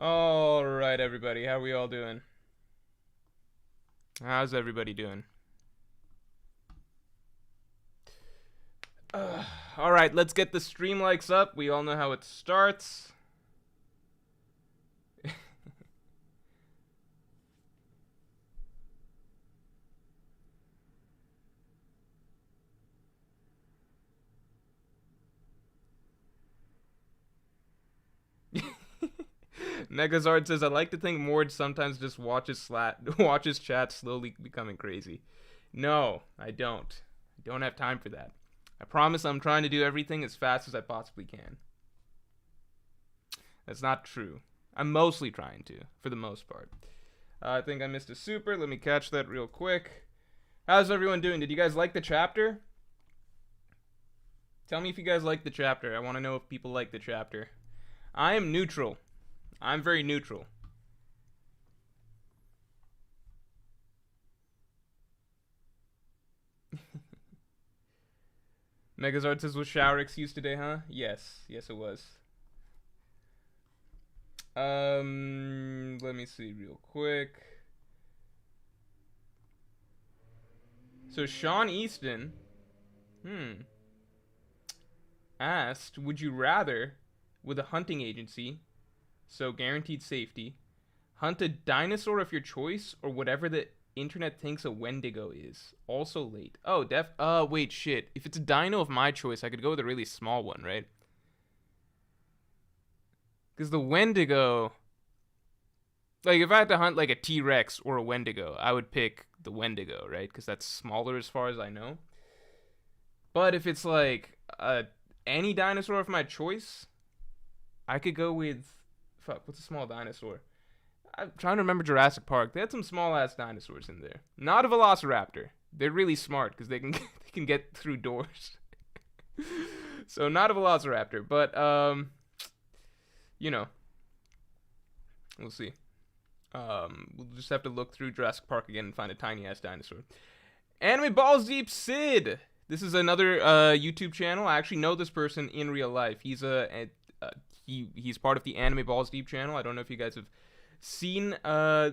All right, everybody. How we all doing? How's everybody doing? All right, let's get the stream likes up. We all know how it starts. Megazard says, "I like to think Morj sometimes just watches chat slowly becoming crazy." No, I don't. I don't have time for that. I promise I'm trying to do everything as fast as I possibly can. That's not true. I'm mostly trying to, for the most part. I think I missed a super. Let me catch that real quick. How's everyone doing? Did you guys like the chapter? Tell me if you guys like the chapter. I want to know if people like the chapter. I am neutral. I'm very neutral. Megazard says, was shower excuse today, huh? Yes. Yes, it was. Let me see real quick. So Sean Easton, asked, would you rather, with a hunting agency, so guaranteed safety, hunt a dinosaur of your choice or whatever the internet thinks a Wendigo is? Also late. Oh, wait, shit. If it's a dino of my choice, I could go with a really small one, right? Because the Wendigo, like, if I had to hunt like a T-Rex or a Wendigo, I would pick the Wendigo, right? Because that's smaller as far as I know. But if it's like any dinosaur of my choice, I could go with, fuck, what's a small dinosaur? I'm trying to remember Jurassic Park. They had some small ass dinosaurs in there. Not a Velociraptor. They're really smart because they can get through doors. So not a Velociraptor, but you know, we'll see. We'll just have to look through Jurassic Park again and find a tiny ass dinosaur. Anime Balls Deep Sid. This is another YouTube channel. I actually know this person in real life. He's he's part of the Anime Balls Deep channel. I don't know if you guys have seen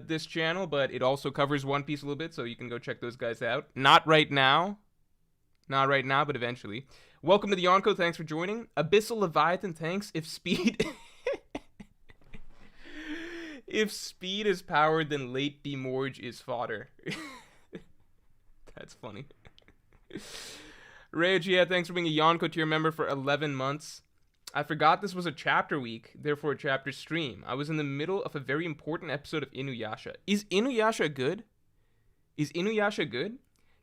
this channel, but it also covers One Piece a little bit, so you can go check those guys out. Not right now, but eventually. Welcome to the Yonko. Thanks for joining. Abyssal Leviathan. Thanks. If speed is powered, then late Morj is fodder. That's funny. Rage, yeah, thanks for being a Yonko tier member for 11 months. I forgot this was a chapter week, therefore a chapter stream. I was in the middle of a very important episode of Inuyasha. Is Inuyasha good?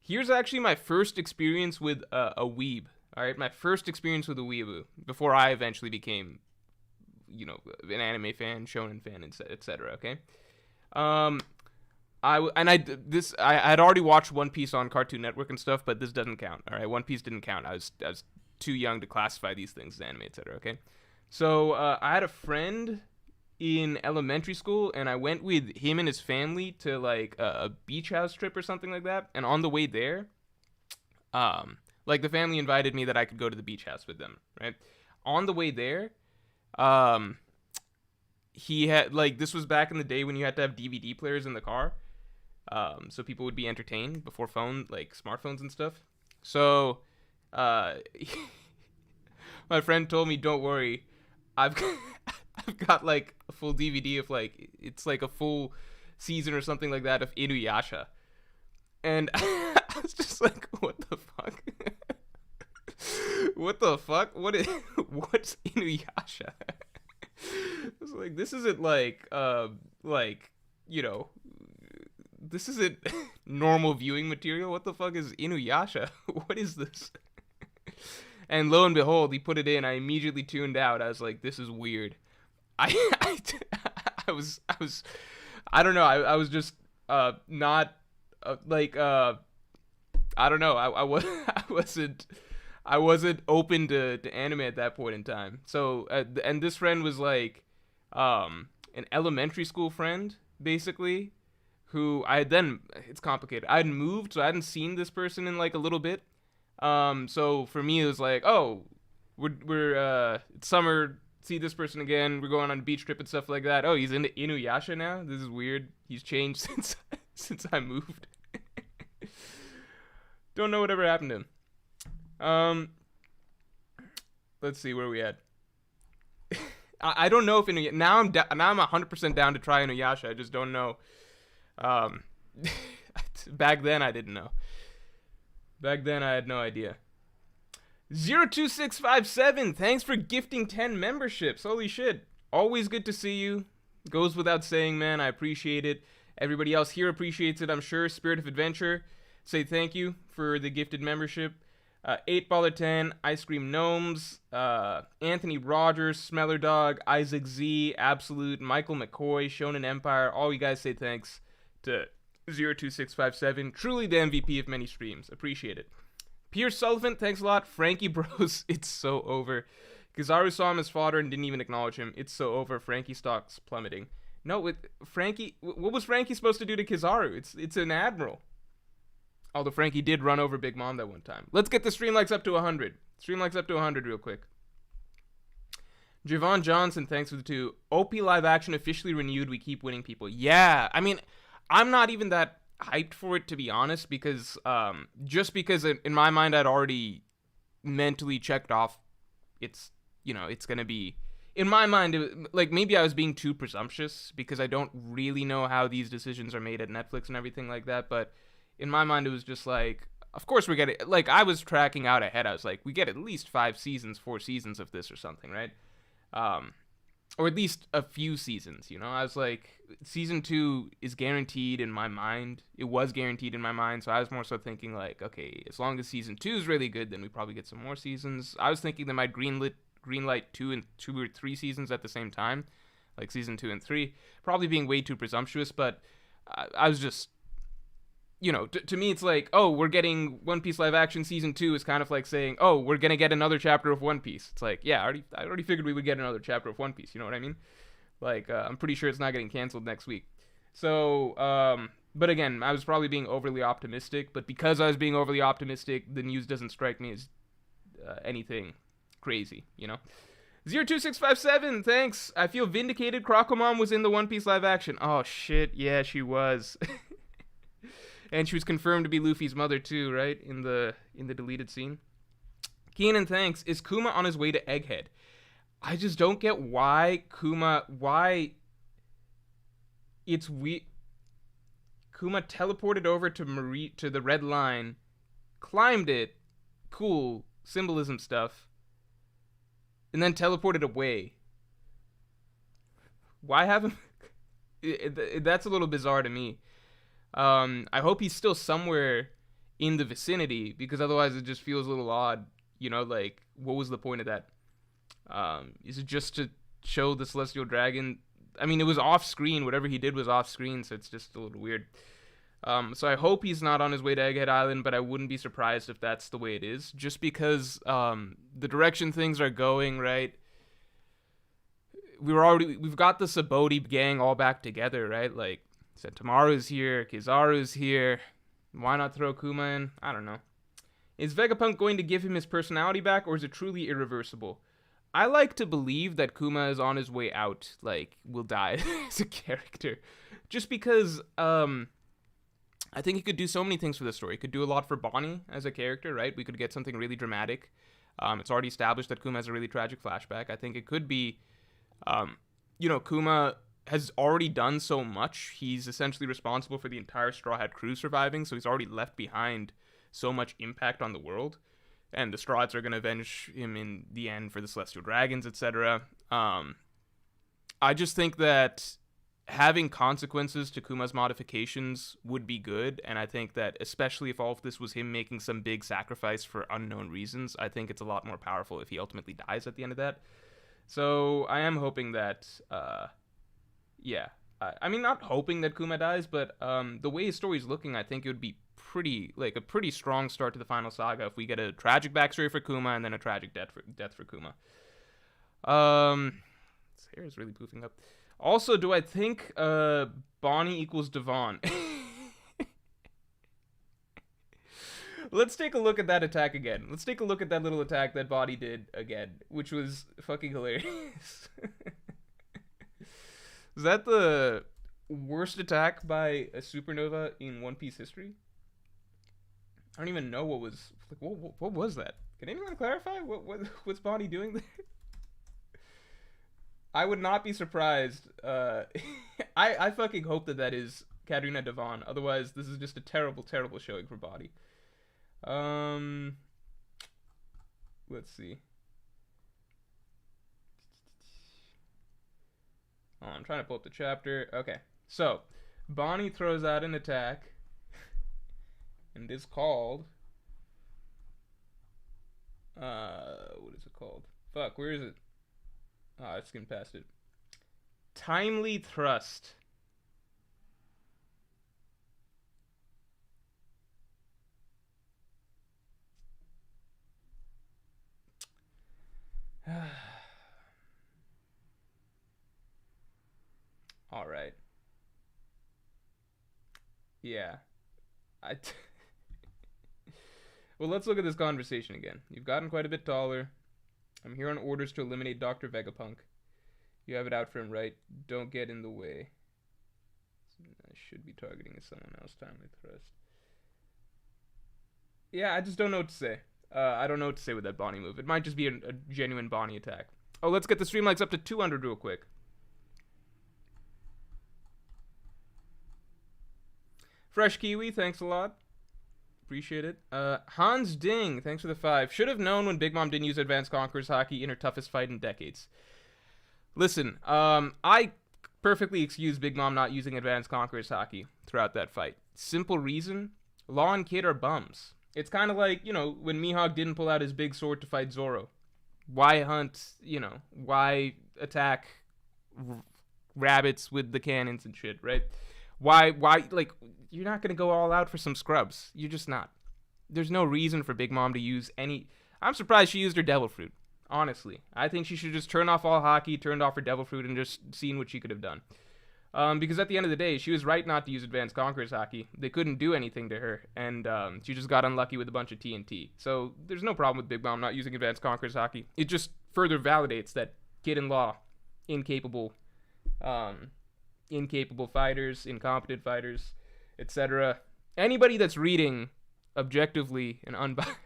Here's actually my first experience with a weeb. Alright, my first experience with a weeaboo. Before I eventually became, you know, an anime fan, shonen fan, etc. Okay? I had already watched One Piece on Cartoon Network and stuff, but this doesn't count. All right, One Piece didn't count. I was too young to classify these things as anime, etc. Okay, so I had a friend in elementary school, and I went with him and his family to like a beach house trip or something like that. And on the way there, like the family invited me that I could go to the beach house with them. Right, on the way there, he had like this was back in the day when you had to have DVD players in the car. So people would be entertained before smartphones and stuff. So, my friend told me, "Don't worry, I've got like a full DVD of like it's like a full season or something like that of Inuyasha," and I was just like, "What the fuck? What the fuck? What's Inuyasha?" I was like, "This isn't like you know." This isn't normal viewing material. What the fuck is Inuyasha? What is this? And lo and behold, he put it in. I immediately tuned out. I was like, this is weird. I was I don't know. I was just not I don't know. I wasn't open to anime at that point in time. So and this friend was like an elementary school friend basically. Who it's complicated. I hadn't moved, so I hadn't seen this person in like a little bit. So for me, it was like, oh, we're it's summer see this person again. We're going on a beach trip and stuff like that. Oh, he's into Inuyasha now? This is weird. He's changed since I moved. Don't know whatever happened to him. Let's see where we at. I don't know if Inuyasha... Now I'm 100% down to try Inuyasha. I just don't know. Back then, I didn't know. Back then, I had no idea. 02657, thanks for gifting 10 memberships. Holy shit. Always good to see you. Goes without saying, man. I appreciate it. Everybody else here appreciates it, I'm sure. Spirit of Adventure, say thank you for the gifted membership. 8Baller10, Ice Cream Gnomes, Anthony Rogers, Smeller Dog, Isaac Z, Absolute, Michael McCoy, Shonen Empire. All you guys say thanks to 02657. Truly the MVP of many streams. Appreciate it. Pierce Sullivan, thanks a lot. Frankie Bros, it's so over. Kizaru saw him as fodder and didn't even acknowledge him. It's so over. Frankie stock's plummeting. No, with Frankie, what was Frankie supposed to do to Kizaru? It's an admiral. Although Frankie did run over Big Mom that one time. Let's get the stream likes up to 100. Stream likes up to 100 real quick. Javon Johnson, thanks for the 2. OP live action officially renewed. We keep winning people. Yeah, I mean, I'm not even that hyped for it, to be honest, because just because in my mind I'd already mentally checked off it's gonna be, in my mind, like, maybe I was being too presumptuous because I don't really know how these decisions are made at Netflix and everything like that, but in my mind it was just like, of course we're getting, like, I was tracking out ahead. I was like, we get at least 4 seasons of this or something, right? Or at least a few seasons, I was like, season 2 is guaranteed in my mind. It was guaranteed in my mind, so I was more so thinking like, okay, as long as season 2 is really good, then we probably get some more seasons. I was thinking they might greenlight 2 or 3 seasons at the same time, like season 2 and 3. Probably being way too presumptuous, but I was just, to me it's like, oh, we're getting One Piece live action season 2 is kind of like saying, oh, we're gonna get another chapter of One Piece. It's like, yeah, I already figured we would get another chapter of One Piece. You know what I mean? Like, I'm pretty sure it's not getting canceled next week. So, but again, I was probably being overly optimistic. But because I was being overly optimistic, the news doesn't strike me as anything crazy. 02657, thanks. I feel vindicated. Crocomom was in the One Piece live action. Oh shit, yeah, she was. And she was confirmed to be Luffy's mother too, right? In the deleted scene. Keenan, thanks. Is Kuma on his way to Egghead? I just don't get why it's Kuma teleported over to the Red Line, climbed it, cool, symbolism stuff, and then teleported away. Why have him? That's a little bizarre to me. I hope he's still somewhere in the vicinity, because otherwise it just feels a little odd, like, what was the point of that? Is it just to show the Celestial Dragon? I mean, it was off screen. Whatever he did was off screen, so it's just a little weird. So I hope he's not on his way to Egghead Island, but I wouldn't be surprised if that's the way it is, just because the direction things are going, right? We've got the Saboti gang all back together, right? Like, Sentomaru's here, Kizaru's here. Why not throw Kuma in? I don't know. Is Vegapunk going to give him his personality back, or is it truly irreversible? I like to believe that Kuma is on his way out, like, will die as a character. Just because, I think he could do so many things for the story. He could do a lot for Bonney as a character, right? We could get something really dramatic. It's already established that Kuma has a really tragic flashback. I think it could be, Kuma has already done so much. He's essentially responsible for the entire Straw Hat crew surviving, so he's already left behind so much impact on the world. And the Straw Hats are going to avenge him in the end for the Celestial Dragons, etc. I just think that having consequences to Kuma's modifications would be good, and I think that especially if all of this was him making some big sacrifice for unknown reasons, I think it's a lot more powerful if he ultimately dies at the end of that. So I am hoping that, I mean, not hoping that Kuma dies, but the way his story's looking, I think it would be a pretty strong start to the final saga if we get a tragic backstory for Kuma and then a tragic death for Kuma. His hair is really poofing up. Also, do I think Bonney equals Devon? Let's take a look at that attack again. Let's take a look at that little attack that Bonney did again, which was fucking hilarious. Is that the worst attack by a supernova in One Piece history? I don't even know what was... Like, what was that? Can anyone clarify? What's Bonney doing there? I would not be surprised. I fucking hope that is Katarina Devon. Otherwise, this is just a terrible, terrible showing for Bonney. Let's see. Oh, I'm trying to pull up the chapter. Okay, so Bonney throws out an attack, and it's called. What is it called? Fuck, where is it? Oh, I skimmed past it. Timely Thrust. All right. Yeah. Well, let's look at this conversation again. You've gotten quite a bit taller. I'm here on orders to eliminate Dr. Vegapunk. You have it out for him, right? Don't get in the way. I should be targeting someone else. Timely Thrust. Yeah, I just don't know what to say. I don't know what to say with that Bonney move. It might just be a genuine Bonney attack. Oh, let's get the stream likes up to 200 real quick. Fresh Kiwi, thanks a lot. Appreciate it. Hans Ding, thanks for the 5. Should have known when Big Mom didn't use Advanced Conqueror's Haki in her toughest fight in decades. Listen, I perfectly excuse Big Mom not using Advanced Conqueror's Haki throughout that fight. Simple reason, Law and Kid are bums. It's kind of like, when Mihawk didn't pull out his big sword to fight Zoro. Why hunt, why attack rabbits with the cannons and shit, right? Why, like, you're not going to go all out for some scrubs. You're just not. There's no reason for Big Mom to use any... I'm surprised she used her Devil Fruit, honestly. I think she should just turn off all Haki, turned off her Devil Fruit, and just seen what she could have done. Because at the end of the day, she was right not to use Advanced Conqueror's Haki. They couldn't do anything to her, and she just got unlucky with a bunch of TNT. So there's no problem with Big Mom not using Advanced Conqueror's Haki. It just further validates that Kid-in-Law, incapable fighters, incompetent fighters, etc. Anybody that's reading objectively and unbiased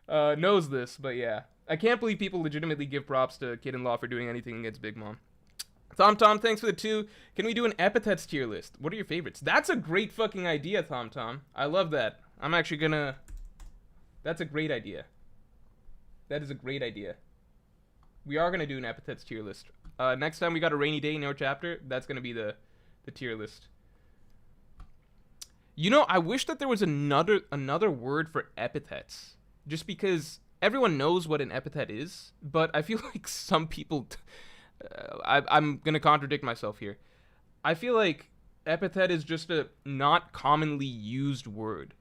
knows this, but yeah. I can't believe people legitimately give props to Kid-in-Law for doing anything against Big Mom. Tom, thanks for the 2. Can we do an epithets tier list? What are your favorites? That's a great fucking idea, Tom. I love that. I'm actually gonna... That's a great idea. That is a great idea. We are gonna do an epithets tier list. Next time we got a rainy day in our chapter, that's gonna be the tier list. I wish that there was another word for epithets. Just because everyone knows what an epithet is, but I feel like some people... I'm going to contradict myself here. I feel like epithet is just a not commonly used word,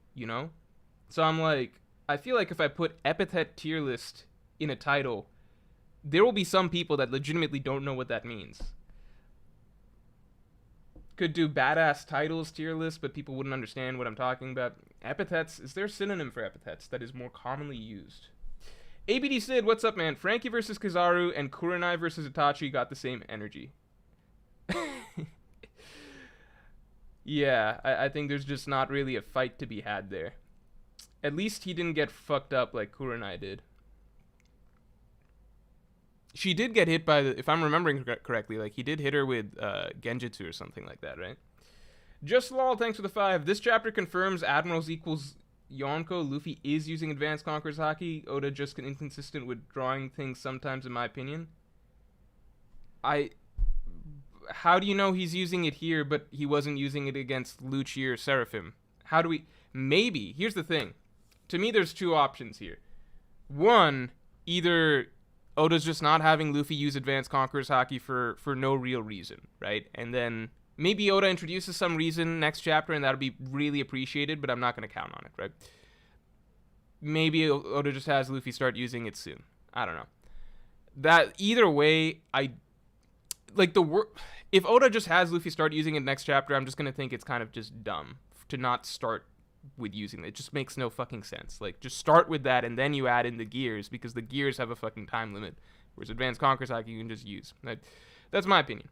So I'm like, I feel like if I put epithet tier list in a title, there will be some people that legitimately don't know what that means. Could do badass titles tier list, but people wouldn't understand what I'm talking about. Epithets, is there a synonym for epithets that is more commonly used? ABD Sid, what's up, man? Frankie versus Kizaru and Kurenai versus Itachi got the same energy. Yeah, I think there's just not really a fight to be had there. At least he didn't get fucked up like Kurenai did. She did get hit by if I'm remembering correctly, like he did hit her with Genjutsu or something like that, right? Just lol, thanks for the 5. This chapter confirms Admirals equals Yonko. Luffy is using Advanced Conqueror's Haki. Oda just inconsistent with drawing things sometimes, in my opinion. How do you know he's using it here, but he wasn't using it against Lucci or Seraphim? How do we... Maybe. Here's the thing. To me, there's 2 options here. One, either Oda's just not having Luffy use Advanced Conqueror's Haki for no real reason, right? And then maybe Oda introduces some reason next chapter, and that'll be really appreciated, but I'm not going to count on it, right? Maybe Oda just has Luffy start using it soon. I don't know. That either way, if Oda just has Luffy start using it next chapter, I'm just going to think it's kind of just dumb to not start with using it. It just makes no fucking sense. Like, just start with that, and then you add in the gears, because the gears have a fucking time limit. Whereas Advanced Conqueror's Haki you can just use. That's my opinion.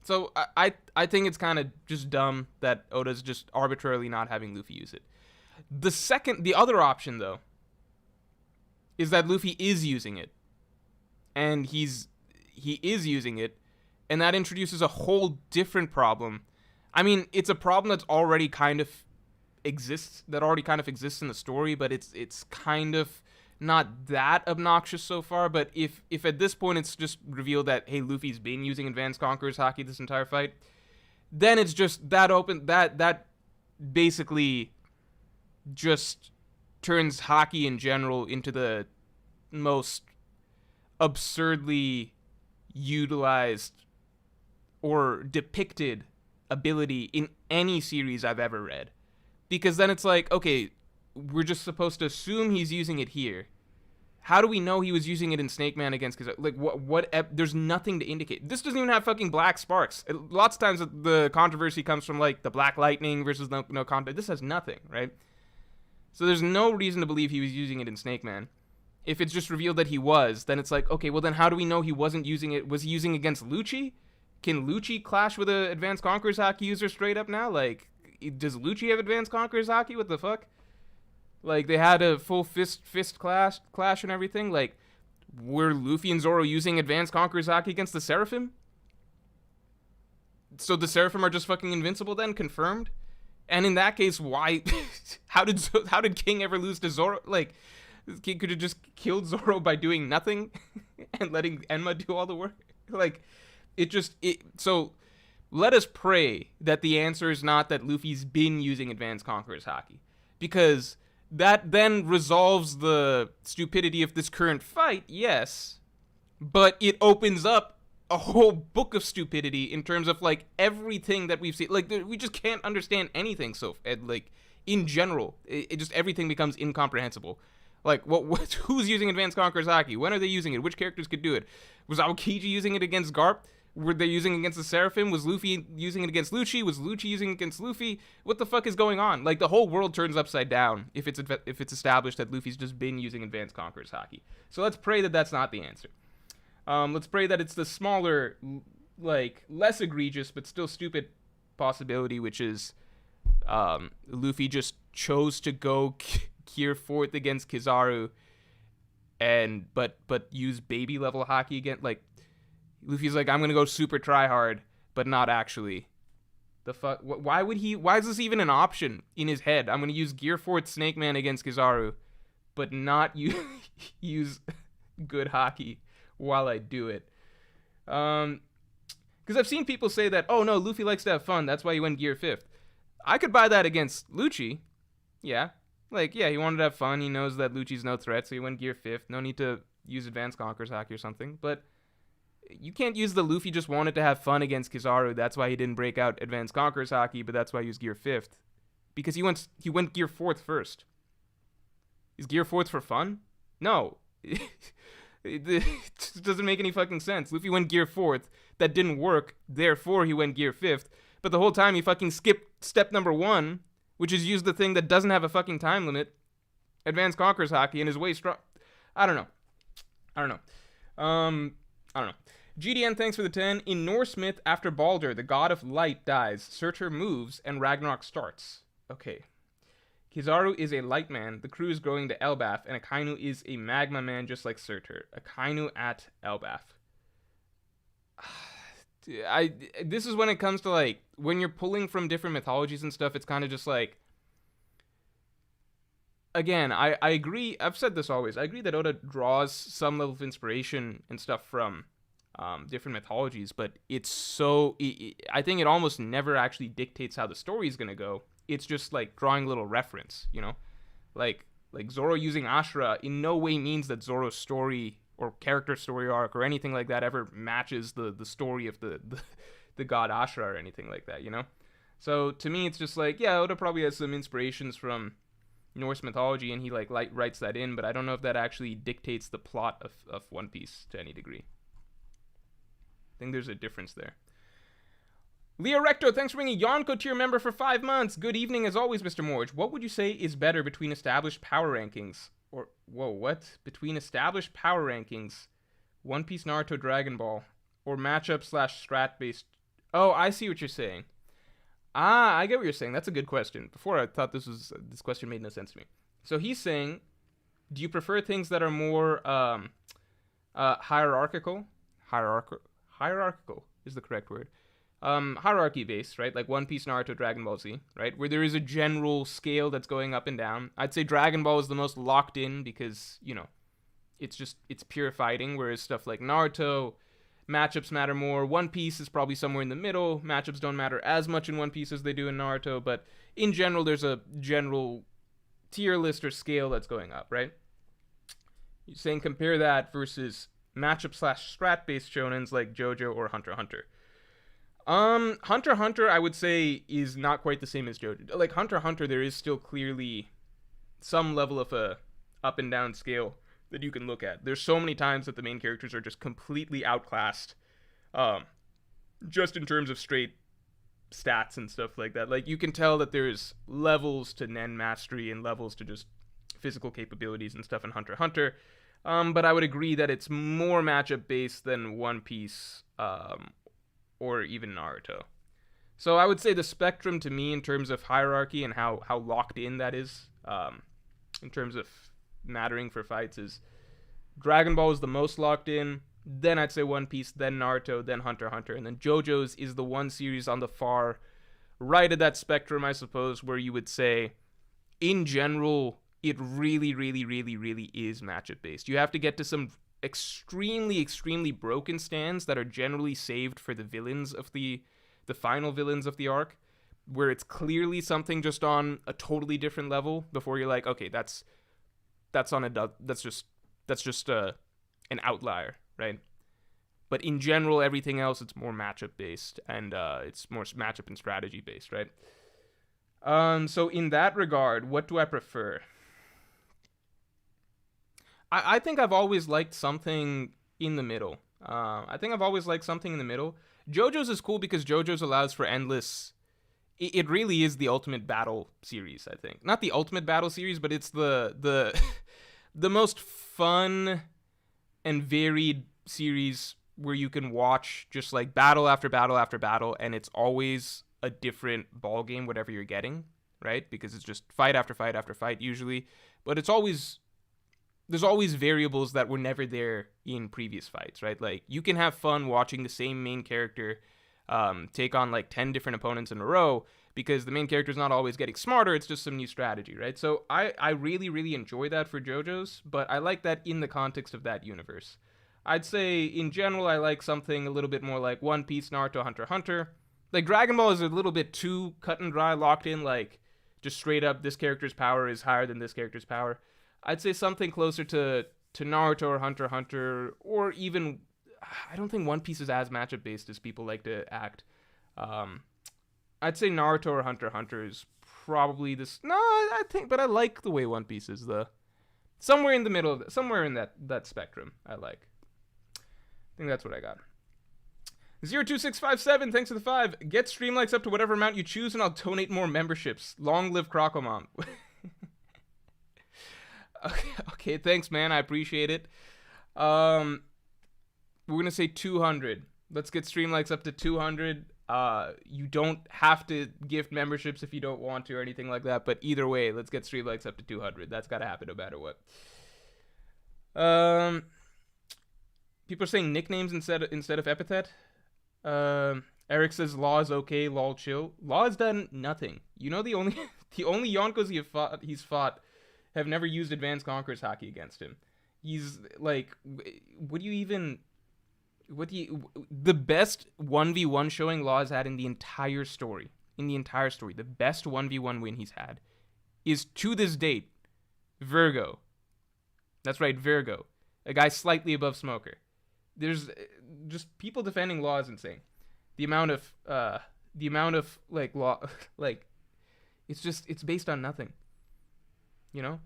So I think it's kind of just dumb that Oda's just arbitrarily not having Luffy use it. The other option, though, is that Luffy is using it. And he is using it, and that introduces a whole different problem. I mean, it's a problem that's already kind of exists in the story, but it's kind of not that obnoxious so far. But if at this point it's just revealed that, hey, Luffy's been using Advanced Conqueror's Haki this entire fight, then it's just that basically just turns Haki in general into the most absurdly utilized or depicted ability in any series I've ever read. Because then it's like, okay, we're just supposed to assume he's using it here. How do we know he was using it in Snake Man against Kizaru? Like, there's nothing to indicate. This doesn't even have fucking black sparks. Lots of times the controversy comes from, like, the Black Lightning versus no contact. This has nothing, right? So there's no reason to believe he was using it in Snake Man. If it's just revealed that he was, then it's like, okay, well then how do we know he wasn't using it? Was he using it against Lucci? Can Lucci clash with an Advanced Conqueror's Haki user straight up now? Like, does Lucci have Advanced Conqueror's Haki? What the fuck? Like, they had a full fist clash and everything. Like, were Luffy and Zoro using Advanced Conqueror's Haki against the Seraphim? So the Seraphim are just fucking invincible then? Confirmed? And in that case, why? How did King ever lose to Zoro? Like, King could have just killed Zoro by doing nothing and letting Enma do all the work. Like, so let us pray that the answer is not that Luffy's been using Advanced Conqueror's Haki, because that then resolves the stupidity of this current fight, yes, but it opens up a whole book of stupidity in terms of, like, everything that we've seen. Like, we just can't understand anything. So, like, in general, it just, everything becomes incomprehensible. Like, who's using Advanced Conqueror's Haki? When are they using it? Which characters could do it? Was Aokiji using it against Garp? Were they using it against the Seraphim? Was Luffy using it against Lucci? Was Lucci using it against Luffy? What the fuck is going on? Like, the whole world turns upside down if it's established that Luffy's just been using Advanced Conqueror's Haki. So let's pray that that's not the answer. Let's pray that it's the smaller, like, less egregious but still stupid possibility, which is Luffy just chose to go Gear 4th against Kizaru but use baby level Haki again. Like, Luffy's like, I'm gonna go super try hard, but not actually. The fuck? Why is this even an option in his head? I'm gonna use Gear 4th Snake Man against Kizaru, but not use good Haki while I do it. Because I've seen people say that, oh no, Luffy likes to have fun, that's why he went Gear 5th. I could buy that against Lucci. Yeah. Like, yeah, he wanted to have fun. He knows that Lucci's no threat, so he went Gear 5th. No need to use Advanced Conqueror's Haki or something. But you can't use the Luffy just wanted to have fun against Kizaru. That's why he didn't break out Advanced Conqueror's Haki, but that's why he used Gear 5th. Because he went Gear 4th first. Is Gear 4th for fun? No. It just doesn't make any fucking sense. Luffy went Gear 4th. That didn't work. Therefore, he went Gear 5th. But the whole time, he fucking skipped step number 1, which is use the thing that doesn't have a fucking time limit, Advanced Conqueror's Haki, and is way strong. I don't know. GDN, thanks for the 10. In Norse myth, after Balder, the god of light, dies, Surtur moves, and Ragnarok starts. Okay. Kizaru is a light man, the crew is growing to Elbaf, and Akainu is a magma man just like Surtur. Akainu at Elbaf. This is when it comes to, like, when you're pulling from different mythologies and stuff, it's kind of just like, again, I agree, I've said this always, I agree that Oda draws some level of inspiration and stuff from different mythologies, but it's so, I think it almost never actually dictates how the story is going to go. It's just, like, drawing a little reference, you know? Like Zoro using Ashura in no way means that Zoro's story or character story arc or anything like that ever matches the story of the god Ashura or anything like that, you know? So to me, it's just like, yeah, Oda probably has some inspirations from Norse mythology and he like writes that in, but I don't know if that actually dictates the plot of One Piece to any degree. I think there's a difference there. Leo Recto, thanks for being a Yonko tier member for 5 months. Good evening as always, Mr. Morj. What would you say is better between established power rankings? Or, whoa, what? Between established power rankings, One Piece, Naruto, Dragon Ball, or matchup / strat based? Oh, I see what you're saying. I get what you're saying. That's a good question. Before I thought this question made no sense to me. So he's saying, do you prefer things that are more hierarchical? Hierarchical is the correct word. Hierarchy based, right? Like One Piece, Naruto, Dragon Ball Z, right? Where there is a general scale that's going up and down. I'd say Dragon Ball is the most locked in because, it's pure fighting, whereas stuff like Naruto, matchups matter more. One Piece is probably somewhere in the middle. Matchups don't matter as much in One Piece as they do in Naruto, but in general, there's a general tier list or scale that's going up, right? You're saying compare that versus matchup / strat based shonens like JoJo or Hunter x Hunter. Hunter x Hunter, I would say, is not quite the same as JoJo. Like Hunter x Hunter, there is still clearly some level of a up and down scale that you can look at. There's so many times that the main characters are just completely outclassed, just in terms of straight stats and stuff like that. Like you can tell that there's levels to Nen mastery and levels to just physical capabilities and stuff in Hunter x Hunter. But I would agree that it's more matchup based than One Piece, or even Naruto. So I would say the spectrum to me in terms of hierarchy and how locked in that is, in terms of mattering for fights, is Dragon Ball is the most locked in, then I'd say One Piece, then Naruto, then Hunter x Hunter, and then JoJo's is the one series on the far right of that spectrum, I suppose, where you would say, in general, it really, really, really, really is matchup based. You have to get to some extremely, extremely broken stands that are generally saved for the villains of the final villains of the arc, where it's clearly something just on a totally different level before you're like, okay, that's just an outlier, right? But in general, everything else, it's more matchup based, and it's more matchup and strategy based, right? So in that regard, what do I prefer? I think I've always liked something in the middle. JoJo's is cool because JoJo's allows for endless. It really is the ultimate battle series, I think. Not the ultimate battle series, but it's the the most fun and varied series where you can watch just like battle after battle after battle, and it's always a different ball game, whatever you're getting, right? Because it's just fight after fight after fight usually, but there's always variables that were never there in previous fights, right? Like you can have fun watching the same main character take on like 10 different opponents in a row, because the main character is not always getting smarter. It's just some new strategy, right? So I really, really enjoy that for JoJo's, but I like that in the context of that universe. I'd say in general, I like something a little bit more like One Piece, Naruto, Hunter x Hunter. Like Dragon Ball is a little bit too cut and dry, locked in, like just straight up this character's power is higher than this character's power. I'd say something closer to Naruto or Hunter x Hunter, or even, I don't think One Piece is as matchup based as people like to act. I'd say Naruto or Hunter x Hunter is probably this. No, but I like the way One Piece is somewhere in the middle, somewhere in that spectrum. I like. I think that's what I got. 02657, thanks for the 5. Get stream likes up to whatever amount you choose, and I'll donate more memberships. Long live Crocomom. Okay, thanks, man. I appreciate it. We're gonna say 200. Let's get stream likes up to 200. You don't have to gift memberships if you don't want to or anything like that, but either way, let's get stream likes up to 200. That's gotta happen no matter what. People are saying nicknames instead of epithet. Eric says Law is okay, lol chill. Law has done nothing. You know, the only Yonkos he's fought have never used Advanced Conqueror's Haki against him. He's like, the best 1v1 showing Law has had in the entire story, the best 1v1 win he's had is, to this date, Virgo. That's right, Virgo. A guy slightly above Smoker. There's just people defending Law is insane. The amount of like Law, like, it's based on nothing. You know?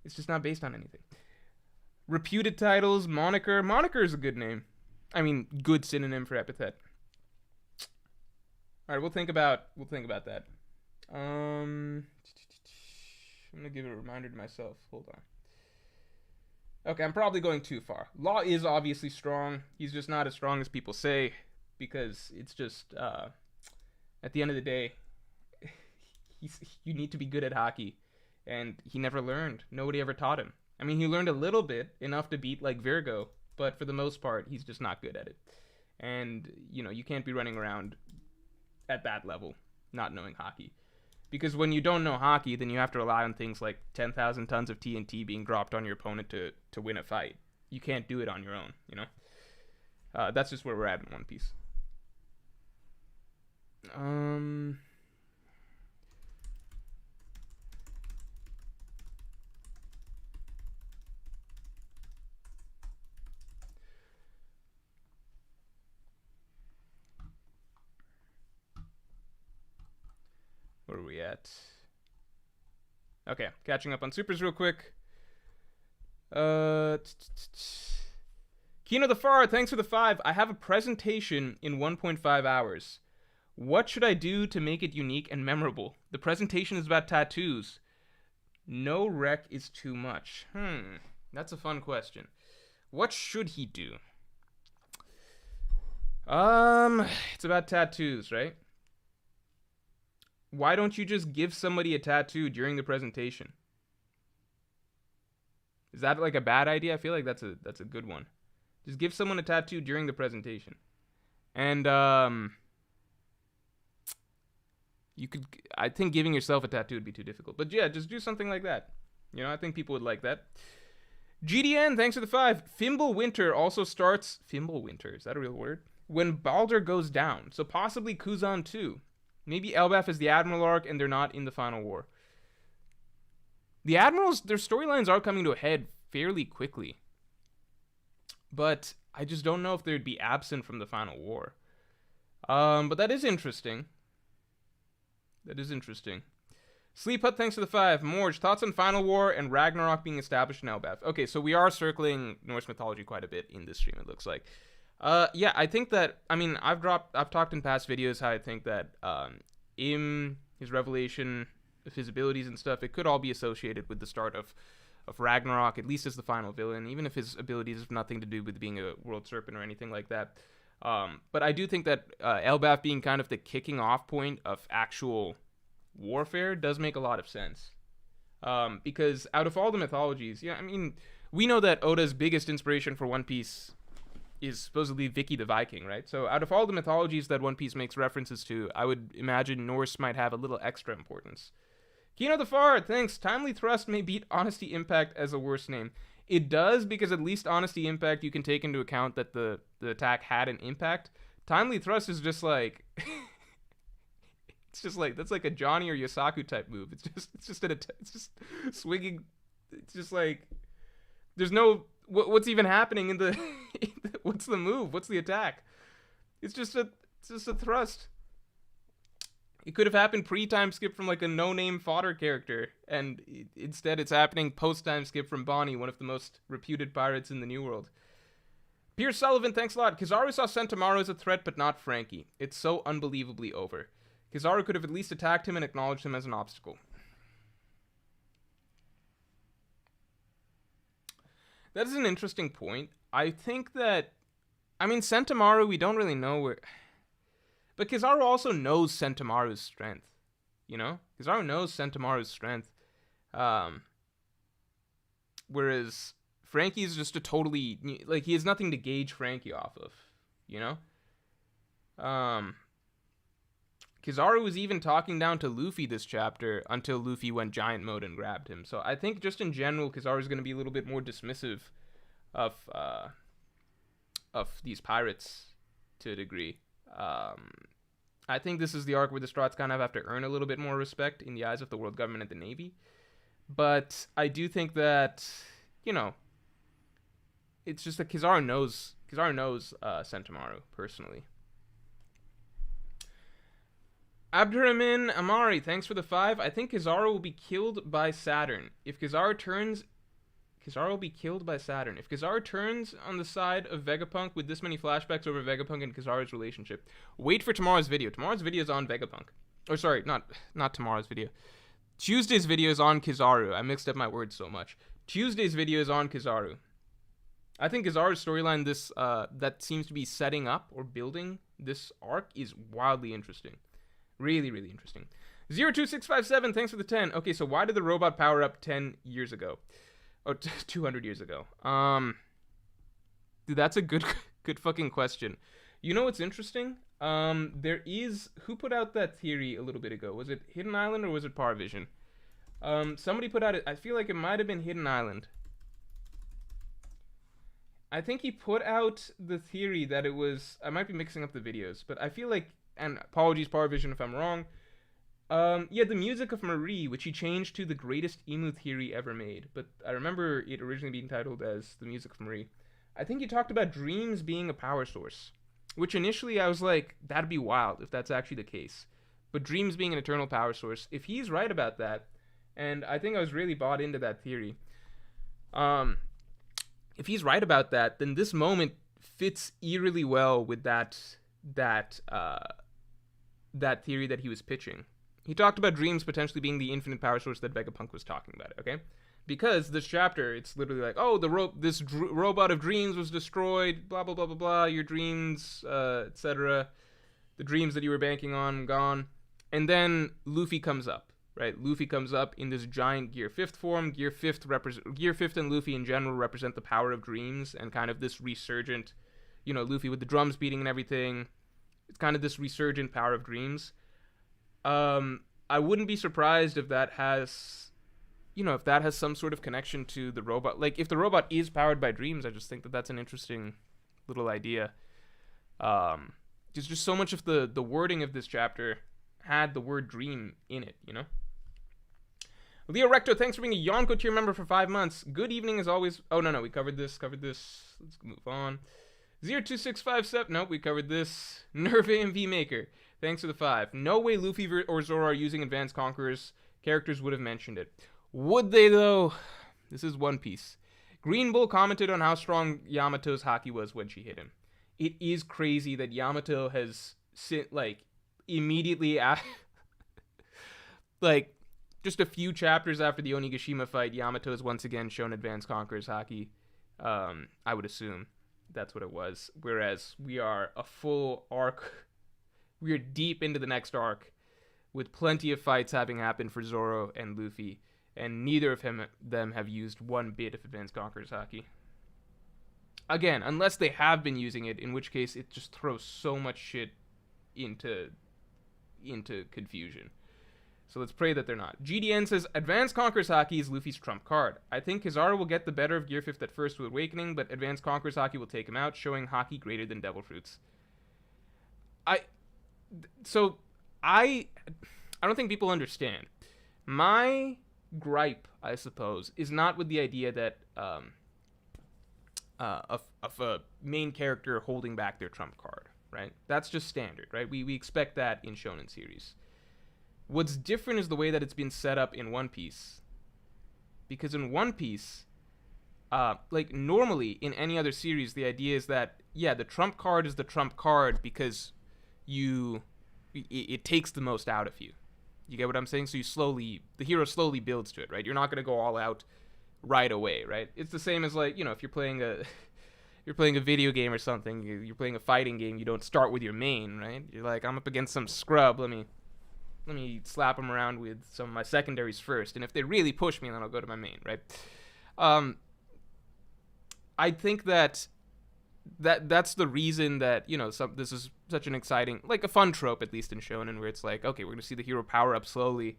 It's just not based on anything. Reputed titles, Moniker. Moniker is a good name. I mean, good synonym for epithet. All right, we'll think about that. I'm gonna give it a reminder to myself. Hold on. Okay, I'm probably going too far. Law is obviously strong. He's just not as strong as people say, because it's just at the end of the day, you need to be good at Haki, and he never learned. Nobody ever taught him. I mean, he learned a little bit, enough to beat like Virgo, but for the most part, he's just not good at it. And you can't be running around at that level not knowing Haki. Because when you don't know Haki, then you have to rely on things like 10,000 tons of TNT being dropped on your opponent to win a fight. You can't do it on your own, That's just where we're at in One Piece. Where are we at? Okay, catching up on supers real quick. Kino the Far, thanks for the 5. I have a presentation in 1.5 hours. What should I do to make it unique and memorable? The presentation is about tattoos. No wreck is too much. That's a fun question. What should he do? It's about tattoos, right? Why don't you just give somebody a tattoo during the presentation? Is that like a bad idea? I feel like that's a good one. Just give someone a tattoo during the presentation. And I think giving yourself a tattoo would be too difficult. But yeah, just do something like that. I think people would like that. GDN, thanks for the 5. Fimble Winter also starts... Fimble Winter, is that a real word? When Balder goes down. So possibly Kuzan too. Maybe Elbaf is the Admiral arc and they're not in the final war. The Admirals, their storylines are coming to a head fairly quickly. But I just don't know if they'd be absent from the final war. But that is interesting. Sleep Hut, thanks for the 5. Morj, thoughts on Final War and Ragnarok being established in Elbaf. Okay, so we are circling Norse mythology quite a bit in this stream, it looks like. Yeah, I think that, I've talked in past videos how I think that Im, his revelation of his abilities and stuff, it could all be associated with the start of Ragnarok, at least as the final villain, even if his abilities have nothing to do with being a world serpent or anything like that. But I do think that Elbaf being kind of the kicking off point of actual warfare does make a lot of sense. Because out of all the mythologies, we know that Oda's biggest inspiration for One Piece is supposedly Vicky the Viking, right? So out of all the mythologies that One Piece makes references to, I would imagine Norse might have a little extra importance. Kino the Far, thanks. Timely Thrust may beat Honesty Impact as a worse name. It does, because at least Honesty Impact you can take into account that the attack had an impact. Timely Thrust is just like... it's just like, that's like a Johnny or Yosaku type move. It's just swinging. It's just like, there's no... What's even happening in the... What's the move? What's the attack? It's just a thrust. It could have happened pre-time skip from like a no-name fodder character, and instead it's happening post-time skip from Bonney, one of the most reputed pirates in the New World. Pierce Sullivan, thanks a lot. Kizaru saw Sentomaru as a threat, but not Frankie. It's so unbelievably over. Kizaru could have at least attacked him and acknowledged him as an obstacle. That is an interesting point. I think that... Sentomaru, we don't really know where... But Kizaru also knows Sentomaru's strength. Kizaru knows Sentomaru's strength. Whereas Frankie's just a totally... Like, he has nothing to gauge Frankie off of. Kizaru was even talking down to Luffy this chapter until Luffy went giant mode and grabbed him. So I think just in general, Kizaru's going to be a little bit more dismissive of these pirates to a degree. I think this is the arc where the Strats kind of have to earn a little bit more respect in the eyes of the world government and the Navy. But I do think that, it's just that Kizaru knows Sentomaru, personally. Abdurrahman Amari, thanks for the 5. I think Kizaru will be killed by Saturn. If Kizaru turns Kizaru will be killed by Saturn. If Kizaru turns on the side of Vegapunk with this many flashbacks over Vegapunk and Kizaru's relationship, wait for tomorrow's video. Tomorrow's video is on Vegapunk. Or sorry, not tomorrow's video. Tuesday's video is on Kizaru. I mixed up my words so much. Tuesday's video is on Kizaru. I think Kizaru's storyline, this that seems to be setting up or building this arc, is wildly interesting. Really, really interesting. 02657, thanks for the 10. Okay, so why did the robot power up 10 years ago? Oh, 200 years ago. Dude, that's a good fucking question. You know what's interesting? There is... Who put out that theory a little bit ago? Was it Hidden Island or was it Parvision? Somebody put out it... I feel like it might have been Hidden Island. I think he put out the theory that it was... I might be mixing up the videos, but I feel like... And apologies, Parvision, if I'm wrong. Yeah, the music of Marie, which he changed to the greatest emu theory ever made. But I remember it originally being titled as the music of Marie. I think he talked about dreams being a power source. Which initially I was like, that'd be wild if that's actually the case. But dreams being an eternal power source, if he's right about that, and I think I was really bought into that theory. If he's right about that, then this moment fits eerily well with that theory that he was pitching. He talked about dreams potentially being the infinite power source that Vegapunk was talking about, okay? Because this chapter, it's literally like, oh, this robot of dreams was destroyed, blah, blah, blah, blah, blah, your dreams, etc. The dreams that you were banking on, gone. And then Luffy comes up, right? Luffy comes up in this giant Gear 5th form. Gear 5th and Luffy in general represent the power of dreams and kind of this resurgent, you know, Luffy with the drums beating and everything. It's kind of this resurgent power of dreams. I wouldn't be surprised if that has, you know, if that has some sort of connection to the robot. Like, if the robot is powered by dreams, I just think that that's an interesting little idea. There's just so much of the wording of this chapter had the word dream in it, you know? Leo Recto, thanks for being a Yonko tier member for 5 months. Good evening as always. Oh, no, we covered this. Let's move on. 02657, nope, we covered this. Nerve AMV Maker, thanks for the 5. No way Luffy or Zoro are using Advanced Conquerors. Characters would have mentioned it. Would they, though? This is One Piece. Green Bull commented on how strong Yamato's Haki was when she hit him. It is crazy that Yamato has, immediately like, just a few chapters after the Onigashima fight, Yamato has once again shown Advanced Conquerors Haki. I would assume that's what it was. Whereas we are a full arc. We are deep into the next arc with plenty of fights having happened for Zoro and Luffy. And neither of them have used one bit of Advanced Conquerors Haki. Again, unless they have been using it, in which case it just throws so much shit into confusion. So let's pray that they're not. GDN says, Advanced Conquerors Haki is Luffy's trump card. I think Kizaru will get the better of Gear 5th at first with Awakening, but Advanced Conquerors Haki will take him out, showing Haki greater than Devil Fruits. I don't think people understand. My gripe, I suppose, is not with the idea that of a main character holding back their trump card, right? That's just standard, right? We expect that in shonen series. What's different is the way that it's been set up in One Piece. Because in One Piece, normally in any other series, the idea is that, yeah, the trump card is the trump card because it takes the most out of you. You get what I'm saying? So the hero slowly builds to it, right? You're not going to go all out right away, right? It's the same as, like, you know, if you're playing a video game or something, you're playing a fighting game, you don't start with your main, right? You're like, I'm up against some scrub, let me slap them around with some of my secondaries first, and if they really push me, then I'll go to my main, right? I think that's the reason that, you know, this is such an exciting, like a fun trope, at least in shonen, where it's like, okay, we're going to see the hero power up slowly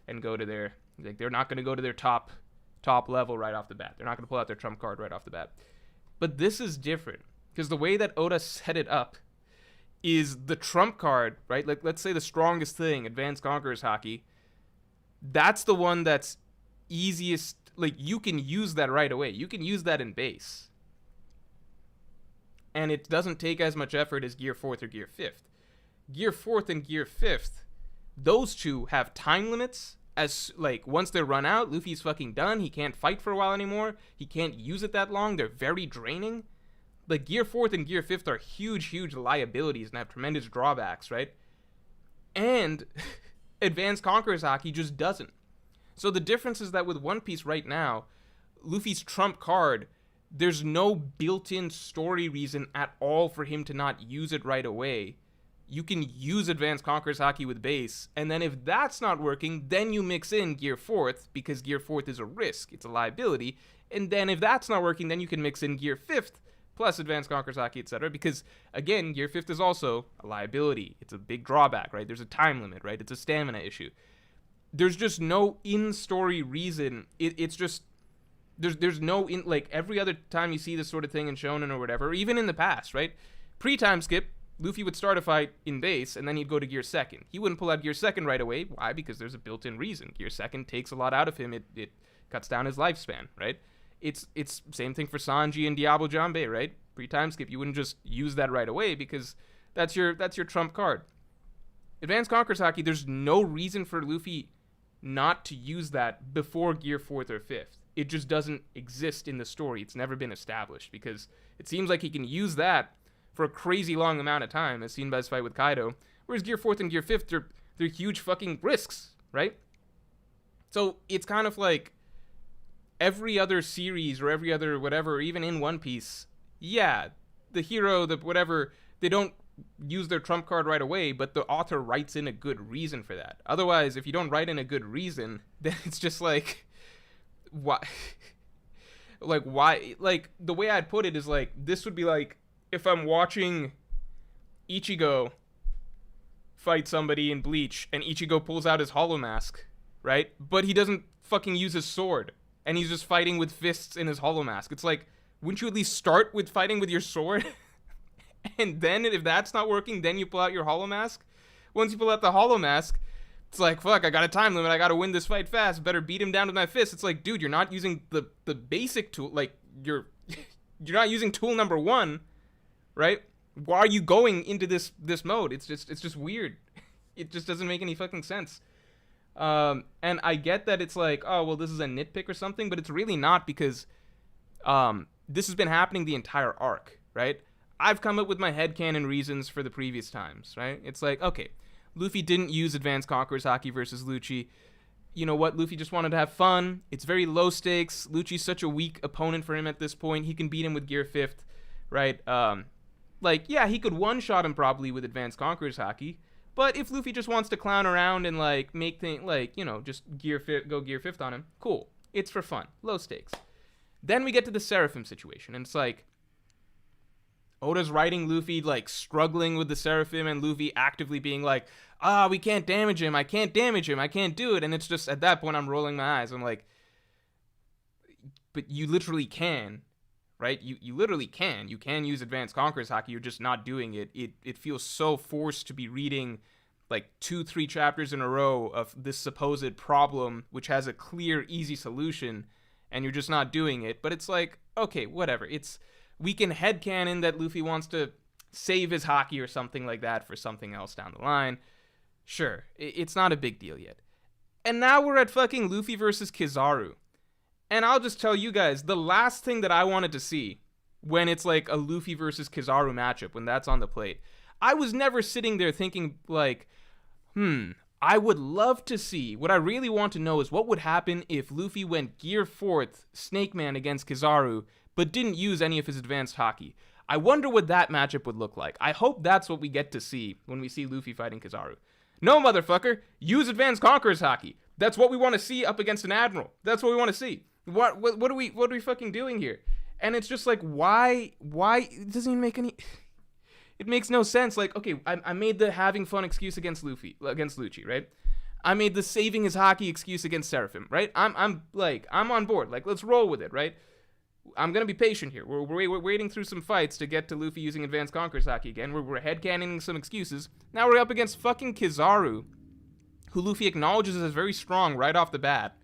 and go to their, like, they're not going to go to their top level right off the bat. They're not going to pull out their trump card right off the bat. But this is different, because the way that Oda set it up is the trump card, right? Like, let's say the strongest thing, Advanced Conquerors Haki, that's the one that's easiest, like, you can use that right away. You can use that in base. And it doesn't take as much effort as Gear 4th or Gear 5th. Gear 4th and Gear 5th, those two have time limits as like once they're run out, Luffy's fucking done. He can't fight for a while anymore. He can't use it that long. They're very draining. Like Gear 4th and Gear 5th are huge liabilities and have tremendous drawbacks, right? And Advanced Conqueror's Haki just doesn't. So the difference is that with One Piece right now, Luffy's trump card, there's no built-in story reason at all for him to not use it right away. You can use Advanced Conqueror's Haki with base, and then if that's not working, then you mix in Gear 4th, because Gear 4th is a risk, it's a liability, and then if that's not working, then you can mix in Gear 5th, plus Advanced Conqueror's Haki, etc., because, again, Gear 5th is also a liability. It's a big drawback, right? There's a time limit, right? It's a stamina issue. There's just no in-story reason. It's just... There's no... like, every other time you see this sort of thing in Shonen or whatever, or even in the past, right? Pre-time skip, Luffy would start a fight in base, and then he'd go to Gear 2nd. He wouldn't pull out Gear 2nd right away. Why? Because there's a built-in reason. Gear 2nd takes a lot out of him. It cuts down his lifespan, right? It's same thing for Sanji and Diablo Jambe, right? Pre-time skip, you wouldn't just use that right away because that's your trump card. Advanced Conqueror's Haki, there's no reason for Luffy not to use that before Gear 4th or 5th. It just doesn't exist in the story. It's never been established because it seems like he can use that for a crazy long amount of time, as seen by his fight with Kaido, whereas Gear 4th and Gear 5th, they're huge fucking risks, right? So it's kind of like every other series or every other whatever, even in One Piece, yeah, the hero, the whatever, they don't use their trump card right away, but the author writes in a good reason for that. Otherwise, if you don't write in a good reason, then it's just like, why? Like, why? Like, the way I'd put it is like, this would be like, if I'm watching Ichigo fight somebody in Bleach, and Ichigo pulls out his hollow mask, right? But he doesn't fucking use his sword, and he's just fighting with fists in his hollow mask. It's like, wouldn't you at least start with fighting with your sword? And then, if that's not working, then you pull out your hollow mask? Once you pull out the hollow mask, it's like, fuck, I got a time limit, I gotta win this fight fast, better beat him down with my fists. It's like, dude, you're not using the basic tool, like, you're not using tool number 1, right? Why are you going into this mode? It's just weird. It just doesn't make any fucking sense. And I get that it's like, oh, well, this is a nitpick or something, but it's really not, because this has been happening the entire arc, right? I've come up with my headcanon reasons for the previous times, right? It's like, okay, Luffy didn't use Advanced Conqueror's Haki versus Lucci. You know what? Luffy just wanted to have fun. It's very low stakes. Lucci's such a weak opponent for him at this point. He can beat him with Gear 5th, right? Like, yeah, he could one-shot him probably with Advanced Conqueror's Haki, but if Luffy just wants to clown around and, like, make things, like, you know, just go Gear 5th on him, cool. It's for fun. Low stakes. Then we get to the Seraphim situation, and it's like, Oda's writing Luffy, like, struggling with the Seraphim, and Luffy actively being like, we can't damage him, I can't damage him, I can't do it, and it's just, at that point, I'm rolling my eyes. I'm like, but you literally can, right? You literally can. You can use Advanced Conqueror's Haki, you're just not doing it. It feels so forced to be reading, like, 2-3 chapters in a row of this supposed problem, which has a clear, easy solution, and you're just not doing it. But it's like, okay, whatever. We can headcanon that Luffy wants to save his Haki or something like that for something else down the line. Sure, it's not a big deal yet. And now we're at fucking Luffy versus Kizaru. And I'll just tell you guys, the last thing that I wanted to see when it's like a Luffy versus Kizaru matchup, when that's on the plate, I was never sitting there thinking like, I would love to see, what I really want to know is what would happen if Luffy went Gear 4th Snake Man against Kizaru, but didn't use any of his advanced Haki. I wonder what that matchup would look like. I hope that's what we get to see when we see Luffy fighting Kizaru. No, motherfucker, use Advanced Conqueror's Haki. That's what we want to see up against an Admiral. That's what we want to see. What are we fucking doing here? And it's just like, why, it doesn't even make any, it makes no sense. Like, okay, I made the having fun excuse against Lucci, right? I made the saving his Haki excuse against Seraphim, right? I'm on board. Like, let's roll with it, right? I'm gonna be patient here. We're waiting through some fights to get to Luffy using Advanced Conqueror's Haki again. We're headcanoning some excuses. Now we're up against fucking Kizaru, who Luffy acknowledges as very strong right off the bat.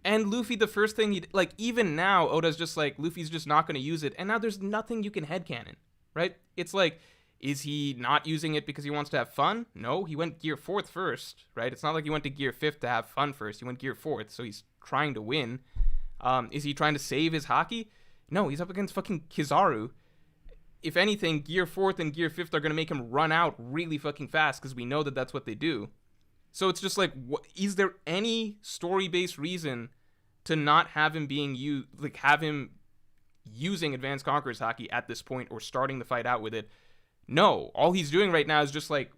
And Luffy, the first thing like, even now, Oda's just like, Luffy's just not gonna use it, and now there's nothing you can headcanon, right? It's like, Is he not using it because he wants to have fun? No, he went gear 4th first, right? It's not like he went to gear 5th to have fun first. He went gear 4th, so he's trying to win. Is he trying to save his Haki? No, he's up against fucking Kizaru. If anything, gear 4th and gear 5th are going to make him run out really fucking fast because we know that that's what they do. So it's just like, is there any story-based reason to not have him being used, like have him using Advanced Conqueror's Haki at this point or starting the fight out with it? No, all he's doing right now is just like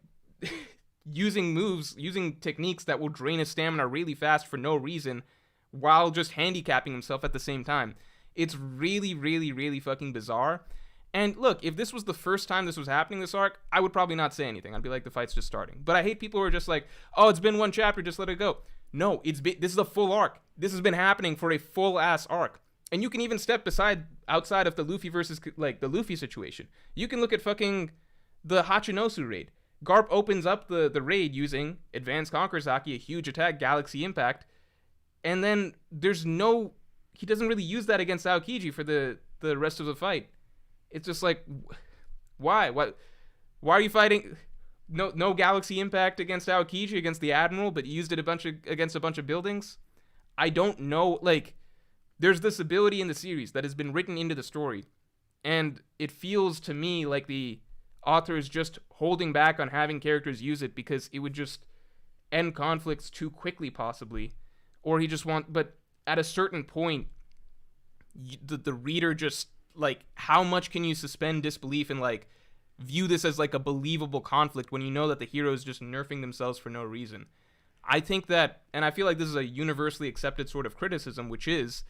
using moves, using techniques that will drain his stamina really fast for no reason while just handicapping himself at the same time. It's really, really, really fucking bizarre. And look, if this was the first time this was happening this arc, I would probably not say anything. I'd be like, the fight's just starting. But I hate people who are just like, oh, it's been one chapter, just let it go. No, this is a full arc. This has been happening for a full-ass arc. And you can even step outside of the Luffy versus, like, the Luffy situation. You can look at fucking the Hachinosu raid. Garp opens up the raid using Advanced Conqueror's Haki, a huge attack, Galaxy Impact. And then he doesn't really use that against Aokiji for the rest of the fight. It's just like, why? Why are you fighting? No Galaxy Impact against Aokiji, against the Admiral, but you used it against a bunch of buildings? I don't know, like, there's this ability in the series that has been written into the story, and it feels to me like the author is just holding back on having characters use it because it would just end conflicts too quickly, possibly. Or but at a certain point, the reader just, like, how much can you suspend disbelief and, like, view this as, like, a believable conflict when you know that the hero is just nerfing themselves for no reason? I think that, and I feel like this is a universally accepted sort of criticism, which is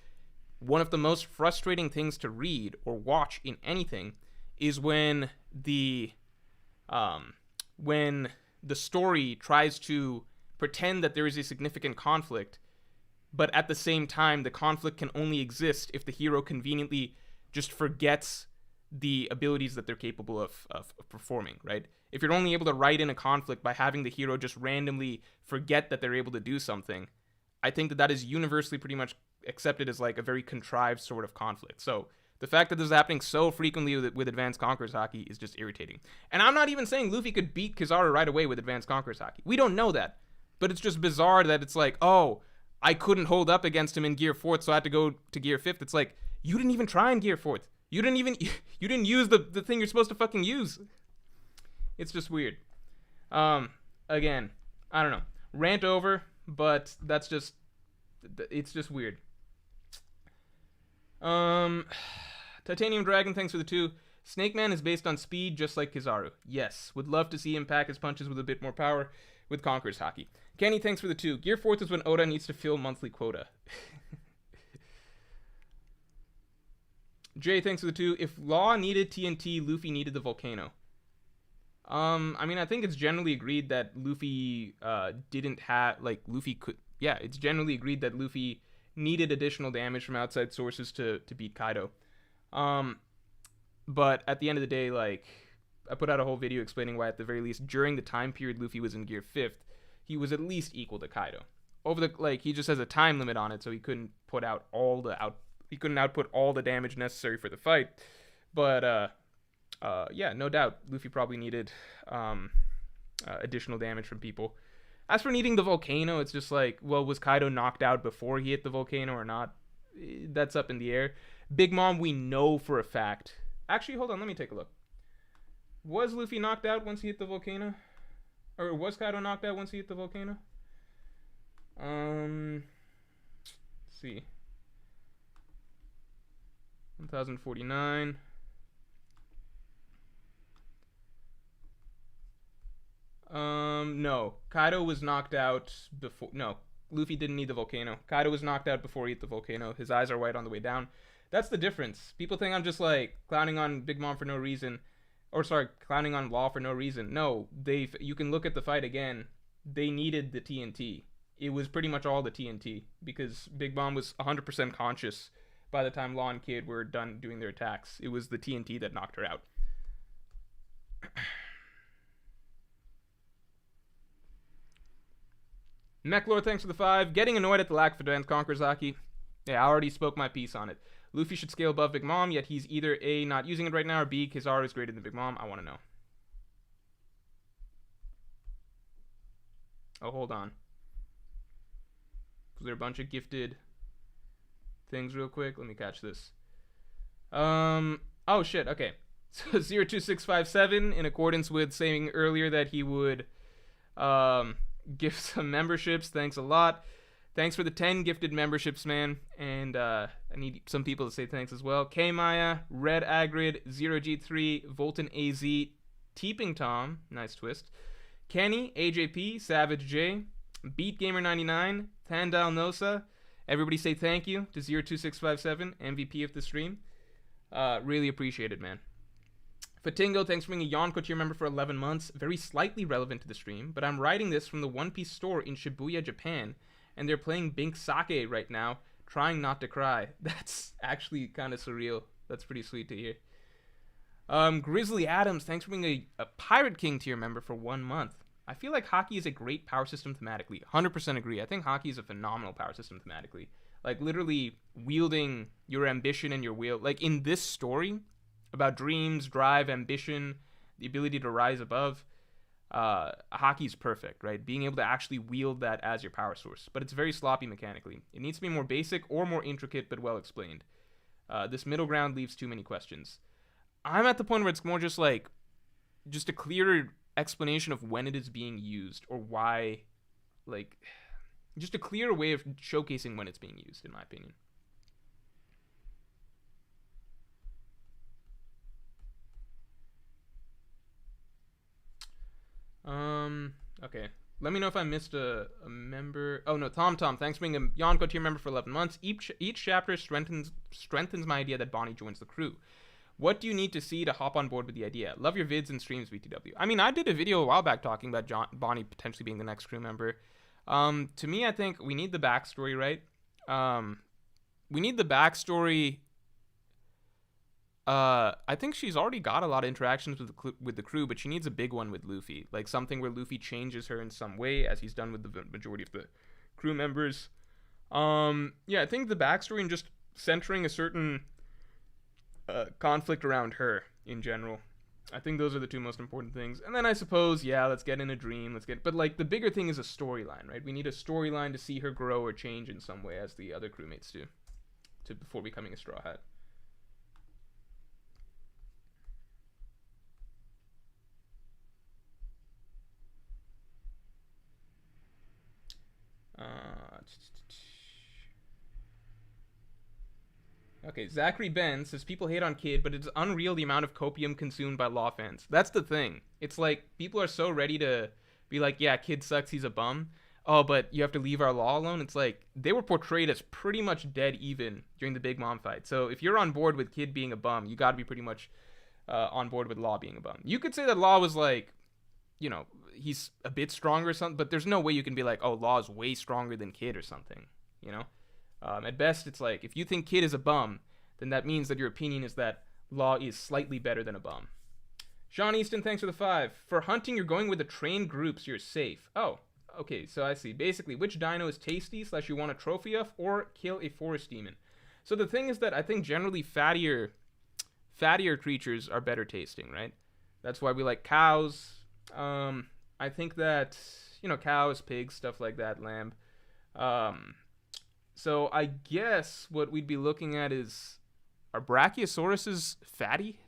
one of the most frustrating things to read or watch in anything is when the story tries to pretend that there is a significant conflict, but at the same time, the conflict can only exist if the hero conveniently just forgets the abilities that they're capable of performing, right? If you're only able to write in a conflict by having the hero just randomly forget that they're able to do something, I think that is universally pretty much accepted as, like, a very contrived sort of conflict. So the fact that this is happening so frequently with Advanced Conqueror's Haki is just irritating. And I'm not even saying Luffy could beat Kizaru right away with Advanced Conqueror's Haki. We don't know that. But it's just bizarre that it's like, oh, I couldn't hold up against him in Gear 4th, so I had to go to Gear 5th. It's like, you didn't even try in Gear 4th. You didn't use the thing you're supposed to fucking use. It's just weird. Again, I don't know. Rant over, but it's just weird. Titanium Dragon, thanks for the 2. Snake Man is based on speed, just like Kizaru. Yes, would love to see him pack his punches with a bit more power with Conqueror's Haki. Kenny, thanks for the 2. Gear 4th is when Oda needs to fill monthly quota. Jay, thanks for the 2. If Law needed TNT, Luffy needed the volcano. I mean, I think it's generally agreed that Luffy didn't have, like, Luffy could, yeah, it's generally agreed that Luffy needed additional damage from outside sources to beat Kaido. But at the end of the day, like, I put out a whole video explaining why, at the very least, during the time period Luffy was in Gear 5th, he was at least equal to Kaido. He just has a time limit on it, so he couldn't put out he couldn't output all the damage necessary for the fight. But, yeah, no doubt, Luffy probably needed additional damage from people. As for needing the volcano, it's just like, well, was Kaido knocked out before he hit the volcano or not? That's up in the air. Big Mom, we know for a fact. Actually, hold on, let me take a look. Was Luffy knocked out once he hit the volcano? Or was Kaido knocked out once he hit the volcano? Let's see. 1049. No. Kaido was knocked out before. No. Luffy didn't need the volcano. Kaido was knocked out before he hit the volcano. His eyes are white on the way down. That's the difference. People think I'm just, like, clowning on Big Mom for no reason. Or, sorry, clowning on Law for no reason. No. You can look at the fight again. They needed the TNT. It was pretty much all the TNT. Because Big Mom was 100% conscious by the time Law and Kid were done doing their attacks. It was the TNT that knocked her out. Mechlor, thanks for the 5. Getting annoyed at the lack of Advanced Conqueror's Haki. Yeah, I already spoke my piece on it. Luffy should scale above Big Mom, yet he's either A, not using it right now, or B, Kizaru is greater than Big Mom. I want to know. Oh, hold on. Was there a bunch of gifted things real quick? Let me catch this. Oh shit, okay. So 02657, in accordance with saying earlier that he would give some memberships. Thanks a lot. Thanks for the 10 gifted memberships, man. And I need some people to say thanks as well. K Maya, Red Agrid, 0G3, Volton AZ, Teeping Tom, nice twist. Kenny, AJP, Savage J, Beat Gamer 99, Tandal Nosa. Everybody say thank you to 02657, MVP of the stream. Really appreciate it, man. Fatingo, thanks for being a Yonko tier member for 11 months. Very slightly relevant to the stream, but I'm writing this from the One Piece store in Shibuya, Japan, and they're playing Bink Sake right now, trying not to cry. That's actually kind of surreal. That's pretty sweet to hear. Grizzly Adams, thanks for being a Pirate King tier member for 1 month. I feel like Haki is a great power system thematically. 100% agree. I think Haki is a phenomenal power system thematically. Like, literally wielding your ambition and your will. Like, in this story about dreams, drive, ambition, the ability to rise above, Haki's perfect, right? Being able to actually wield that as your power source. But it's very sloppy mechanically. It needs to be more basic or more intricate, but well explained. This middle ground leaves too many questions. I'm at the point where it's more just like, just a clearer explanation of when it is being used or why, like, just a clearer way of showcasing when it's being used, in my opinion. Okay. Let me know if I missed a member. Oh no, Tom, thanks for being a Yonko tier member for 11 months. Each chapter strengthens my idea that Bonney joins the crew. What do you need to see to hop on board with the idea? Love your vids and streams, VTW. I mean, I did a video a while back talking about Bonney potentially being the next crew member. To me, I think we need the backstory, right? We need the backstory. I think she's already got a lot of interactions with the crew, but she needs a big one with Luffy. Like, something where Luffy changes her in some way, as he's done with the majority of the crew members. Yeah, I think the backstory and just centering a certain conflict around her in general. I think those are the two most important things. And then I suppose, yeah, let's get in a dream. But like, the bigger thing is a storyline, right? We need a storyline to see her grow or change in some way, as the other crewmates do, before becoming a Straw Hat. Okay, Zachary Ben says people hate on Kid, but it's unreal the amount of copium consumed by Law fans. That's the thing. It's like, people are so ready to be like, yeah, Kid sucks, he's a bum. Oh, but you have to leave our Law alone. It's like, they were portrayed as pretty much dead even during the Big Mom fight. So if you're on board with Kid being a bum, you gotta be pretty much on board with Law being a bum. You could say that Law was like, you know, he's a bit stronger or something, but there's no way you can be like, oh, Law is way stronger than Kid or something, you know? At best, it's like, if you think Kid is a bum, then that means that your opinion is that Law is slightly better than a bum. Sean Easton, thanks for the 5. For hunting, you're going with the trained groups, you're safe. Oh, okay, so I see. Basically, which dino is tasty / you want a trophy of, or kill a forest demon. So the thing is that I think generally fattier creatures are better tasting, right? That's why we like cows. I think that, you know, cows, pigs, stuff like that, lamb. So I guess what we'd be looking at is, are Brachiosauruses fatty?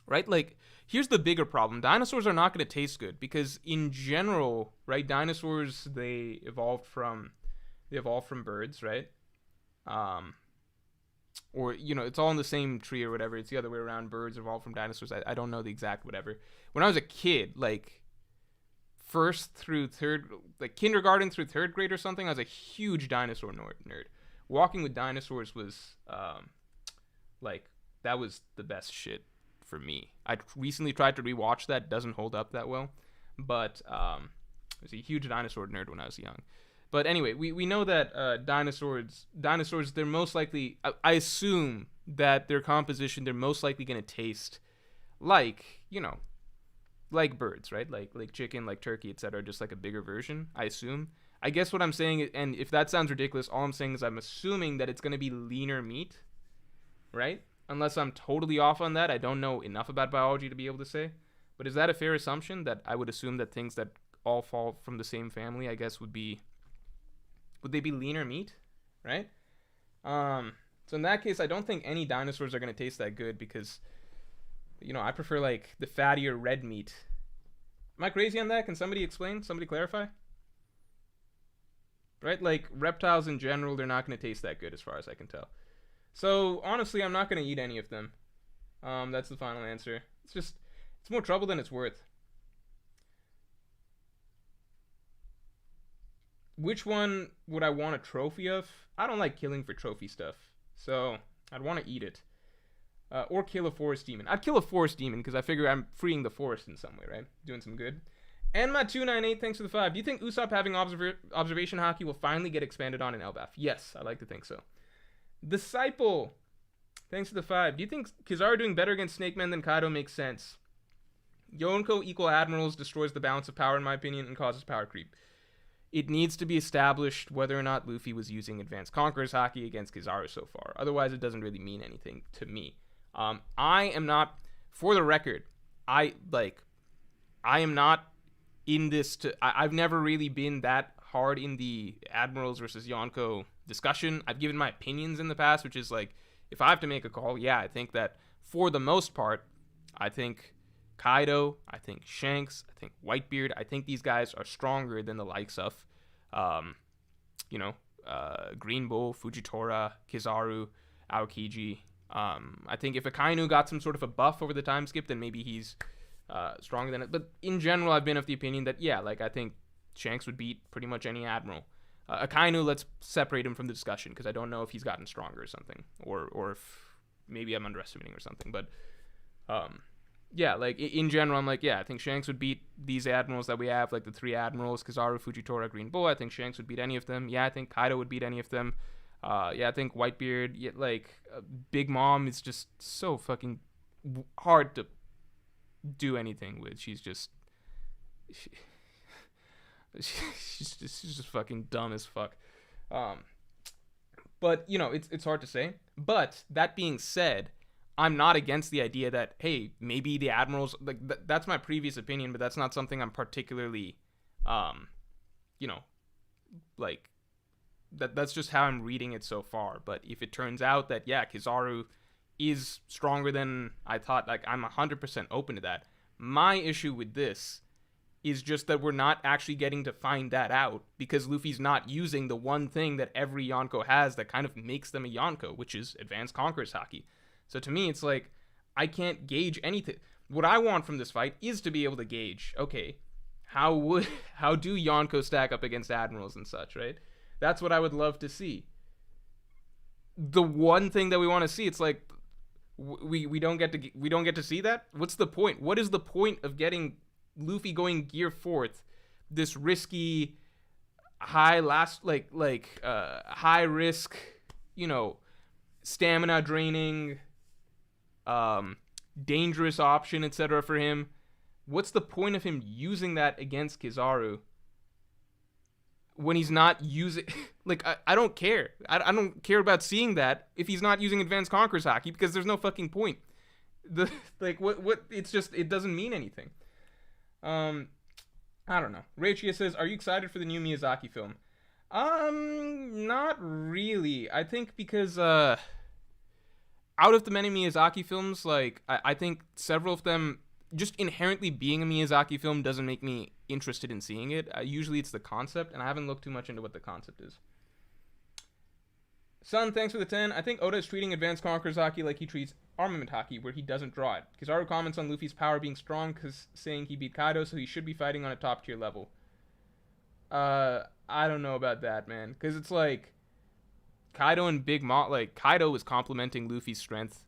Right? Like, here's the bigger problem. Dinosaurs are not going to taste good because in general, right, dinosaurs, they evolved from birds, right? Or, you know, it's all in the same tree or whatever. It's the other way around. Birds evolved from dinosaurs. I don't know the exact whatever. When I was a kid, like, kindergarten through third grade or something, I was a huge dinosaur nerd. Walking with dinosaurs was, like, that was the best shit for me. I recently tried to rewatch that. Doesn't hold up that well. But I was a huge dinosaur nerd when I was young. But anyway, we know that dinosaurs, they're most likely, I assume that their composition, they're most likely going to taste like, you know, like birds, right? Like chicken, like turkey, etc. Just like a bigger version, I assume. I guess what I'm saying, and if that sounds ridiculous, all I'm saying is I'm assuming that it's going to be leaner meat, right? Unless I'm totally off on that. I don't know enough about biology to be able to say. But is that a fair assumption, that I would assume that things that all fall from the same family, I guess would they be leaner meat, right? So in that case, I don't think any dinosaurs are going to taste that good because, I prefer like the fattier red meat. Am I crazy on that? Can somebody explain? Somebody clarify? Right? Like reptiles in general, they're not going to taste that good as far as I can tell. So honestly, I'm not going to eat any of them. That's the final answer. It's more trouble than it's worth. Which one would I want a trophy of? I don't like killing for trophy stuff. So I'd want to eat it. Or kill a forest demon. I'd kill a forest demon because I figure I'm freeing the forest in some way, right? Doing some good. And my 298, thanks for the 5. Do you think Usopp having observation haki will finally get expanded on in Elbaf? Yes, I like to think so. Disciple, thanks for the 5. Do you think Kizaru doing better against Snake Men than Kaido makes sense? Yonko equal admirals destroys the balance of power in my opinion and causes power creep. It needs to be established whether or not Luffy was using Advanced Conqueror's Haki against Kizaru so far. Otherwise, it doesn't really mean anything to me. I am not, for the record, I am not in this I've never really been that hard in the Admirals versus Yonko discussion. I've given my opinions in the past, which is like, if I have to make a call, yeah, I think that for the most part, I think Kaido, I think Shanks, I think Whitebeard, I think these guys are stronger than the likes of, Green Bull, Fujitora, Kizaru, Aokiji. I think if Akainu got some sort of a buff over the time skip, then maybe he's stronger than it. But in general, I've been of the opinion that, yeah, like I think Shanks would beat pretty much any Admiral. Akainu, let's separate him from the discussion because I don't know if he's gotten stronger or something, or if maybe I'm underestimating or something. But yeah, like in general, I'm like, yeah, I think Shanks would beat these Admirals that we have, like the 3 Admirals, Kizaru, Fujitora, Green Bull. I think Shanks would beat any of them. Yeah, I think Kaido would beat any of them. Yeah, I think Whitebeard, Big Mom is just so fucking hard to do anything with. She's just fucking dumb as fuck. But it's hard to say. But that being said, I'm not against the idea that, hey, maybe the Admirals, like that's my previous opinion, but that's not something I'm particularly that's just how I'm reading it so far. But if it turns out that, yeah, Kizaru is stronger than I thought, like I'm 100% open to that. My issue with this is just that we're not actually getting to find that out because Luffy's not using the one thing that every Yonko has that kind of makes them a Yonko, which is Advanced Conqueror's Haki. So to me, it's like, I can't gauge anything. What I want from this fight is to be able to gauge, okay, how do Yonko stack up against Admirals and such, right? That's what I would love to see. The one thing that we want to see, it's like, we don't get to see that. What's the point? What is the point of getting Luffy going gear 4th, this risky, high risk, stamina draining, dangerous option, etc. for him? What's the point of him using that against Kizaru when he's not using? Like, I don't care. I don't care about seeing that if he's not using Advanced Conqueror's Haki because there's no fucking point. What? It's just, it doesn't mean anything. I don't know. Rachia says, "Are you excited for the new Miyazaki film?" Not really. I think because out of the many Miyazaki films, like I think several of them, just inherently being a Miyazaki film doesn't make me interested in seeing it. Usually it's the concept, and I haven't looked too much into what the concept is. Son, thanks for the 10. I think Oda is treating Advanced Conqueror's Haki like he treats Armament Haki, where he doesn't draw it. Kizaru comments on Luffy's power being strong, saying he beat Kaido, so he should be fighting on a top tier level. I don't know about that, man, because it's like Kaido and Big Mom, like Kaido was complimenting Luffy's strength,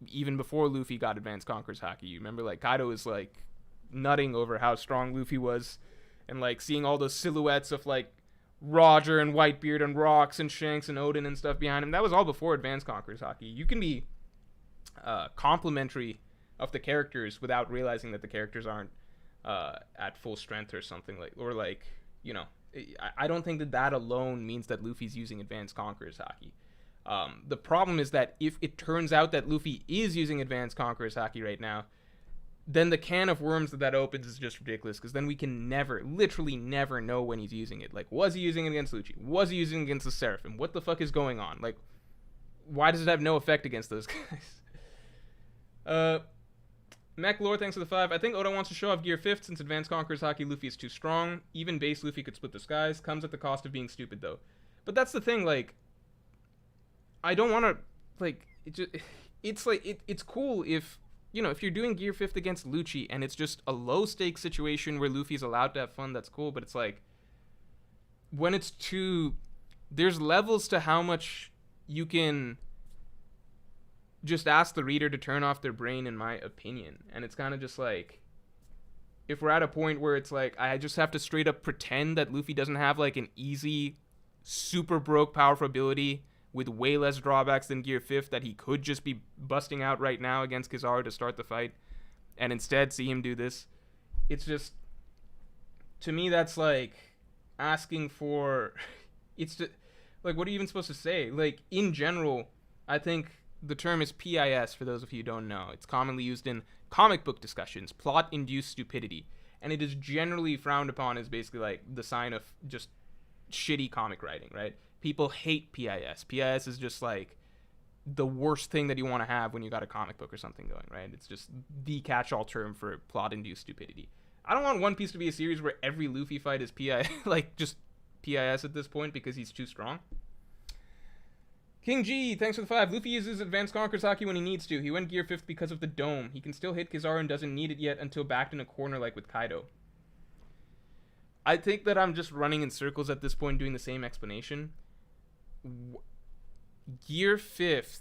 even before Luffy got Advanced Conqueror's Haki. You remember, like Kaido was like nutting over how strong Luffy was, and like seeing all those silhouettes of like Roger and Whitebeard and Rocks and Shanks and Odin and stuff behind him. That was all before Advanced Conqueror's Haki. You can be complimentary of the characters without realizing that the characters aren't at full strength or something, I don't think that alone means that Luffy's using Advanced Conqueror's Haki. The problem is that if it turns out that Luffy is using Advanced Conqueror's Haki right now, then the can of worms that opens is just ridiculous, because then we can literally never know when he's using it. Like, was he using it against Lucci? Was he using it against the Seraphim? What the fuck is going on? Like, why does it have no effect against those guys? Mech Lore, thanks for the 5. I think Oda wants to show off Gear 5th since Advanced Conquerors Haki Luffy is too strong. Even base Luffy could split the skies. Comes at the cost of being stupid, though. But that's the thing, like, I don't want to, like, it's cool if, you know, if you're doing Gear 5th against Lucci and it's just a low-stakes situation where Luffy's allowed to have fun, that's cool. But it's like, when it's too, there's levels to how much you can just ask the reader to turn off their brain, in my opinion. And it's kind of just like, if we're at a point where it's like, I just have to straight up pretend that Luffy doesn't have like an easy, super broke powerful ability with way less drawbacks than Gear 5th that he could just be busting out right now against Kizaru to start the fight, and instead see him do this, it's just, to me, that's like asking for, it's just, like, what are you even supposed to say? Like, in general, I think the term is PIS, for those of you who don't know. It's commonly used in comic book discussions, plot-induced stupidity. And it is generally frowned upon as basically like the sign of just shitty comic writing, right? People hate PIS. PIS is just like the worst thing that you want to have when you got a comic book or something going, right? It's just the catch-all term for plot-induced stupidity. I don't want One Piece to be a series where every Luffy fight is PIS, like just PIS at this point because he's too strong. King G, thanks for the 5. Luffy uses Advanced Conquerors Haki when he needs to. He went Gear 5th because of the dome. He can still hit Kizaru and doesn't need it yet until backed in a corner like with Kaido. I think that I'm just running in circles at this point doing the same explanation. Gear 5th,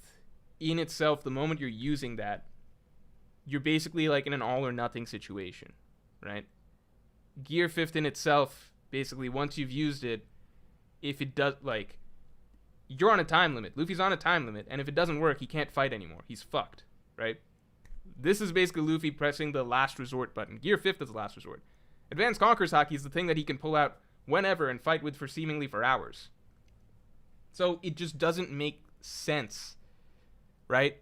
in itself, the moment you're using that, you're basically like in an all or nothing situation, right? Gear 5th in itself, basically, once you've used it, if it does, like, you're on a time limit. Luffy's on a time limit, and if it doesn't work, he can't fight anymore. He's fucked, right? This is basically Luffy pressing the last resort button. Gear 5th is the last resort. Advanced Conquerors Haki is the thing that he can pull out whenever and fight with for seemingly for hours. So it just doesn't make sense, right?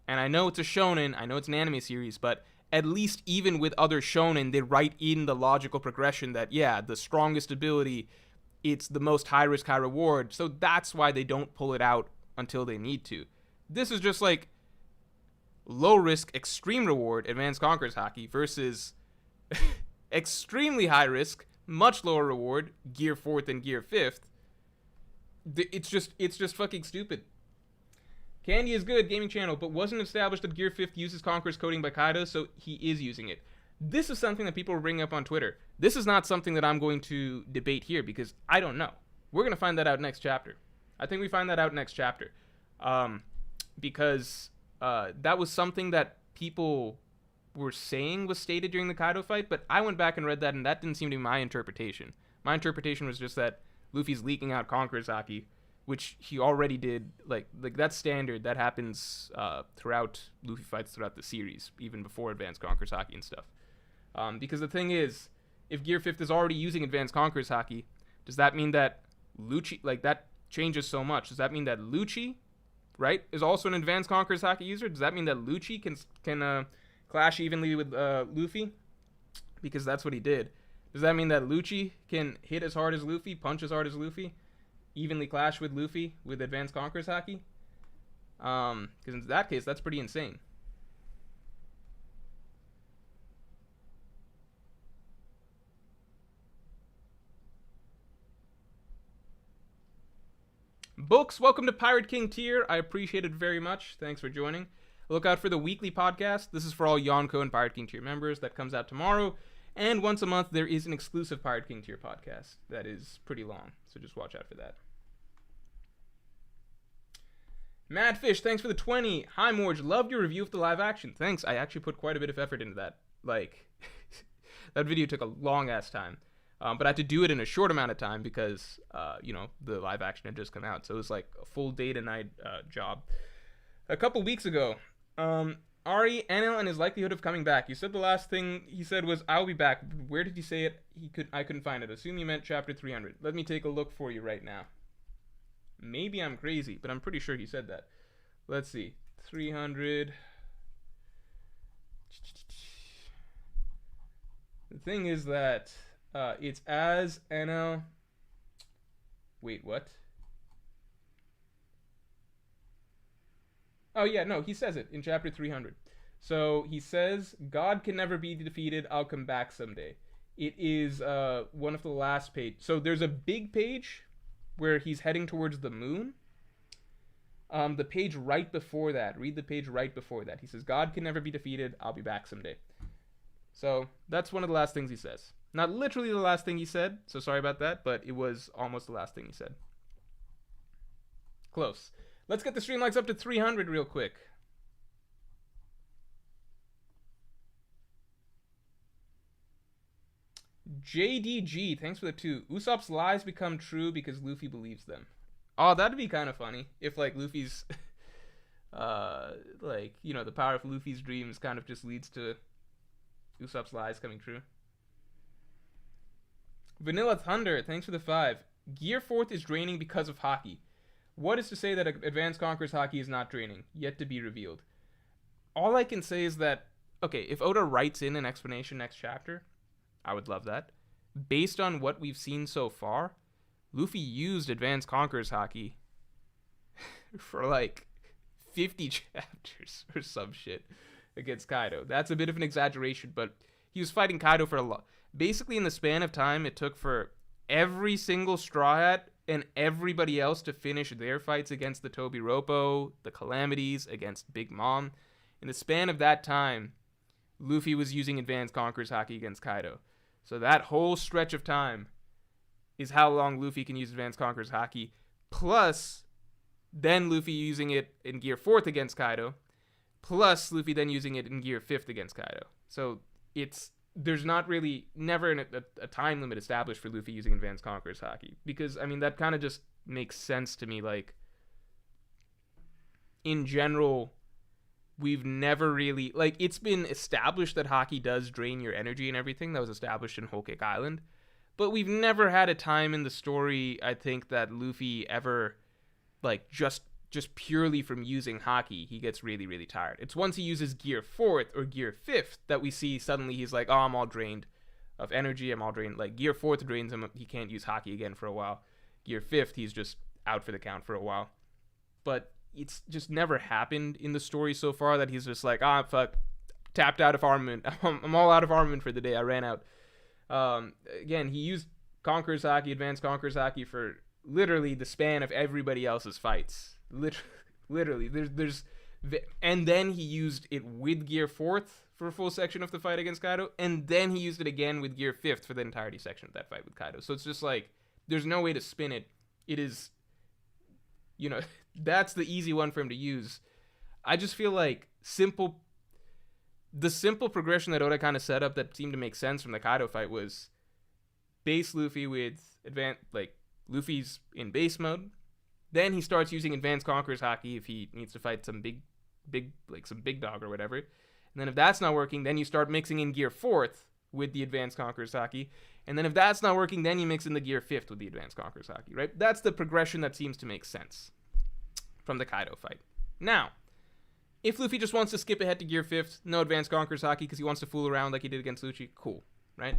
And I know it's a shonen, I know it's an anime series, but at least even with other shonen, they write in the logical progression that, yeah, the strongest ability, it's the most high risk, high reward. So that's why they don't pull it out until they need to. This is just like low risk, extreme reward, Advanced Conquerors Haki versus extremely high risk, much lower reward, Gear 4th and Gear 5th. It's just fucking stupid. Candy is good, gaming channel, but wasn't established that Gear 5th uses Conqueror's coding by Kaido, so he is using it. This is something that people are bringing up on Twitter. This is not something that I'm going to debate here because I don't know. We're going to find that out next chapter. I think we find that out next chapter. Because that was something that people were saying was stated during the Kaido fight, but I went back and read that, and that didn't seem to be my interpretation. My interpretation was just that Luffy's leaking out Conqueror's Haki, which he already did. Like that's standard. That happens throughout Luffy fights throughout the series, even before Advanced Conquerors Haki and stuff. Because the thing is, if Gear 5th is already using Advanced Conquerors Haki, does that mean that Lucci, like, that changes so much? Does that mean that Lucci, right, is also an Advanced Conquerors Haki user? Does that mean that Lucci can clash evenly with Luffy? Because that's what he did. Does that mean that Lucci can hit as hard as Luffy, punch as hard as Luffy, evenly clash with Luffy with Advanced Conquerors Haki? Because in that case, that's pretty insane. Books, welcome to Pirate King tier. I appreciate it very much. Thanks for joining. Look out for the weekly podcast. This is for all Yonko and Pirate King tier members. That comes out tomorrow. And once a month, there is an exclusive Pirate King tier podcast that is pretty long. So just watch out for that. Madfish, thanks for the 20. Hi, Morj. Loved your review of the live action. Thanks. I actually put quite a bit of effort into that. Like, that video took a long-ass time. But I had to do it in a short amount of time because, the live action had just come out. So it was like a full day to night job. A couple weeks ago, Ari, Enel, and his likelihood of coming back. You said the last thing he said was, I'll be back. Where did he say it? I couldn't find it. Assume you meant chapter 300. Let me take a look for you right now. Maybe I'm crazy, but I'm pretty sure he said that. Let's see. 300. The thing is that it's as NL. Wait, what? Oh yeah, no, he says it in chapter 300. So he says, "God can never be defeated. I'll come back someday." It is one of the last page. So there's a big page where he's heading towards the moon. The page right before that. Read the page right before that. He says, "God can never be defeated. I'll be back someday." So that's one of the last things he says. Not literally the last thing he said, so sorry about that, but it was almost the last thing he said. Close. Let's get the stream likes up to 300 real quick. JDG, thanks for the 2. Usopp's lies become true because Luffy believes them. Oh, that'd be kind of funny if, like, Luffy's, like, you know, the power of Luffy's dreams kind of just leads to Usopp's lies coming true. Vanilla Thunder, thanks for the 5. Gear 4th is draining because of Haki. What is to say that Advanced Conqueror's Haki is not draining? Yet to be revealed. All I can say is that, okay, if Oda writes in an explanation next chapter, I would love that. Based on what we've seen so far, Luffy used Advanced Conqueror's Haki for like 50 chapters or some shit against Kaido. That's a bit of an exaggeration, but he was fighting Kaido for a lot. Basically, in the span of time it took for every single Straw Hat and everybody else to finish their fights against the Tobiropo, the Calamities, against Big Mom. In the span of that time, Luffy was using Advanced Conqueror's Haki against Kaido. So that whole stretch of time is how long Luffy can use Advanced Conqueror's Haki. Plus, then Luffy using it in Gear 4th against Kaido. Plus, Luffy then using it in Gear 5th against Kaido. So there's not really, never a time limit established for Luffy using Advanced Conqueror's Haki. Because, I mean, that kind of just makes sense to me. Like, in general, we've never really, like, it's been established that Haki does drain your energy and everything. That was established in Whole Cake Island. But we've never had a time in the story, I think, that Luffy ever, like, just purely from using Haki, he gets really, really tired. It's once he uses Gear 4th or Gear 5th that we see suddenly he's like, oh, I'm all drained of energy, I'm all drained. Like, Gear 4th drains him, he can't use Haki again for a while. Gear 5th, he's just out for the count for a while. But it's just never happened in the story so far that he's just like, fuck, tapped out of armament. I'm all out of armament for the day, I ran out. Again, he used Conqueror's Haki, Advanced Conqueror's Haki for literally the span of everybody else's fights. Literally, there's, and then he used it with Gear 4th for a full section of the fight against Kaido, and then he used it again with Gear 5th for the entirety section of that fight with Kaido. So it's just like, there's no way to spin it. It is, you know, that's the easy one for him to use. I just feel like the simple progression that Oda kind of set up that seemed to make sense from the Kaido fight was base Luffy with Luffy's in base mode. Then he starts using Advanced Conqueror's Haki if he needs to fight some big dog or whatever. And then if that's not working, then you start mixing in Gear 4th with the Advanced Conqueror's Haki. And then if that's not working, then you mix in the Gear 5th with the Advanced Conqueror's Haki, right? That's the progression that seems to make sense from the Kaido fight. Now, if Luffy just wants to skip ahead to Gear 5th, no Advanced Conqueror's Haki because he wants to fool around like he did against Lucci, cool, right?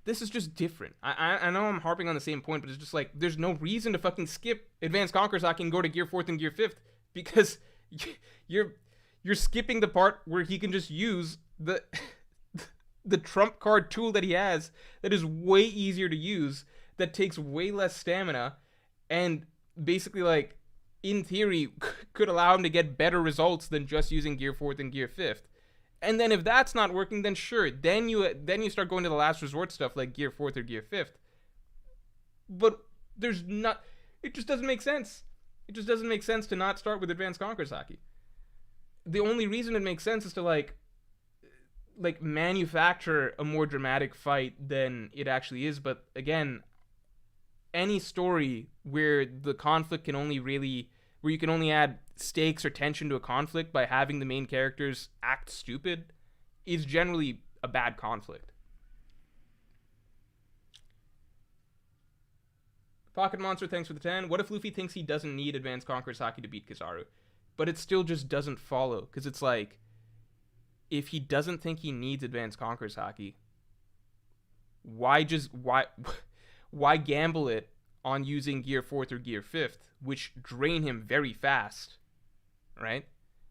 This is just different. I know I'm harping on the same point, but it's just like, there's no reason to fucking skip Advanced Conqueror's Haki and go to Gear 4th and Gear 5th because you're skipping the part where he can just use the trump card tool that he has that is way easier to use, that takes way less stamina, and basically, like, in theory, could allow him to get better results than just using Gear 4th and Gear 5th. And then if that's not working, then sure, then you start going to the last resort stuff like Gear 4th or Gear 5th. But it just doesn't make sense. It just doesn't make sense to not start with Advanced Conqueror's Haki. The only reason it makes sense is to like manufacture a more dramatic fight than it actually is. But again, any story where the conflict can only really, where you can only add stakes or tension to a conflict by having the main characters act stupid is generally a bad conflict. Pocket Monster, thanks for the 10. What if Luffy thinks he doesn't need Advanced Conqueror's Haki to beat Kizaru? But it still just doesn't follow, because it's like, if he doesn't think he needs Advanced Conqueror's Haki, why gamble it on using gear 4th or gear 5th, which drain him very fast, right?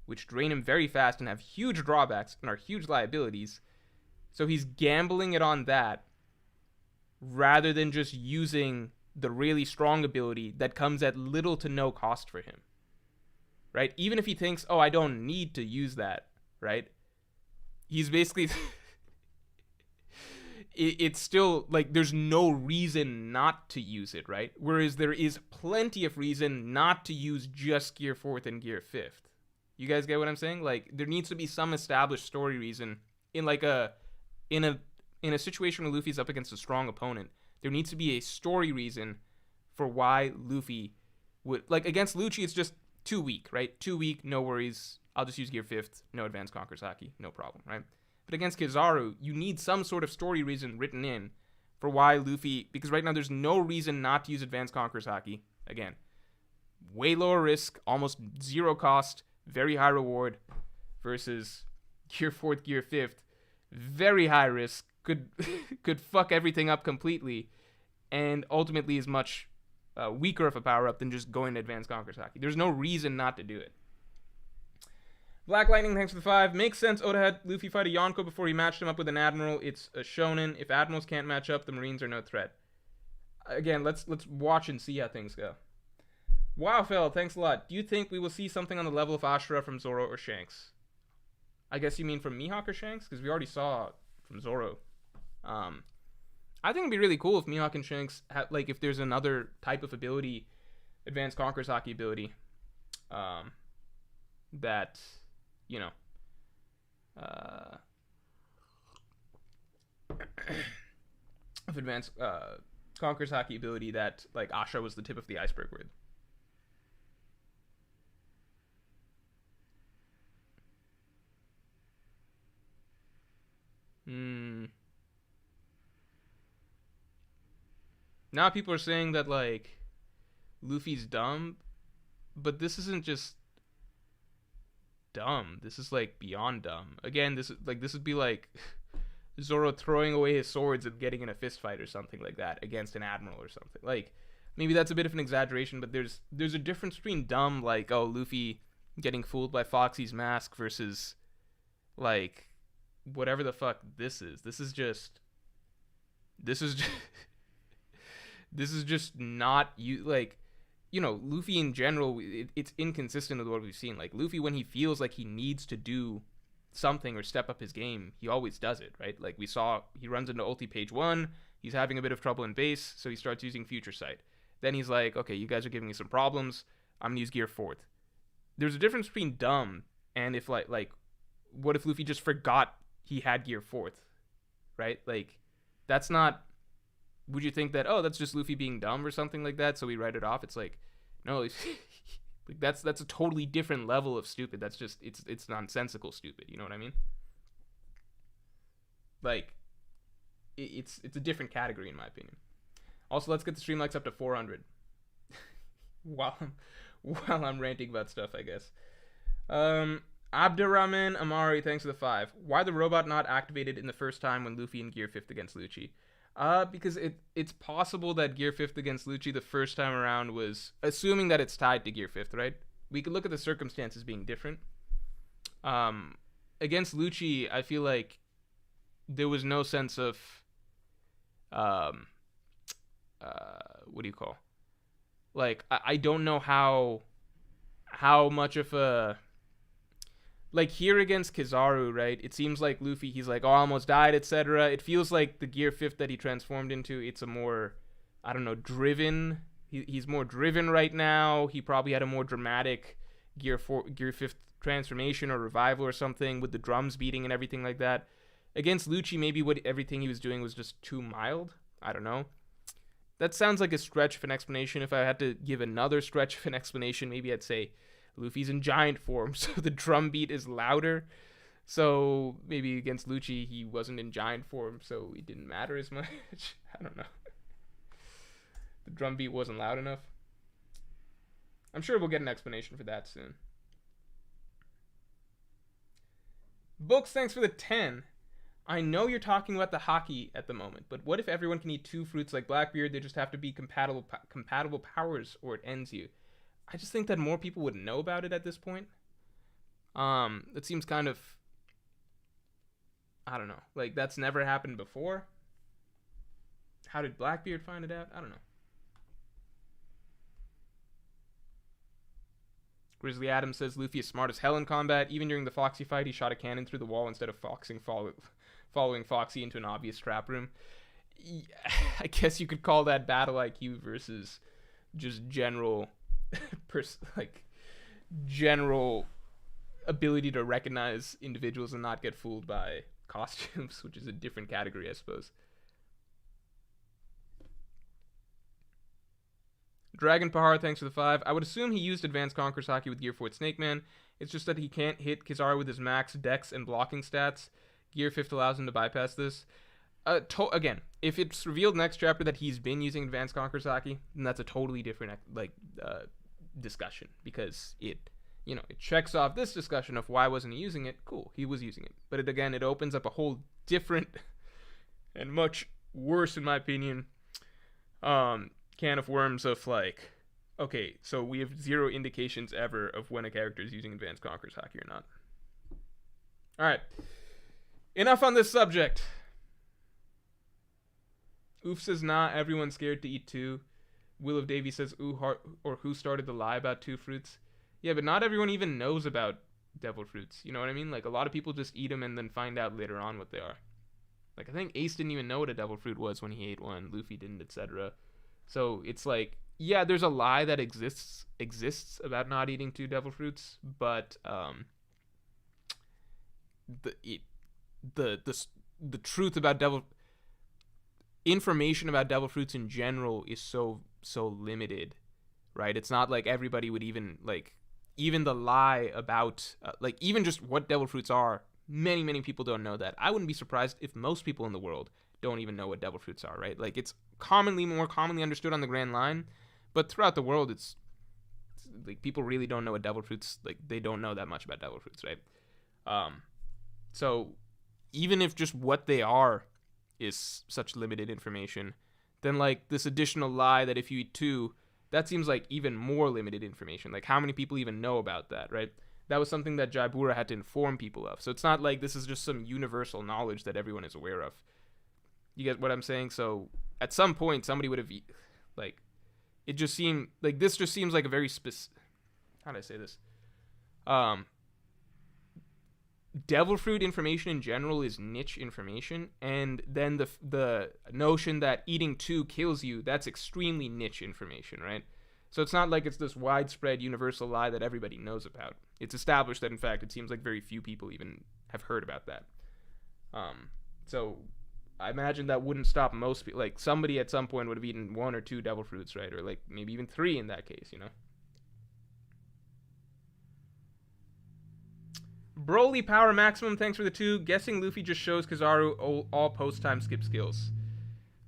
Which drain him very fast and have huge drawbacks and are huge liabilities. So he's gambling it on that rather than just using the really strong ability that comes at little to no cost for him, right? Even if he thinks, oh, I don't need to use that, right? He's basically... it's still, like, there's no reason not to use it, right? Whereas there is plenty of reason not to use just gear 4th and gear 5th. You guys get what I'm saying? Like, there needs to be some established story reason in, like, in a situation where Luffy's up against a strong opponent. There needs to be a story reason for why Luffy would... Like, against Lucci, it's just too weak, right? Too weak, no worries. I'll just use gear 5th. No advanced conquers Haki. No problem, right? But against Kizaru, you need some sort of story reason written in for why Luffy... Because right now, there's no reason not to use advanced conquers Haki. Again, way lower risk, almost zero cost, very high reward, versus gear 4th, gear 5th. Very high risk, could fuck everything up completely, and ultimately is much weaker of a power-up than just going to advanced conquers Haki. There's no reason not to do it. Black Lightning, thanks for the 5. Makes sense Oda had Luffy fight a Yonko before he matched him up with an Admiral. It's a shonen. If Admirals can't match up, the Marines are no threat. Again, let's watch and see how things go. Wowfell, thanks a lot. Do you think we will see something on the level of Ashura from Zoro or Shanks? I guess you mean from Mihawk or Shanks? Because we already saw from Zoro. I think it'd be really cool if Mihawk and Shanks have, like, if there's another type of ability, advanced conquers Haki ability, that, you know, of advanced conquers Haki ability that, like, Asha was the tip of the iceberg with. Now people are saying that, like, Luffy's dumb, but this isn't just dumb. This is, like, beyond dumb. Again, this would be like Zoro throwing away his swords and getting in a fist fight or something like that against an admiral or something. Like, maybe that's a bit of an exaggeration, but there's a difference between dumb, like, oh, Luffy getting fooled by Foxy's mask, versus, like, whatever the fuck this is. This is just this is just not you. Like, you know, Luffy in general, it's inconsistent with what we've seen. Like, Luffy, when he feels like he needs to do something or step up his game, he always does it, right? Like, we saw he runs into ulti page 1, he's having a bit of trouble in base, so he starts using future sight. Then he's like, okay, you guys are giving me some problems, I'm gonna use gear 4th. There's a difference between dumb and if, like what if Luffy just forgot he had gear 4th, right? Like, that's not... Would you think that, oh, that's just Luffy being dumb or something like that, so we write it off? It's like, no, like, that's a totally different level of stupid. That's just, it's nonsensical stupid, you know what I mean? Like, it's a different category in my opinion. Also, let's get the stream likes up to 400 while I'm ranting about stuff, I guess. Abdurrahman Amari, thanks for the 5. Why the robot not activated in the first time when Luffy in gear 5th against Lucci? Because it's possible that gear 5th against Lucci the first time around was, assuming that it's tied to gear 5th, right? We could look at the circumstances being different. Against Lucci, I feel like there was no sense of, what do you call? Like, I don't know how much of a... Like, here against Kizaru, right, it seems like Luffy, he's like, oh, I almost died, etc. It feels like the gear 5th that he transformed into, it's a more, I don't know, driven. He's more driven right now. He probably had a more dramatic gear 5th transformation or revival or something with the drums beating and everything like that. Against Lucci, maybe everything he was doing was just too mild. I don't know. That sounds like a stretch of an explanation. If I had to give another stretch of an explanation, maybe I'd say Luffy's in giant form, so the drum beat is louder. So maybe against Lucci, he wasn't in giant form, so it didn't matter as much. I don't know. The drum beat wasn't loud enough. I'm sure we'll get an explanation for that soon. Books, thanks for the 10. I know you're talking about the Haki at the moment, but what if everyone can eat 2 fruits like Blackbeard? They just have to be compatible powers, or it ends you. I just think that more people would know about it at this point. It seems kind of, I don't know, like that's never happened before. How did Blackbeard find it out? I don't know. Grizzly Adams says Luffy is smart as hell in combat. Even during the Foxy fight, he shot a cannon through the wall instead of following Foxy into an obvious trap room. I guess you could call that battle IQ versus just general, general ability to recognize individuals and not get fooled by costumes, which is a different category, I suppose. Dragon Pahar, thanks for the 5. I would assume he used Advanced Conqueror's Haki with Gear 4 Snake Man. It's just that he can't hit Kizaru with his max dex and blocking stats. Gear 5 allows him to bypass this. Again, if it's revealed next chapter that he's been using Advanced Conqueror's Haki, then that's a totally different discussion, because it checks off this discussion of why wasn't he using it. Cool, he was using it, but it opens up a whole different and much worse, in my opinion, can of worms of like, okay, so we have 0 indications ever of when a character is using Advanced Conqueror's Haki or not. All right, enough on this subject. Oof says, nah, everyone's scared to eat 2. Will of Davy says, ooh, or who started the lie about 2 fruits? Yeah, but not everyone even knows about devil fruits. You know what I mean? Like, a lot of people just eat them and then find out later on what they are. Like, I think Ace didn't even know what a devil fruit was when he ate one. Luffy didn't, etc. So it's like, yeah, there's a lie that exists about not eating 2 devil fruits, but the truth about information about devil fruits in general is so limited, right? It's not like everybody would even the lie about even just what devil fruits are. Many people don't know that. I wouldn't be surprised if most people in the world don't even know what devil fruits are, right? Like, it's more commonly understood on the Grand Line, but throughout the world, it's like people really don't know what devil fruits, like, they don't know that much about devil fruits, right? So even if just what they are is such limited information, then like this additional lie that if you eat 2, that seems like even more limited information. Like, how many people even know about that, right? That was something that Jaibura had to inform people of. So it's not like this is just some universal knowledge that everyone is aware of. You get what I'm saying? So at some point, somebody would have, like, it just seemed like this just seems like a very how do I say this? Devil fruit information in general is niche information, and then the notion that eating 2 kills you, that's extremely niche information, right? So it's not like it's this widespread universal lie that everybody knows about. It's established that, in fact, it seems like very few people even have heard about that. So I imagine that wouldn't stop most people. Like, somebody at some point would have eaten 1 or 2 devil fruits, right? Or like maybe even 3 in that case, you know? Broly Power Maximum, thanks for the 2. Guessing Luffy just shows Kizaru all post-time skip skills.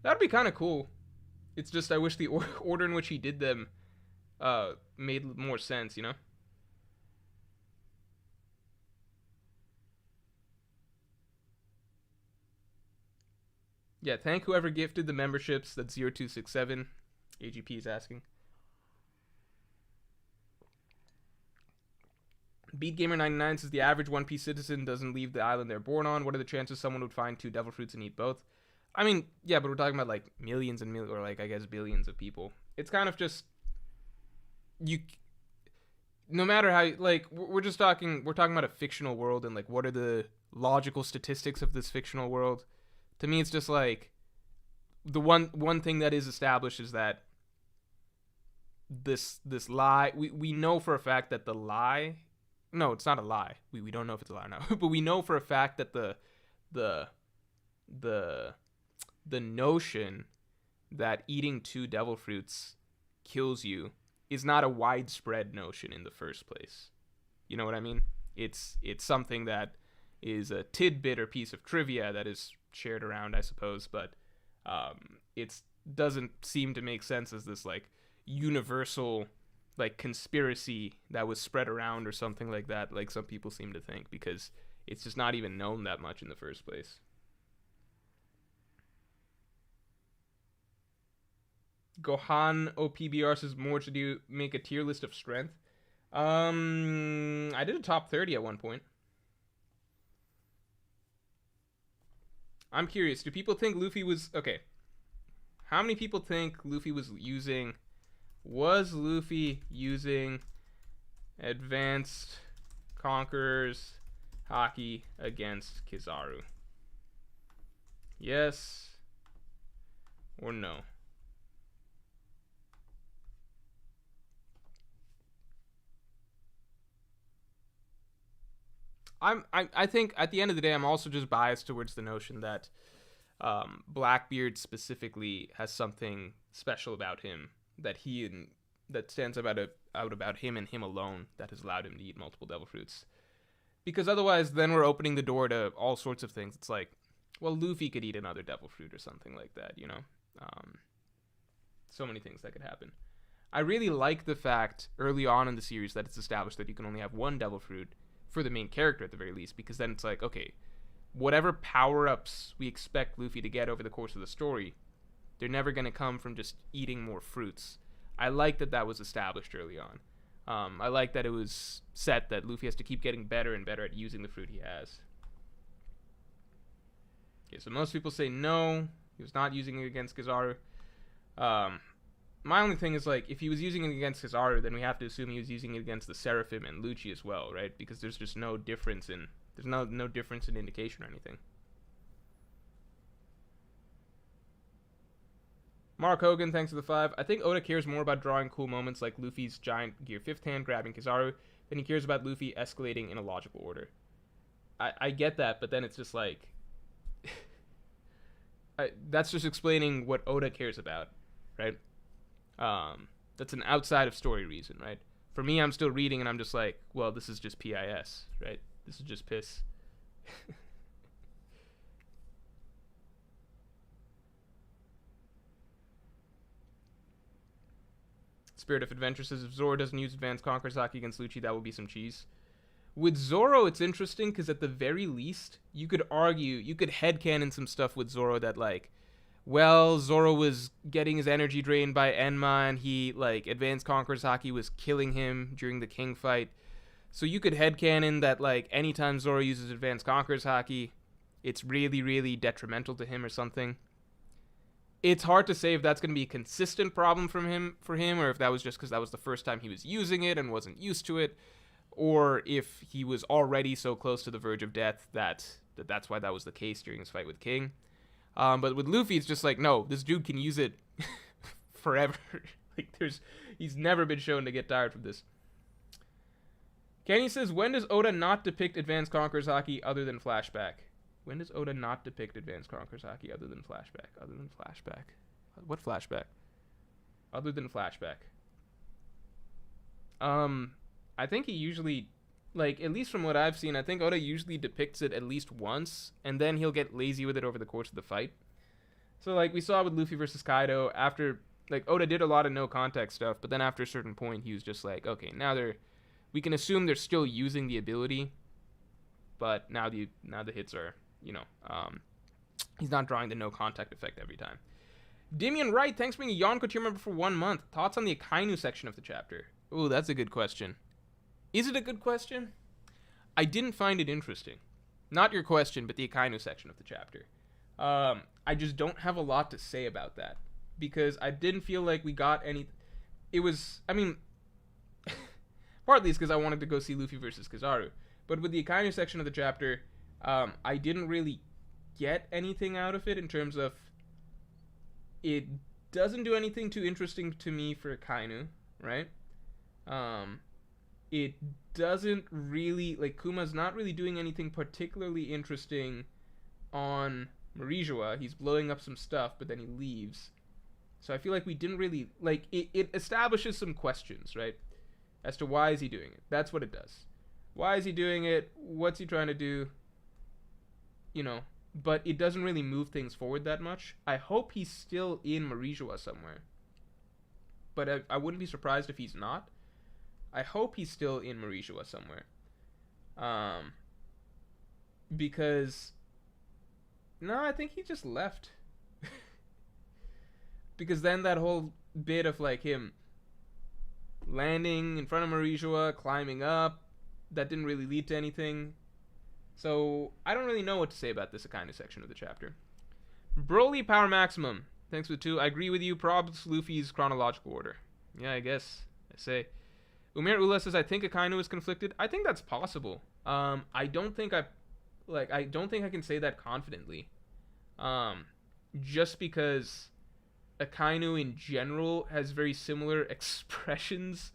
That'd be kind of cool. It's just I wish the order in which he did them made more sense, you know? Yeah, thank whoever gifted the memberships. That's 0267. AGP is asking. BeatGamer99 says the average One Piece citizen doesn't leave the island they're born on. What are the chances someone would find 2 devil fruits and eat both? I mean, yeah, but we're talking about like millions and millions, or like I guess billions of people. It's kind of just no matter how, like, we're talking about a fictional world, and like what are the logical statistics of this fictional world? To me, it's just like the one thing that is established is that this lie, we know for a fact that the lie, no, it's not a lie. We don't know if it's a lie or not, but we know for a fact that the notion that eating 2 devil fruits kills you is not a widespread notion in the first place. You know what I mean? It's something that is a tidbit or piece of trivia that is shared around, I suppose, but it doesn't seem to make sense as this like universal like conspiracy that was spread around or something like that, like some people seem to think, because it's just not even known that much in the first place. Gohan OPBR says Morj, did you make a tier list of strength? I did a top 30 at one point. I'm curious. Do people think Luffy was okay? How many people think Luffy was using? Was Luffy using Advanced Conqueror's Haki against Kizaru? Yes or no? I think at the end of the day, I'm also just biased towards the notion that Blackbeard specifically has something special about him that stands out about him and him alone that has allowed him to eat multiple devil fruits. Because otherwise, then we're opening the door to all sorts of things. It's like, well, Luffy could eat another devil fruit or something like that, you know? So many things that could happen. I really like the fact early on in the series that it's established that you can only have one devil fruit for the main character at the very least, because then it's like, okay, whatever power-ups we expect Luffy to get over the course of the story, they're never going to come from just eating more fruits. I like that that was established early on. I like that it was set that Luffy has to keep getting better and better at using the fruit he has. Okay, so most people say no, he was not using it against Kizaru. My only thing is, like, if he was using it against Kizaru, then we have to assume he was using it against the Seraphim and Lucci as well, right? Because there's just no difference in no difference in indication or anything. Mark Hogan, thanks for the 5. I think Oda cares more about drawing cool moments like Luffy's giant Gear 5th hand grabbing Kizaru than he cares about Luffy escalating in a logical order. I get that, but then it's just like... that's just explaining what Oda cares about, right? That's an outside of story reason, right? For me, I'm still reading and I'm just like, well, this is just PIS, right? This is just piss. Spirit of Adventure says, if Zoro doesn't use Advanced Conqueror's Haki against Lucci, that will be some cheese. With Zoro, it's interesting because at the very least, you could headcanon some stuff with Zoro that, like, well, Zoro was getting his energy drained by Enma, and he, like, Advanced Conqueror's Haki was killing him during the King fight. So you could headcanon that, like, anytime Zoro uses Advanced Conqueror's Haki, it's really, really detrimental to him or something. It's hard to say if that's going to be a consistent problem for him, or if that was just because that was the first time he was using it and wasn't used to it, or if he was already so close to the verge of death that's why that was the case during his fight with King. But with Luffy, it's just like, no, this dude can use it forever. Like, he's never been shown to get tired from this. Kenny says, when does Oda not depict Advanced Conqueror's Haki other than flashback? When does Oda not depict Advanced Conqueror's Haki other than flashback? Other than flashback? What flashback? Other than flashback. I think he usually, like, at least from what I've seen, I think Oda usually depicts it at least once, and then he'll get lazy with it over the course of the fight. So, like, we saw with Luffy versus Kaido, after, like, Oda did a lot of no-contact stuff, but then after a certain point, he was just like, okay, now we can assume they're still using the ability, but now the hits are, you know, he's not drawing the no-contact effect every time. Damian Wright, thanks for being a Yonko tier member for 1 month. Thoughts on the Akainu section of the chapter? Ooh, that's a good question. Is it a good question? I didn't find it interesting. Not your question, but the Akainu section of the chapter. I just don't have a lot to say about that. Because I didn't feel like we got any... It was... I mean... partly it's because I wanted to go see Luffy versus Kizaru. But with the Akainu section of the chapter, I didn't really get anything out of it in terms of... It doesn't do anything too interesting to me for Akainu, right? It doesn't really, like, Kuma's not really doing anything particularly interesting on Marijoa. He's blowing up some stuff, but then he leaves. So I feel like we didn't really, like, it establishes some questions, right? As to why is he doing it. That's what it does. Why is he doing it? What's he trying to do? You know, but it doesn't really move things forward that much. I hope he's still in Marijoa somewhere. But I wouldn't be surprised if he's not. I hope he's still in Marijoa somewhere. Because... No, I think he just left. Because then that whole bit of like him landing in front of Marijua, climbing up. That didn't really lead to anything. So I don't really know what to say about this kind of section of the chapter. Broly Power Maximum. Thanks for the 2. I agree with you. Probs Luffy's chronological order. Yeah, I guess. I say. Umir Ula says, I think Akainu is conflicted. I think that's possible. I don't think I can say that confidently. Just because Akainu in general has very similar expressions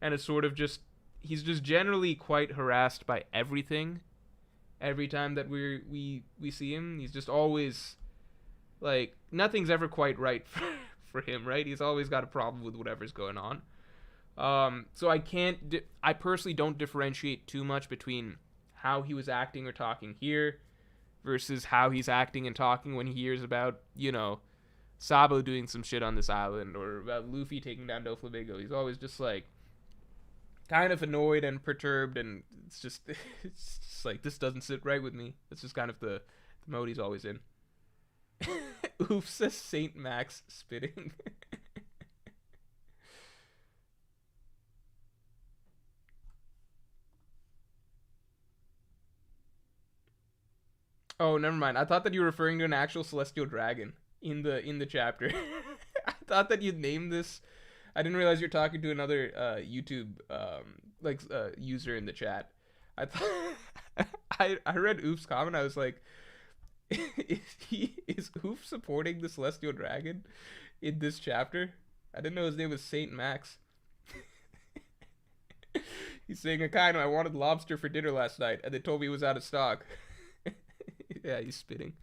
and is sort of just, he's just generally quite harassed by everything. Every time that we see him, he's just always like, nothing's ever quite right for him, right? He's always got a problem with whatever's going on. So I personally don't differentiate too much between how he was acting or talking here versus how he's acting and talking when he hears about, Sabo doing some shit on this island or about Luffy taking down Doflamingo. He's always just like kind of annoyed and perturbed, and it's just like, this doesn't sit right with me. It's just kind of the mode he's always in. Oof, says Saint Max spitting. Oh, never mind. I thought that you were referring to an actual celestial dragon in the chapter. I thought that you'd named this. I didn't realize you're talking to another YouTube user in the chat. I thought I read Oof's comment. I was like, is Oof supporting the celestial dragon in this chapter? I didn't know his name was Saint Max. He's saying, Akainu, I wanted lobster for dinner last night, and they told me it was out of stock. Yeah, he's spitting.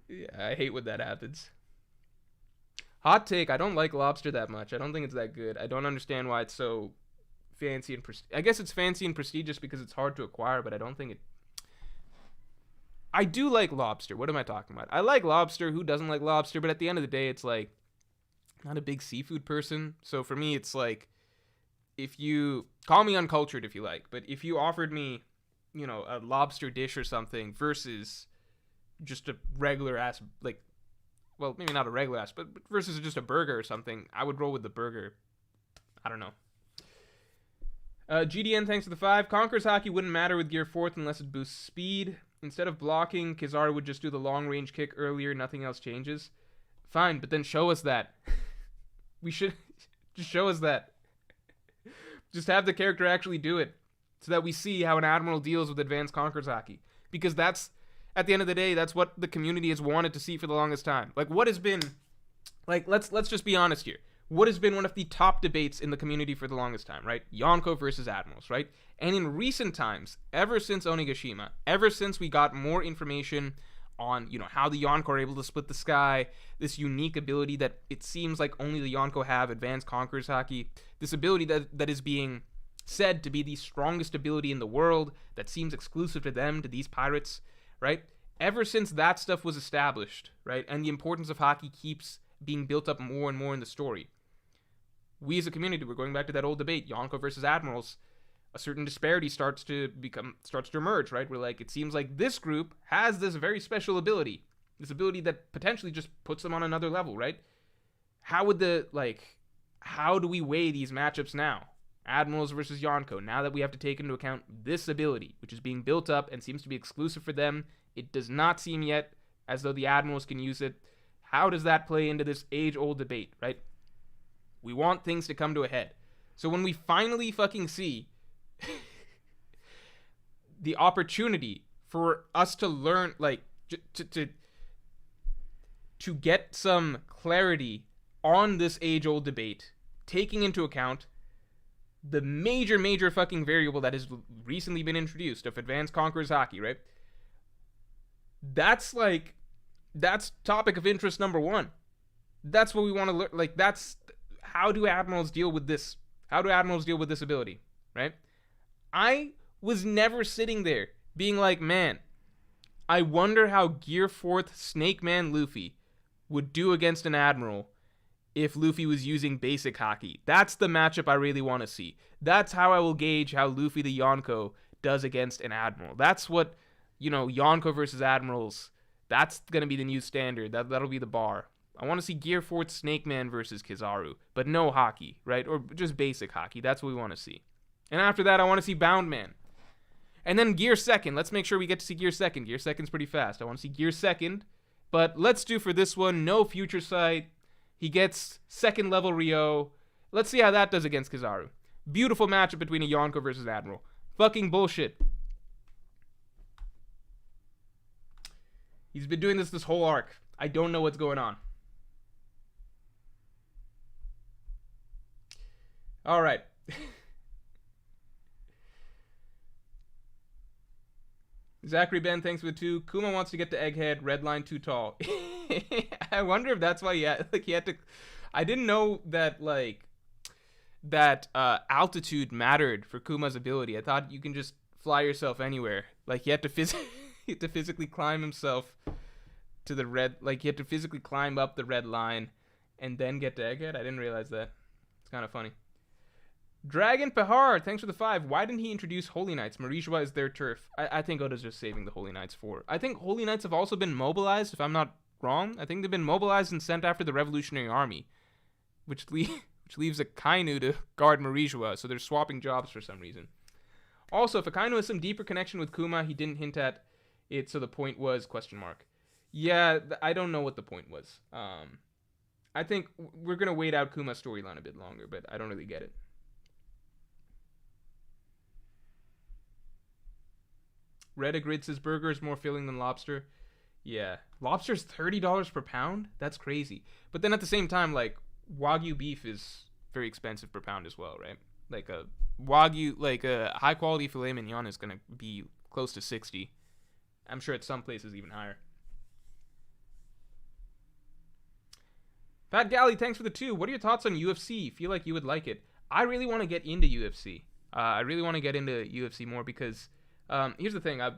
Yeah, I hate when that happens. Hot take, I don't like lobster that much. I don't think it's that good. I don't understand why it's so fancy and I guess it's fancy and prestigious because it's hard to acquire, but I don't think it... I do like lobster. What am I talking about? I like lobster. Who doesn't like lobster? But at the end of the day, it's like, I'm not a big seafood person. So for me, it's like, if you... Call me uncultured if you like, but if you offered me, a lobster dish or something versus just a regular ass, like, well, maybe not a regular ass, but versus just a burger or something, I would roll with the burger. I don't know. GDN, thanks for the 5. Conqueror's Haki wouldn't matter with Gear 4th unless it boosts speed. Instead of blocking, Kizaru would just do the long-range kick earlier, nothing else changes. Fine, but then show us that. We should... Just show us that. Just have the character actually do it, so that we see how an Admiral deals with Advanced Conqueror's Haki. Because that's, at the end of the day, that's what the community has wanted to see for the longest time. Like, what has been... Like, let's just be honest here. What has been one of the top debates in the community for the longest time, right? Yonko versus Admirals, right? And in recent times, ever since Onigashima, ever since we got more information on, how the Yonko are able to split the sky, this unique ability that it seems like only the Yonko have, Advanced Conqueror's Haki, this ability that is being said to be the strongest ability in the world, that seems exclusive to them, to these pirates, right? Ever since that stuff was established, right, and the importance of Haki keeps being built up more and more in the story, we as a community, we're going back to that old debate, Yonko versus Admirals, a certain disparity starts to emerge, right? Where, like, it seems like this group has this very special ability, this ability that potentially just puts them on another level, right? How do we weigh these matchups now? Admirals versus Yonko, now that we have to take into account this ability, which is being built up and seems to be exclusive for them. It does not seem yet as though the Admirals can use it. How does that play into this age-old debate, right? We want things to come to a head. So when we finally fucking see the opportunity for us to learn, like, to get some clarity on this age-old debate, taking into account the major fucking variable that has recently been introduced of Advanced Conqueror's Haki, right? That's topic of interest number 1. That's what we want to learn. Like, that's... How do Admirals deal with this? How do Admirals deal with this ability, right? I was never sitting there being like, man, I wonder how Gear 4th Snake Man Luffy would do against an Admiral if Luffy was using basic Haki. That's the matchup I really want to see. That's how I will gauge how Luffy the Yonko does against an Admiral. That's what, Yonko versus Admirals, that's going to be the new standard. That'll be the bar. I want to see Gear 4th Snake Man versus Kizaru, but no Haki, right? Or just basic Haki. That's what we want to see. And after that, I want to see Bound Man. And then Gear 2nd. Let's make sure we get to see Gear 2nd. Gear 2nd's pretty fast. I want to see Gear 2nd. But let's do for this one, no Future Sight. He gets 2nd level Ryo. Let's see how that does against Kizaru. Beautiful matchup between a Yonko versus Admiral. Fucking bullshit. He's been doing this whole arc. I don't know what's going on. All right. Zachary Ben, thanks for the 2. Kuma wants to get to Egghead. Red line too tall. I wonder if that's why he had to. I didn't know that altitude mattered for Kuma's ability. I thought you can just fly yourself anywhere. Like he had to physically climb himself to the red. Like he had to physically climb up the red line and then get to Egghead. I didn't realize that. It's kind of funny. Dragon Pahar, thanks for the 5. Why didn't he introduce Holy Knights? Marijua is their turf. I think Oda's just saving the Holy Knights for. I think Holy Knights have also been mobilized, if I'm not wrong. I think they've been mobilized and sent after the Revolutionary Army, which leaves Akainu to guard Marijua, so they're swapping jobs for some reason. Also, if Akainu has some deeper connection with Kuma, he didn't hint at it, so the point was question mark. Yeah, I don't know what the point was. I think we're going to wait out Kuma's storyline a bit longer, but I don't really get it. Redagrid says burger is more filling than lobster. Yeah. Lobster's $30 per pound? That's crazy. But then at the same time, like, Wagyu beef is very expensive per pound as well, right? Like a high quality filet mignon is going to be close to 60. I'm sure at some places even higher. Fat Galley, thanks for the 2. What are your thoughts on UFC? Feel like you would like it. I really want to get into UFC. I really want to get into UFC more because here's the thing. I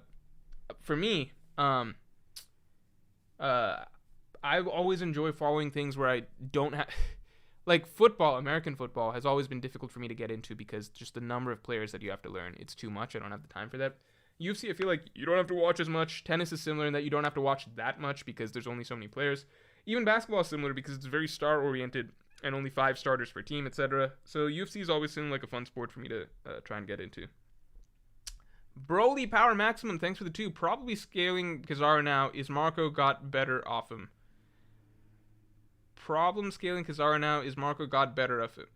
always enjoy following things where I don't have... Like football, American football has always been difficult for me to get into because just the number of players that you have to learn, it's too much. I don't have the time for that. UFC, I feel like you don't have to watch as much. Tennis is similar in that you don't have to watch that much because there's only so many players. Even basketball is similar because it's very star-oriented and only 5 starters per team, etc. So UFC has always seemed like a fun sport for me to try and get into. Broly Power Maximum, thanks for the 2. Probably scaling Kizaru now. Is Marco got better off him? Problem scaling Kizaru now. Is Marco got better of him?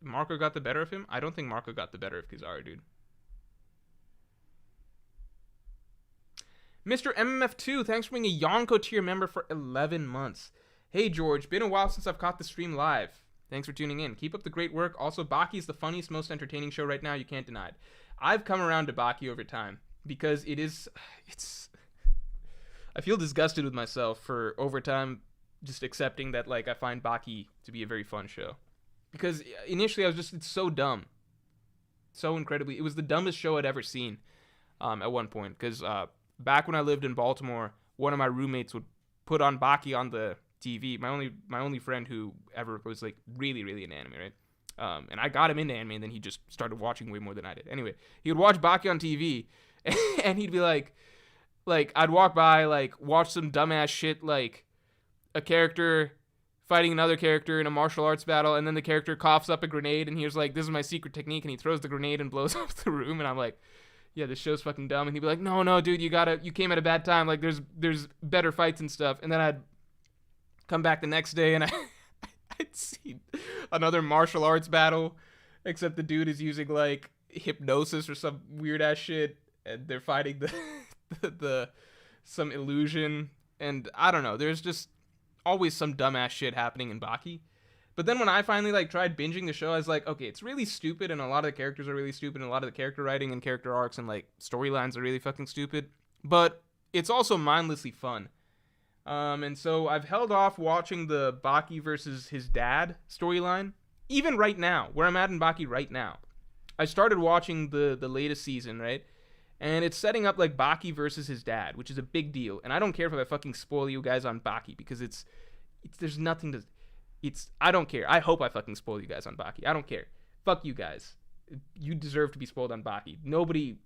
Marco got the better of him? I don't think Marco got the better of Kizaru, dude. Mr. MMF2, thanks for being a Yonko tier member for 11 months. Hey, George. Been a while since I've caught the stream live. Thanks for tuning in. Keep up the great work. Also, Baki's the funniest, most entertaining show right now. You can't deny it. I've come around to Baki over time because it's I feel disgusted with myself for over time just accepting that like I find Baki to be a very fun show. Because initially I was just, it's so dumb. So incredibly, it was the dumbest show I'd ever seen at one point. Because back when I lived in Baltimore, one of my roommates would put on Baki on the TV. My only friend who ever was like really, really into anime, right? And I got him into anime, and then he just started watching way more than I did. Anyway, he would watch Baki on TV, and he'd be like, I'd walk by, like, watch some dumbass shit, like, a character fighting another character in a martial arts battle, and then the character coughs up a grenade, and he was like, this is my secret technique, and he throws the grenade and blows up the room, and I'm like, yeah, this show's fucking dumb. And he'd be like, no, dude, you came at a bad time, like, there's better fights and stuff. And then I'd come back the next day, and I'd see another martial arts battle, except the dude is using like hypnosis or some weird ass shit, and they're fighting the some illusion, and I don't know. There's just always some dumbass shit happening in Baki. But then when I finally like tried binging the show, I was like, okay, it's really stupid, and a lot of the characters are really stupid, and a lot of the character writing and character arcs and like storylines are really fucking stupid. But it's also mindlessly fun. And so I've held off watching the Baki versus his dad storyline. Even right now, where I'm at in Baki right now. I started watching the latest season, right? And it's setting up like Baki versus his dad, which is a big deal. And I don't care if I fucking spoil you guys on Baki, because it's there's nothing to... I don't care. I hope I fucking spoil you guys on Baki. I don't care. Fuck you guys. You deserve to be spoiled on Baki. Nobody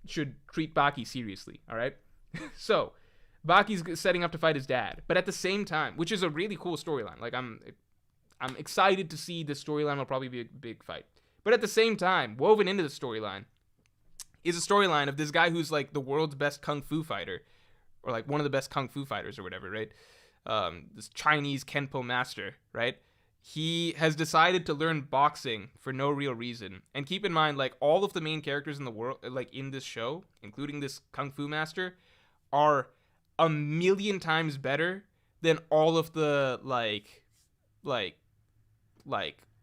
should treat Baki seriously, alright? So... Baki's setting up to fight his dad, but at the same time, which is a really cool storyline. Like I'm excited to see this storyline. Will probably be a big fight, but at the same time, woven into the storyline is a storyline of this guy who's like the world's best kung fu fighter, or like one of the best kung fu fighters or whatever, right? This Chinese kenpo master, right? He has decided to learn boxing for no real reason. And keep in mind, like, all of the main characters in the world, like, in this show, including this kung fu master, are a million times better than all of the, like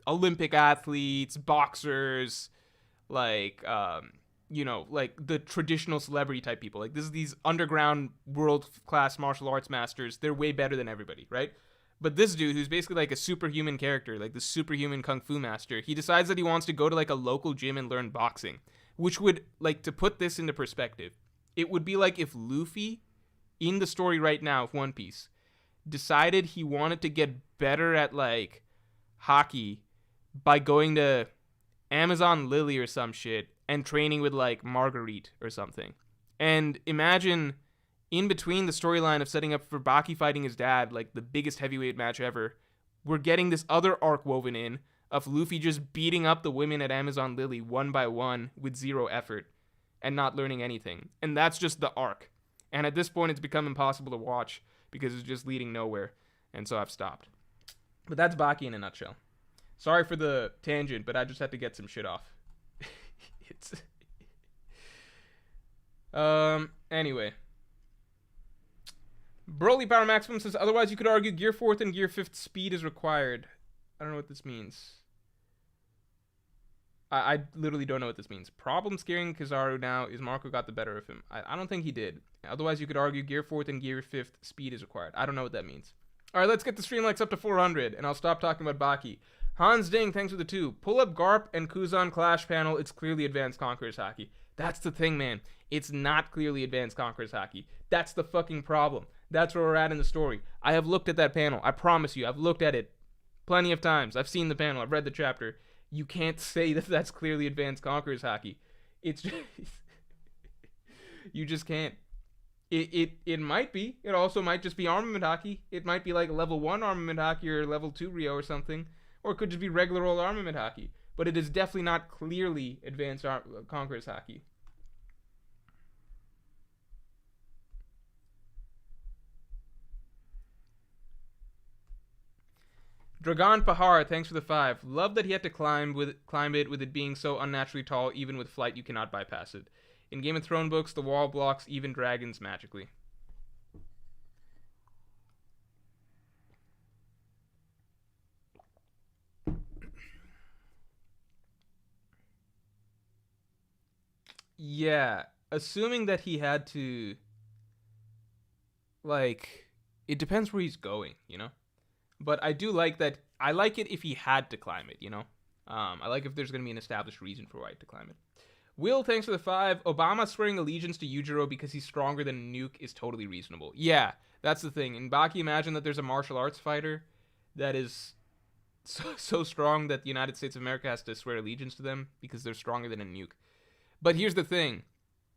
Olympic athletes, boxers, like, like the traditional celebrity type people. Like, this is these underground world-class martial arts masters. They're way better than everybody, right? But this dude, who's basically like a superhuman character, like the superhuman kung fu master, he decides that he wants to go to like a local gym and learn boxing. Which would, like, to put this into perspective, it would be like if Luffy, in the story right now of One Piece, decided he wanted to get better at, like, Haki by going to Amazon Lily or some shit and training with, like, Marguerite or something. And imagine, in between the storyline of setting up for Baki fighting his dad, like the biggest heavyweight match ever, we're getting this other arc woven in of Luffy just beating up the women at Amazon Lily one by one with zero effort and not learning anything. And that's just the arc. And at this point, it's become impossible to watch because it's just leading nowhere. And so I've stopped. But that's Baki in a nutshell. Sorry for the tangent, but I just had to get some shit off. It's... Anyway. Broly Power Maximum says, otherwise you could argue Gear 4th and Gear 5th speed is required. I don't know what this means. I literally don't know what this means. Problem scaring Kizaru now is Marco got the better of him. I don't think he did. Otherwise you could argue Gear 4th and Gear 5th speed is required. I don't know what that means. Alright, let's get the stream likes up to 400, and I'll stop talking about Baki. Hans Ding, thanks for the 2. Pull up Garp and Kuzan Clash panel. It's clearly Advanced Conquerors Haki. That's the thing, man. It's not clearly Advanced Conquerors Haki. That's the fucking problem. That's where we're at in the story. I have looked at that panel. I promise you, I've looked at it plenty of times. I've seen the panel. I've read the chapter. You can't say that that's clearly Advanced Conquerors Haki. It's just... you just can't. It might be. It also might just be Armament Haki. It might be like level 1 Armament Haki or level 2 Rio or something. Or it could just be regular old Armament Haki. But it is definitely not clearly Advanced Conquerors Haki. Dragon Pahar, thanks for the 5. Love that he had to climb it with it being so unnaturally tall. Even with flight, you cannot bypass it. In Game of Thrones books, the wall blocks even dragons magically. Yeah, assuming that he had to, like, it depends where he's going, you know? But I do like that. I like it if he had to climb it, you know? I like if there's going to be an established reason for why he had to climb it. Will, thanks for the 5. Obama swearing allegiance to Yujiro because he's stronger than a nuke is totally reasonable. Yeah, that's the thing. In Baki, imagine that there's a martial arts fighter that is so strong that the United States of America has to swear allegiance to them because they're stronger than a nuke. But here's the thing.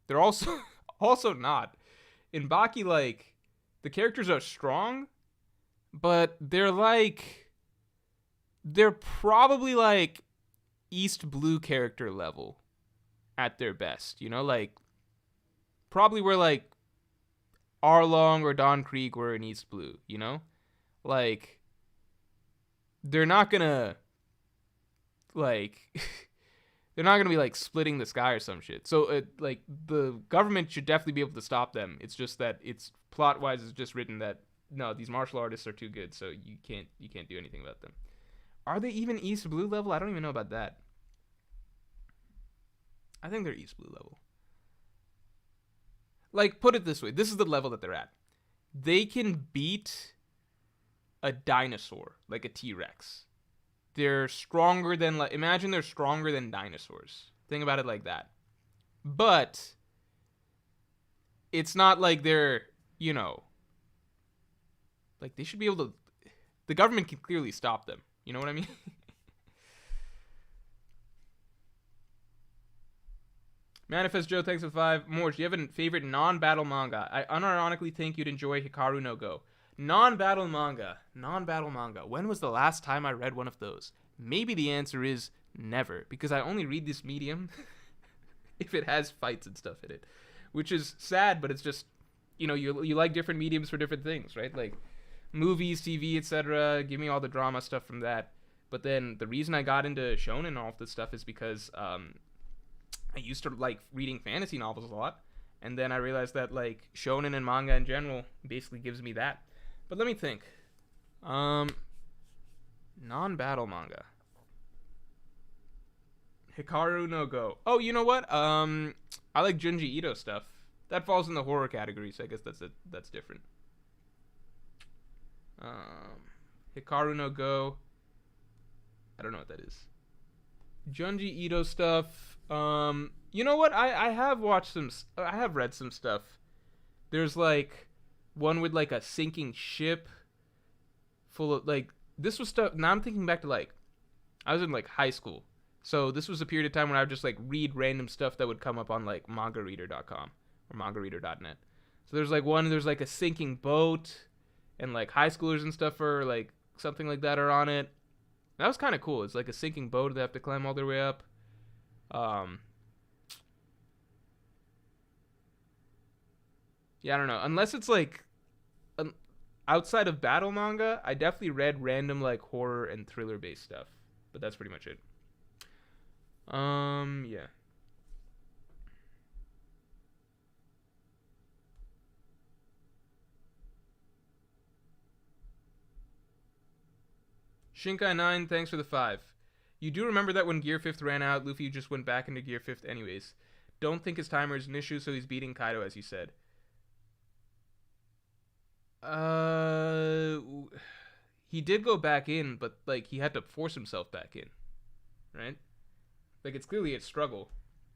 They're also not. In Baki, like, the characters are strong, but they're probably like East Blue character level at their best, you know, like probably where like Arlong or Don Krieg were in East Blue, you know, like they're not gonna like they're not gonna be like splitting the sky or some shit. So like the government should definitely be able to stop them. It's just that it's plot wise it's just written that no, these martial artists are too good, so you can't do anything about them. Are they even East Blue level? I don't even know about that. I think they're East Blue level. Like, put it this way. This is the level that they're at. They can beat a dinosaur, like a T-Rex. They're stronger than, like, imagine they're stronger than dinosaurs. Think about it like that. But it's not like they're, you know, like they should be able to, the government can clearly stop them. You know what I mean? Manifest Joe, thanks for 5. Morj, do you have a favorite non-battle manga? I unironically think you'd enjoy Hikaru no Go. Non-battle manga. Non-battle manga. When was the last time I read one of those? Maybe the answer is never, because I only read this medium if it has fights and stuff in it, which is sad, but it's just, you know, you like different mediums for different things, right? Like movies, TV, etc. Give me all the drama stuff from that. But then the reason I got into shonen and all of this stuff is because I used to like reading fantasy novels a lot, and then I realized that like shonen and manga in general basically gives me that. But let me think. Non-battle manga. Hikaru no Go. Oh, you know what? I like Junji Ito stuff. That falls in the horror category, so I guess that's different. Hikaru no Go. I don't know what that is. Junji Ito stuff. You know what? I have watched some. I have read some stuff. There's like one with like a sinking ship full of like, this was stuff. Now I'm thinking back to like, I was in like high school, so this was a period of time when I would just like read random stuff that would come up on like mangareader.com or mangareader.net. So there's like one, there's like a sinking boat, and like high schoolers and stuff are like something like that are on it. That was kind of cool. It's like a sinking boat. They have to climb all their way up. Yeah, I don't know. Unless it's like outside of battle manga, I definitely read random like horror and thriller based stuff. But that's pretty much it. Yeah. Shinkai 9, thanks for the 5. You do remember that when Gear 5th ran out, Luffy just went back into Gear 5th anyways. Don't think his timer is an issue, so he's beating Kaido as you said. He did go back in, but like he had to force himself back in, right? Like it's clearly a struggle.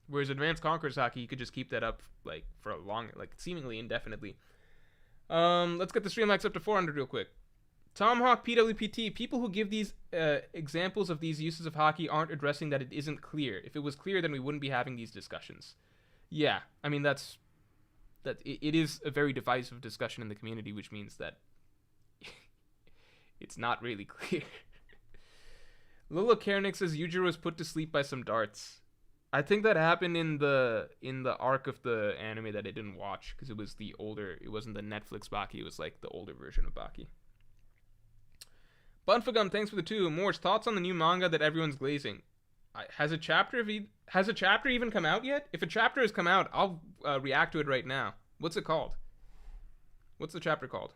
Whereas Advanced Conquerors Haki, you could just keep that up like for a long, like seemingly indefinitely. Let's get the Streamlabs up to 400 real quick. Tomahawk PWPT, people who give these examples of these uses of Haki aren't addressing that it isn't clear. If it was clear, then we wouldn't be having these discussions. Yeah, I mean, it is a very divisive discussion in the community, which means that it's not really clear. Lola Kernick says Yujiro was put to sleep by some darts. I think that happened in the arc of the anime that I didn't watch, because it was the older, it wasn't the Netflix Baki, it was like the older version of Baki. Bunfagum, thanks for the 2. Morj, thoughts on the new manga that everyone's glazing? Has a chapter even come out yet? If a chapter has come out, I'll react to it right now. What's it called? What's the chapter called?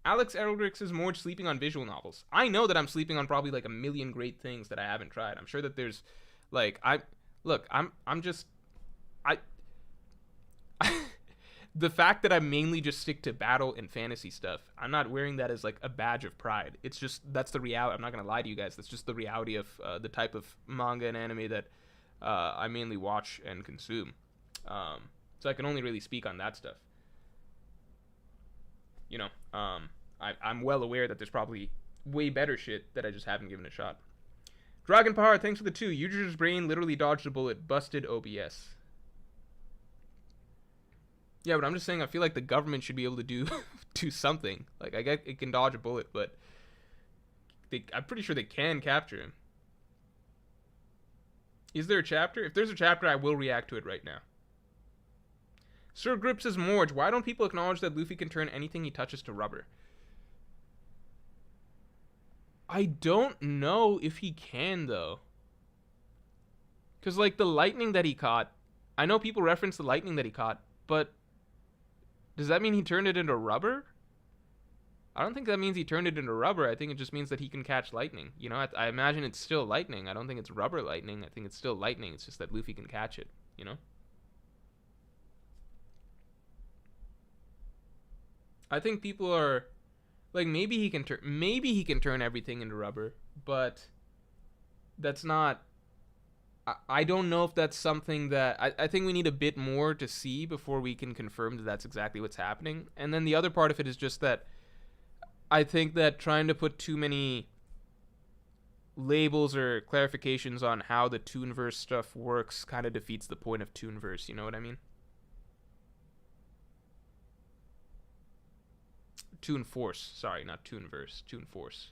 Alex Eldrick says Morj sleeping on visual novels. I know that I'm sleeping on probably like a million great things that I haven't tried. I'm sure that there's like the fact that I mainly just stick to battle and fantasy stuff, I'm not wearing that as like a badge of pride. It's just, that's the reality. I'm not going to lie to you guys. That's just the reality of the type of manga and anime that I mainly watch and consume. So I can only really speak on that stuff. You know, I'm well aware that there's probably way better shit that I just haven't given a shot. Dragon Power, thanks for the 2. Yujiro's brain literally dodged a bullet. Busted OBS. Yeah, but I'm just saying I feel like the government should be able to do something. Like, I get it can dodge a bullet, but I'm pretty sure they can capture him. Is there a chapter? If there's a chapter, I will react to it right now. Sir Grip says, Morj, why don't people acknowledge that Luffy can turn anything he touches to rubber? I don't know if he can, though. Because, like, the lightning that he caught, I know people reference the lightning that he caught, but does that mean he turned it into rubber? I don't think that means he turned it into rubber. I think it just means that he can catch lightning. You know, I imagine it's still lightning. I don't think it's rubber lightning. I think it's still lightning. It's just that Luffy can catch it, you know? I think people are like, maybe he can turn everything into rubber, but that's not, I don't know if that's something that I think we need a bit more to see before we can confirm that that's exactly what's happening. And then the other part of it is just that I think that trying to put too many labels or clarifications on how the Toonverse stuff works kind of defeats the point of Toonverse, you know what I mean? Toon Force, sorry, not Toonverse, Toon Force.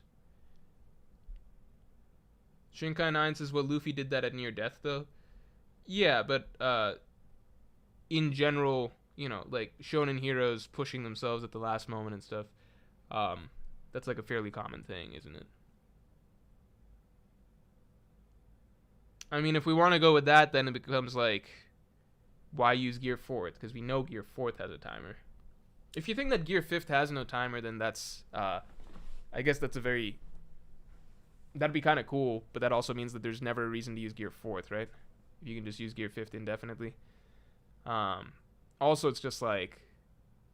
Shinkai 9 says, well, Luffy did that at near death, though. Yeah, but in general, you know, like shonen heroes pushing themselves at the last moment and stuff, that's like a fairly common thing, isn't it? I mean, if we want to go with that, then it becomes like, why use Gear 4th? Because we know Gear 4th has a timer. If you think that Gear 5th has no timer, then that's, I guess that's a very, that'd be kind of cool, but that also means that there's never a reason to use Gear 4th, right? If you can just use Gear 5th indefinitely. Also, it's just like,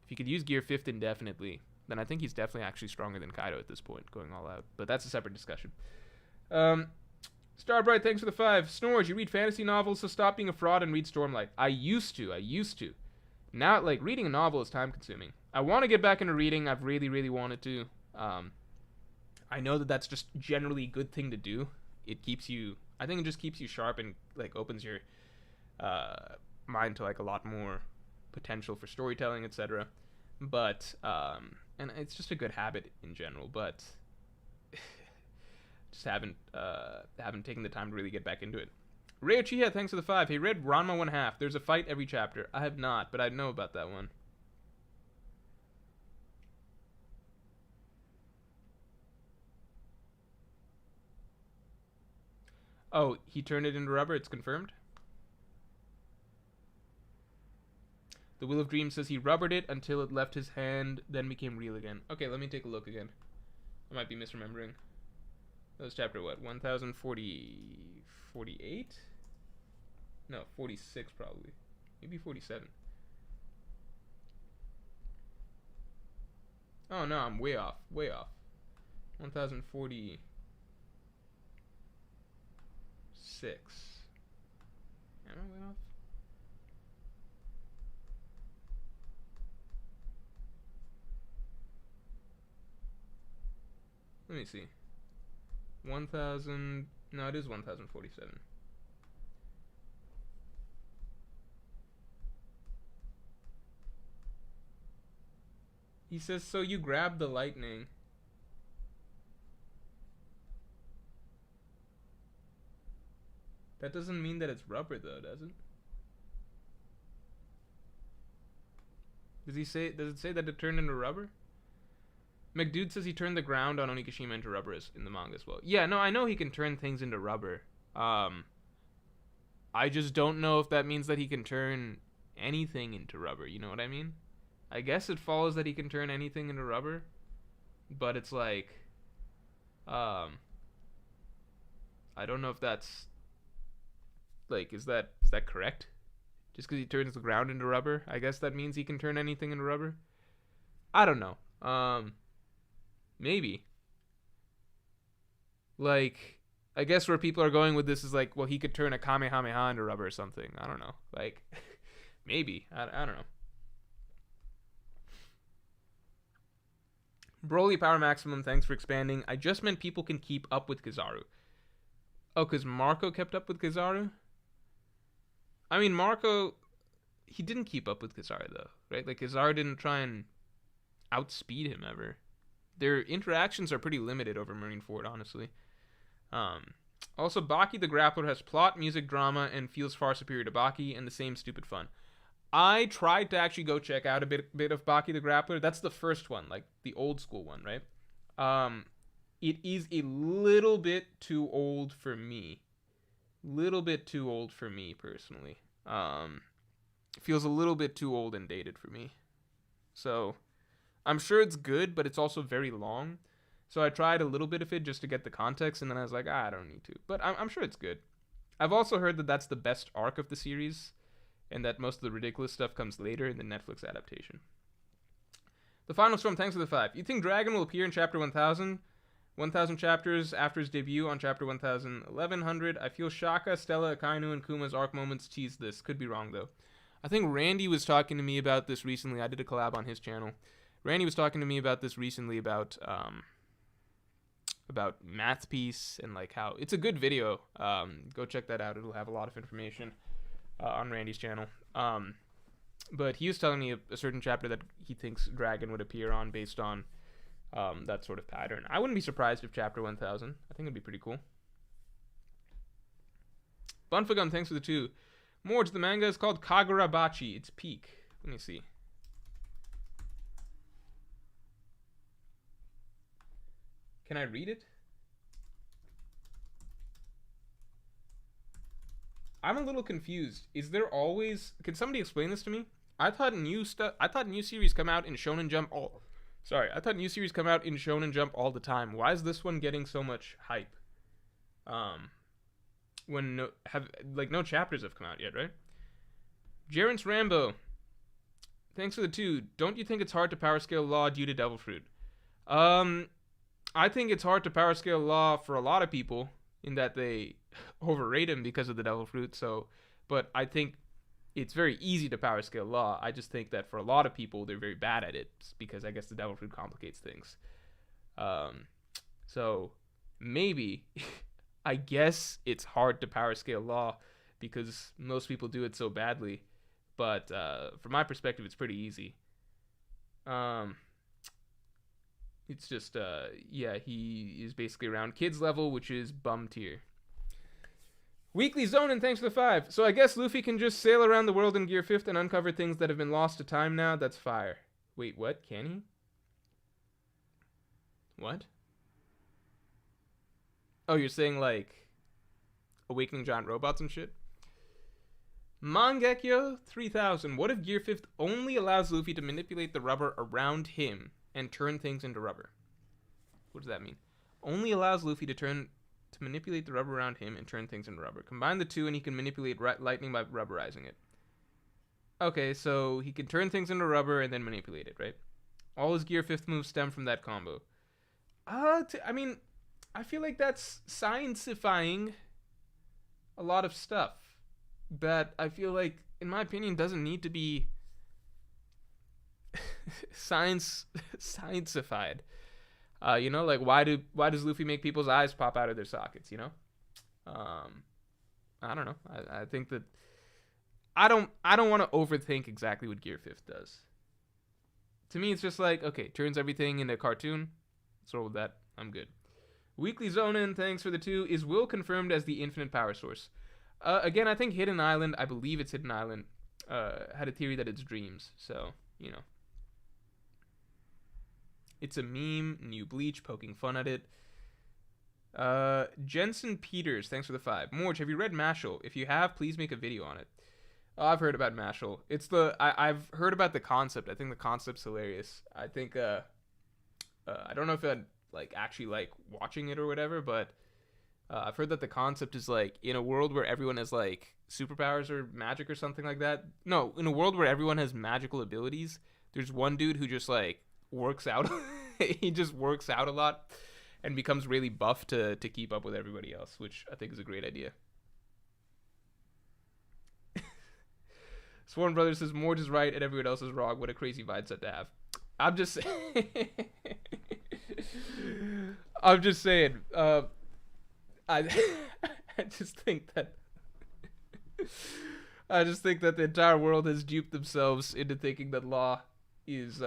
if you could use Gear 5th indefinitely, then I think he's definitely actually stronger than Kaido at this point, going all out. But that's a separate discussion. Starbright, thanks for the 5. Snores, you read fantasy novels, so stop being a fraud and read Stormlight. I used to. Now, like, reading a novel is time consuming. I want to get back into reading. I've really, really wanted to. I know that that's just generally a good thing to do. It keeps you, I think it just keeps you sharp and, like, opens your mind to, like, a lot more potential for storytelling, etc. But, and it's just a good habit in general, but just haven't taken the time to really get back into it. Ray Uchiha, thanks for the 5. Hey, read Ranma 1/2. There's a fight every chapter. I have not, but I know about that one. Oh, he turned it into rubber? It's confirmed? The Wheel of Dreams says he rubbered it until it left his hand, then became real again. Okay, let me take a look again. I might be misremembering. That was chapter what? 1040... 48? No, 46 probably. Maybe 47. Oh no, I'm way off. 1046. Am I way off? Let me see. 1000... No, it is 1047. He says, so you grab the lightning. That doesn't mean that it's rubber, though, does it? Does it say that it turned into rubber? McDude says he turned the ground on Onigashima into rubber in the manga as well. Yeah, no, I know he can turn things into rubber. I just don't know if that means that he can turn anything into rubber, you know what I mean? I guess it follows that he can turn anything into rubber, but it's like, I don't know if that's, like, is that correct? Just because he turns the ground into rubber, I guess that means he can turn anything into rubber? I don't know. Maybe. Like, I guess where people are going with this is like, well, he could turn a Kamehameha into rubber or something. I don't know. Like, maybe. I don't know. Broly Power Maximum, thanks for expanding. I just meant people can keep up with Kizaru. Oh, because Marco kept up with Kizaru? I mean, Marco, he didn't keep up with Kizaru, though, right? Like, Kizaru didn't try and outspeed him ever. Their interactions are pretty limited over Marineford, honestly. Also, Baki the Grappler has plot, music, drama, and feels far superior to Baki, and the same stupid fun. I tried to actually go check out a bit of Baki the Grappler. That's the first one, like the old school one, right? It is a little bit too old for me. Little bit too old for me, personally. Feels a little bit too old and dated for me. So, I'm sure it's good, but it's also very long. So I tried a little bit of it just to get the context, and then I was like, I don't need to. But I'm sure it's good. I've also heard that that's the best arc of the series, and that most of the ridiculous stuff comes later in the Netflix adaptation. The Final Storm, thanks for the 5. You think Dragon will appear in Chapter 1000? 1000 chapters after his debut on Chapter 1100. I feel Shaka, Stella, Akainu, and Kuma's arc moments tease this. Could be wrong, though. I think Randy was talking to me about this recently. I did a collab on his channel. Randy was talking to me about this recently, about about Math Piece and like how it's a good video. Go check that out. It'll have a lot of information on Randy's channel. But he was telling me a certain chapter that he thinks Dragon would appear on based on that sort of pattern. I wouldn't be surprised if chapter 1000. I think it'd be pretty cool. Bunfagun, thanks for the 2. Morj, the manga is called Kagurabachi. It's peak. Let me see. Can I read it? I'm a little confused. Is there always... Can somebody explain this to me? I thought new series come out in Shonen Jump all... Sorry, I thought new series come out in Shonen Jump all the time. Why is this one getting so much hype? When no chapters have come out yet, right? Jarence Rambo, thanks for the 2. Don't you think it's hard to power scale Law due to Devil Fruit? I think it's hard to power scale Law for a lot of people in that they overrate him because of the Devil Fruit. So, but I think it's very easy to power scale Law. I just think that for a lot of people, they're very bad at it because I guess the Devil Fruit complicates things. So maybe I guess it's hard to power scale Law because most people do it so badly. But from my perspective, it's pretty easy. It's just, yeah, he is basically around kids level, which is bum tier. Weekly Zone, and thanks for the 5. So I guess Luffy can just sail around the world in Gear 5th and uncover things that have been lost to time now? That's fire. Wait, what? Can he? What? Oh, you're saying, like, awakening giant robots and shit? Mangekyo 3000. What if Gear 5th only allows Luffy to manipulate the rubber around him and turn things into rubber? What does that mean? Only allows Luffy to manipulate the rubber around him and turn things into rubber. Combine the two and he can manipulate lightning by rubberizing it. Okay, so he can turn things into rubber and then manipulate it, right? All his Gear 5th moves stem from that combo. I mean, I feel like that's science-ifying a lot of stuff that I feel like, in my opinion, doesn't need to be science-ified. You know, like why does Luffy make people's eyes pop out of their sockets? You know, I don't know. I think that I don't want to overthink exactly what Gear 5th does. To me, it's just like, okay, turns everything into a cartoon. Let's roll with that. I'm good. Weekly Zonin, thanks for the 2. Is Will confirmed as the infinite power source? Again, I think Hidden Island, I believe it's Hidden Island, had a theory that it's dreams. So, you know. It's a meme, new Bleach, poking fun at it. Jensen Peters, thanks for the 5. Morj, have you read Mashal? If you have, please make a video on it. Oh, I've heard about Mashal. I've heard about the concept. I think the concept's hilarious. I think, I don't know if I'd, actually like watching it or whatever, but I've heard that the concept is, like, in a world where everyone has, like, superpowers or magic or something like that. No, in a world where everyone has magical abilities, there's one dude who just, like, works out. He just works out a lot and becomes really buff to keep up with everybody else, which I think is a great idea. Sworn Brothers says Morj is right and everyone else is wrong. What a crazy mindset to have. I'm just saying. I just think that the entire world has duped themselves into thinking that Law is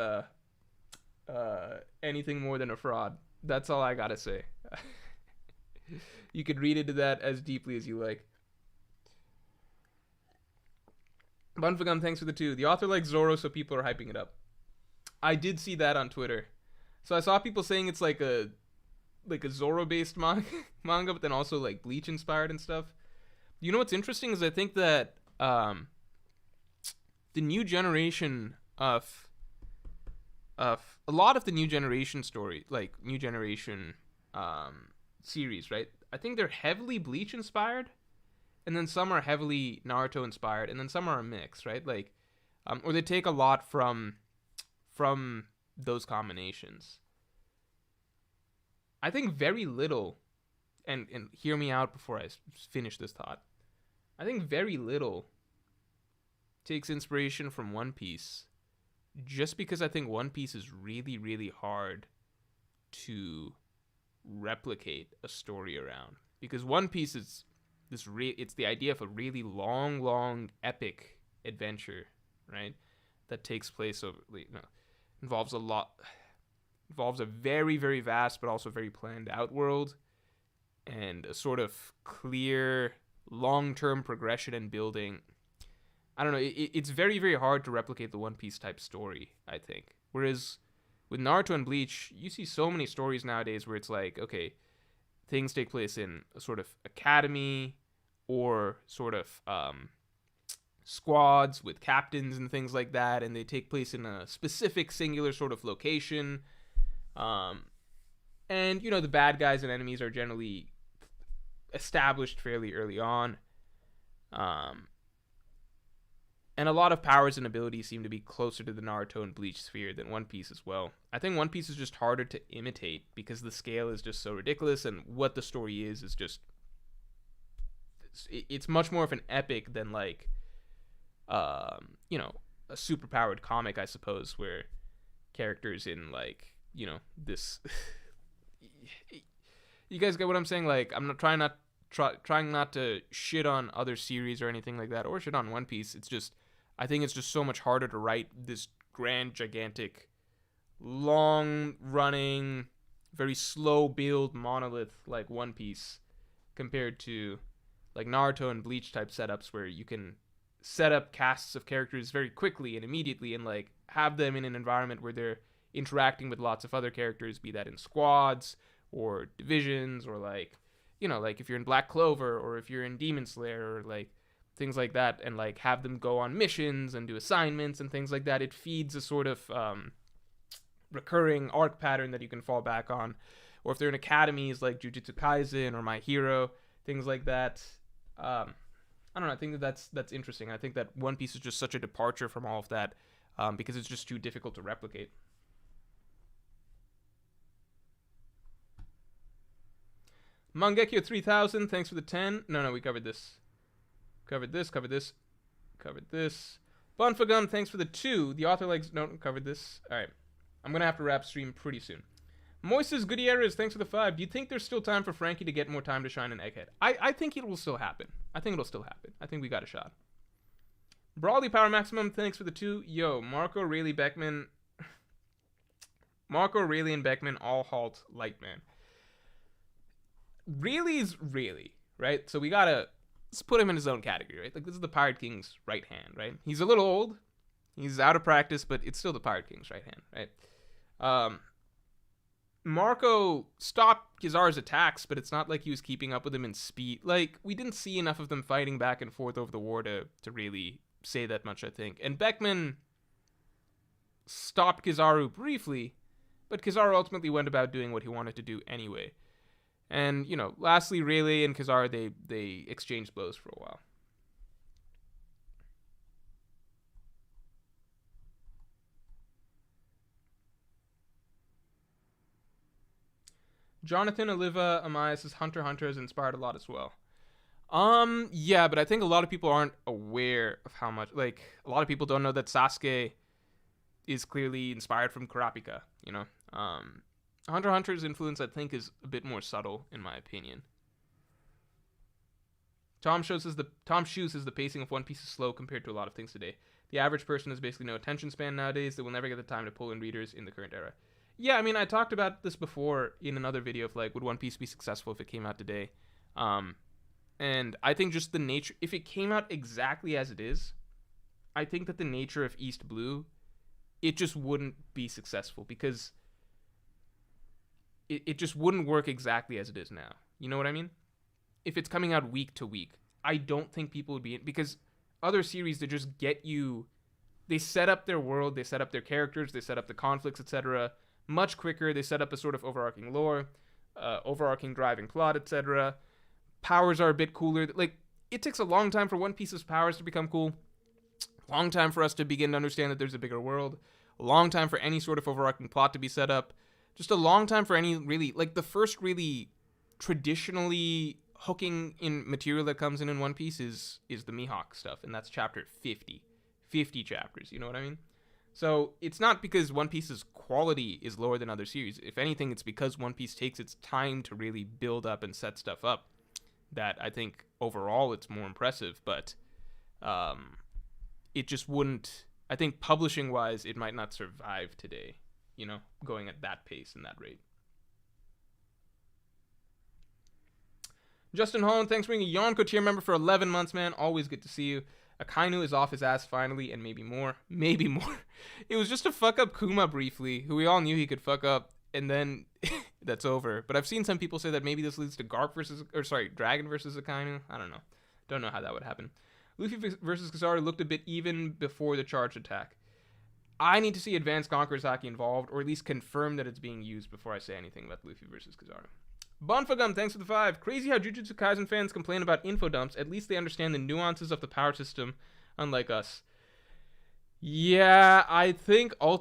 anything more than a fraud. That's all I gotta say. You could read into that as deeply as you like. Bunfagun, thanks for the 2. The author likes Zoro, so people are hyping it up. I did see that on Twitter. So I saw people saying it's like a Zoro-based manga, but then also like Bleach-inspired and stuff. You know what's interesting is I think that the new generation of a lot of the new generation story, like new generation series, right? I think they're heavily Bleach-inspired, and then some are heavily Naruto-inspired, and then some are a mix, right? Like, or they take a lot from those combinations. I think very little, and hear me out before I finish this thought. I think very little takes inspiration from One Piece, just because I think One Piece is really, really hard to replicate a story around, because One Piece is it's the idea of a really long epic adventure, right? That takes place over, involves a very, very vast but also very planned out world, and a sort of clear long-term progression and building. I don't know, it's very, very hard to replicate the One Piece type story, I think. Whereas with Naruto and Bleach, you see so many stories nowadays where it's like, okay, things take place in a sort of academy or sort of squads with captains and things like that, and they take place in a specific singular sort of location. And, the bad guys and enemies are generally established fairly early on. And a lot of powers and abilities seem to be closer to the Naruto and Bleach sphere than One Piece as well. I think One Piece is just harder to imitate because the scale is just so ridiculous, and what the story is just... It's much more of an epic than, like, a super-powered comic, I suppose, where characters in, like, this... You guys get what I'm saying? Like, I'm not trying not to shit on other series or anything like that, or shit on One Piece. It's just, I think it's just so much harder to write this grand, gigantic, long-running, very slow build monolith like One Piece compared to like Naruto and Bleach type setups where you can set up casts of characters very quickly and immediately and like have them in an environment where they're interacting with lots of other characters, be that in squads or divisions or like, like if you're in Black Clover or if you're in Demon Slayer or like things like that, and like have them go on missions and do assignments and things like that. It feeds a sort of recurring arc pattern that you can fall back on. Or if they're in academies like Jujutsu Kaisen or My Hero, things like that. I don't know. I think that's interesting. I think that One Piece is just such a departure from all of that because it's just too difficult to replicate. Mangekyo 3000, thanks for the 10. No, we covered this. Covered this. Bonfagum, thanks for the 2. The author likes... No, covered this. Alright. I'm going to have to wrap stream pretty soon. Moises Gutierrez, thanks for the 5. Do you think there's still time for Frankie to get more time to shine in Egghead? I think it will still happen. I think we got a shot. Brawly Power Maximum, thanks for the 2. Yo, Marco, Rayleigh, and Beckman all halt Lightman. Rayleigh's Rayleigh, right? So let's put him in his own category, right? Like, this is the Pirate King's right hand, right? He's a little old. He's out of practice, but it's still the Pirate King's right hand, right? Marco stopped Kizaru's attacks, but it's not like he was keeping up with him in speed. Like, we didn't see enough of them fighting back and forth over the war to really say that much, I think. And Beckman stopped Kizaru briefly, but Kizaru ultimately went about doing what he wanted to do anyway. And, lastly, Rayleigh and Kizaru, they exchanged blows for a while. Jonathan Oliva Amaya says Hunter x Hunter has inspired a lot as well. Yeah, but I think a lot of people aren't aware of how much, like, a lot of people don't know that Sasuke is clearly inspired from Kurapika, Hunter x Hunter's influence, I think, is a bit more subtle, in my opinion. Tom Shoe says the pacing of One Piece is slow compared to a lot of things today. The average person has basically no attention span nowadays. They will never get the time to pull in readers in the current era. Yeah, I mean, I talked about this before in another video of, like, would One Piece be successful if it came out today? And I think just the nature... If it came out exactly as it is, I think that the nature of East Blue, it just wouldn't be successful because... It just wouldn't work exactly as it is now. You know what I mean? If it's coming out week to week, I don't think people would be in, because other series, they just get you, they set up their world, they set up their characters, they set up the conflicts, etc. much quicker. They set up a sort of overarching lore, overarching driving plot, etc. Powers are a bit cooler. Like, it takes a long time for One Piece's powers to become cool. Long time for us to begin to understand that there's a bigger world. A long time for any sort of overarching plot to be set up. Just a long time for any really, like, the first really traditionally hooking in material that comes in One Piece is the Mihawk stuff, and that's chapter 50. 50 chapters, you know what I mean? So it's not because One Piece's quality is lower than other series. If anything, it's because One Piece takes its time to really build up and set stuff up that I think overall it's more impressive. But it just wouldn't, I think publishing wise, it might not survive today, you know, going at that pace and that rate. Justin Holland, thanks for being a Yonko tier member for 11 months, man. Always good to see you. Akainu is off his ass finally, and maybe more. Maybe more. It was just to fuck up Kuma briefly, who we all knew he could fuck up, and then that's over. But I've seen some people say that maybe this leads to Dragon versus Akainu. I don't know. Don't know how that would happen. Luffy versus Kizaru looked a bit even before the charged attack. I need to see Advanced Conqueror's Haki involved, or at least confirm that it's being used before I say anything about Luffy versus Kizaru. Bonfagum, thanks for the 5. Crazy how Jujutsu Kaisen fans complain about info dumps. At least they understand the nuances of the power system, unlike us. Yeah, I think I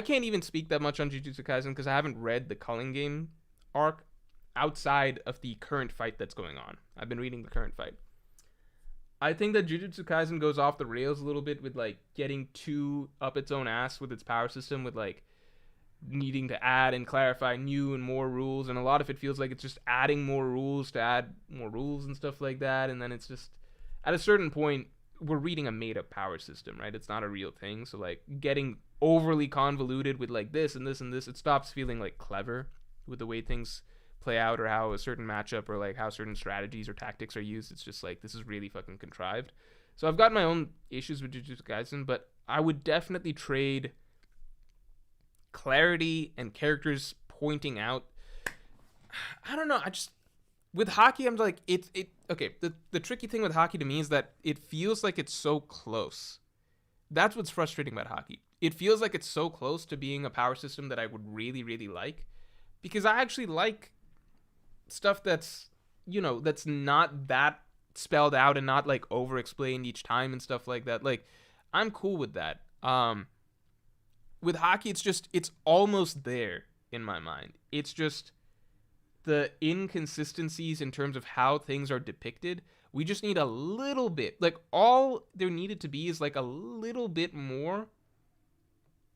can't even speak that much on Jujutsu Kaisen because I haven't read the Culling Game arc outside of the current fight that's going on. I've been reading the current fight. I think that Jujutsu Kaisen goes off the rails a little bit with, like, getting too up its own ass with its power system, with, like, needing to add and clarify new and more rules, and a lot of it feels like it's just adding more rules to add more rules and stuff like that, and then it's just, at a certain point, we're reading a made-up power system, right? It's not a real thing, so, like, getting overly convoluted with, like, this and this and this, it stops feeling, like, clever with the way things play out, or how a certain matchup, or, like, how certain strategies or tactics are used. It's just, like, this is really fucking contrived. So I've got my own issues with Jujutsu Kaisen, but I would definitely trade clarity and characters pointing out. I don't know, with Haki, I'm like, okay, the tricky thing with Haki to me is that it feels like it's so close. That's what's frustrating about Haki. It feels like it's so close to being a power system that I would really, really like, because I actually like stuff that's, you know, that's not that spelled out and not, like, over explained each time and stuff like that. Like, I'm cool with that. With Haki, it's almost there in my mind. It's just the inconsistencies in terms of how things are depicted. We just need a little bit, like, all there needed to be is, like, a little bit more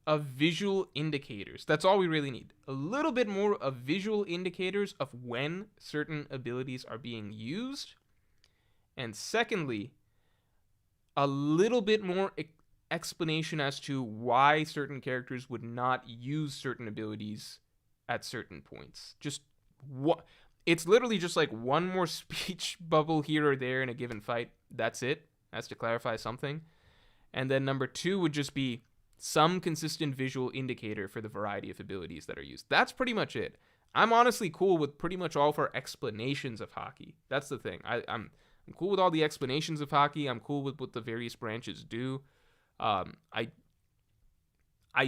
of visual indicators. That's all we really need. A little bit more of visual indicators of when certain abilities are being used. And secondly, a little bit more explanation as to why certain characters would not use certain abilities at certain points. Just what? It's literally just like one more speech bubble here or there in a given fight. That's it. That's to clarify something. And then number 2 would just be some consistent visual indicator for the variety of abilities that are used. That's pretty much it. I'm honestly cool with pretty much all of our explanations of Haki. That's the thing. I'm cool with all the explanations of Haki. I'm cool with what the various branches do. I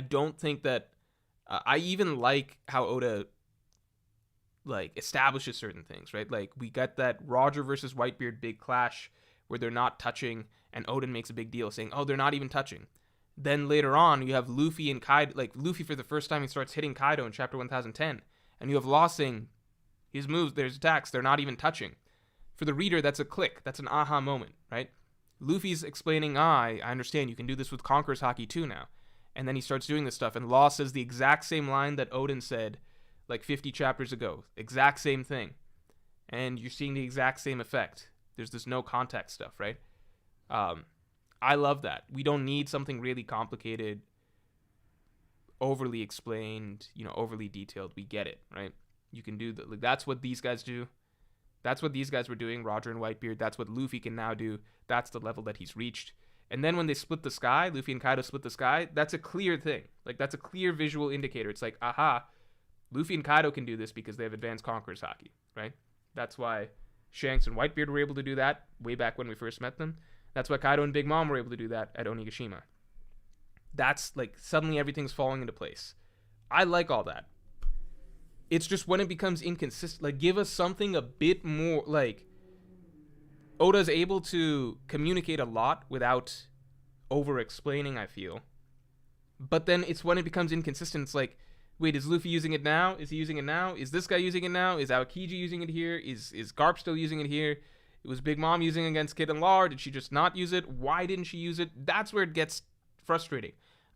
don't think that I even like how Oda, like, establishes certain things, right? Like, we got that Roger versus Whitebeard big clash where they're not touching, and Odin makes a big deal saying, oh, they're not even touching. Then later on, you have Luffy and Kaido, like, Luffy for the first time, he starts hitting Kaido in chapter 1010, and you have Law saying, his moves, there's attacks, they're not even touching. For the reader, that's a click, that's an aha moment, right? Luffy's explaining, I understand, you can do this with Conqueror's Haki too now. And then he starts doing this stuff, and Law says the exact same line that Odin said, like, 50 chapters ago. Exact same thing. And you're seeing the exact same effect. There's this no contact stuff, right? I love that. We don't need something really complicated, overly explained, you know, overly detailed. We get it, right? You can do that. Like, that's what these guys do. That's what these guys were doing, Roger and Whitebeard. That's what Luffy can now do. That's the level that he's reached. And then when they split the sky, Luffy and Kaido split the sky, that's a clear thing. Like, that's a clear visual indicator. It's like, aha, Luffy and Kaido can do this because they have Advanced Conqueror's Haki, right? That's why Shanks and Whitebeard were able to do that way back when we first met them. That's why Kaido and Big Mom were able to do that at Onigashima. That's, like, suddenly everything's falling into place. I like all that. It's just when it becomes inconsistent, like, give us something a bit more, like, Oda's able to communicate a lot without over-explaining, I feel. But then it's when it becomes inconsistent. It's like, wait, is Luffy using it now? Is he using it now? Is this guy using it now? Is Aokiji using it here? Is Garp still using it here? It was Big Mom using it against Kid and Lar. Did she just not use it? Why didn't she use it? That's where it gets frustrating.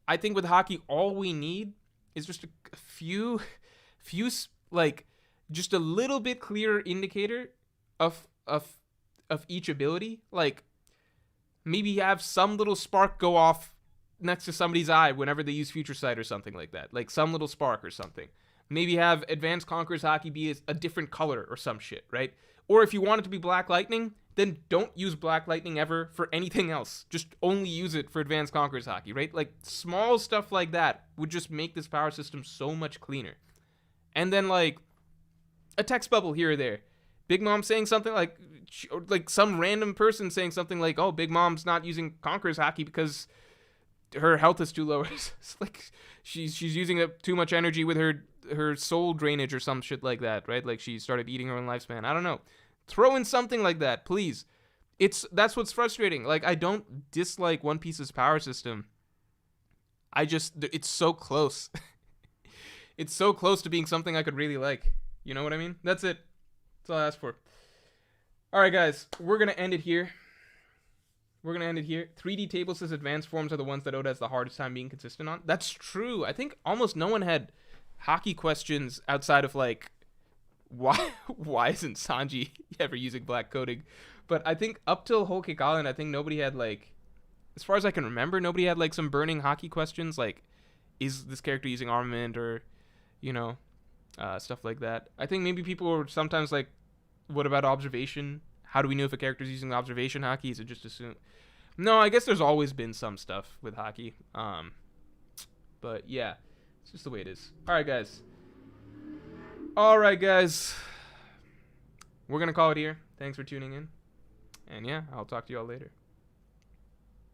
I think with Haki, all we need is just a few, like, just a little bit clearer indicator of each ability. Like, maybe have some little spark go off next to somebody's eye whenever they use Future Sight or something like that. Like, some little spark or something. Maybe have Advanced Conqueror's Haki be a different color or some shit, right? Or if you want it to be Black Lightning, then don't use Black Lightning ever for anything else. Just only use it for Advanced Conqueror's Haki, right? Like, small stuff like that would just make this power system so much cleaner. And then, like, a text bubble here or there. Big Mom saying something like some random person saying something like, oh, Big Mom's not using Conqueror's Haki because her health is too low. It's like she's using up too much energy with her soul drainage or some shit like that, right? Like she started eating her own lifespan. I don't know. Throw in something like that, please. That's what's frustrating. Like, I don't dislike One Piece's power system. It's so close. It's so close to being something I could really like. You know what I mean? That's it. That's all I asked for. All right, guys. We're going to end it here. 3D table says advanced forms are the ones that Oda has the hardest time being consistent on. That's true. I think almost no one had Haki questions outside of, like, why isn't Sanji ever using black coding? But I think up till Whole Cake Island, I think nobody had, like, as far as I can remember, nobody had, like, some burning Haki questions, like, is this character using armament or, you know, stuff like that. I think maybe people were sometimes like, what about observation? How do we know if a character's using observation Haki? Is it just assume? No, I guess there's always been some stuff with Haki. But yeah, it's just the way it is. All right, guys. We're going to call it here. Thanks for tuning in. And yeah, I'll talk to you all later.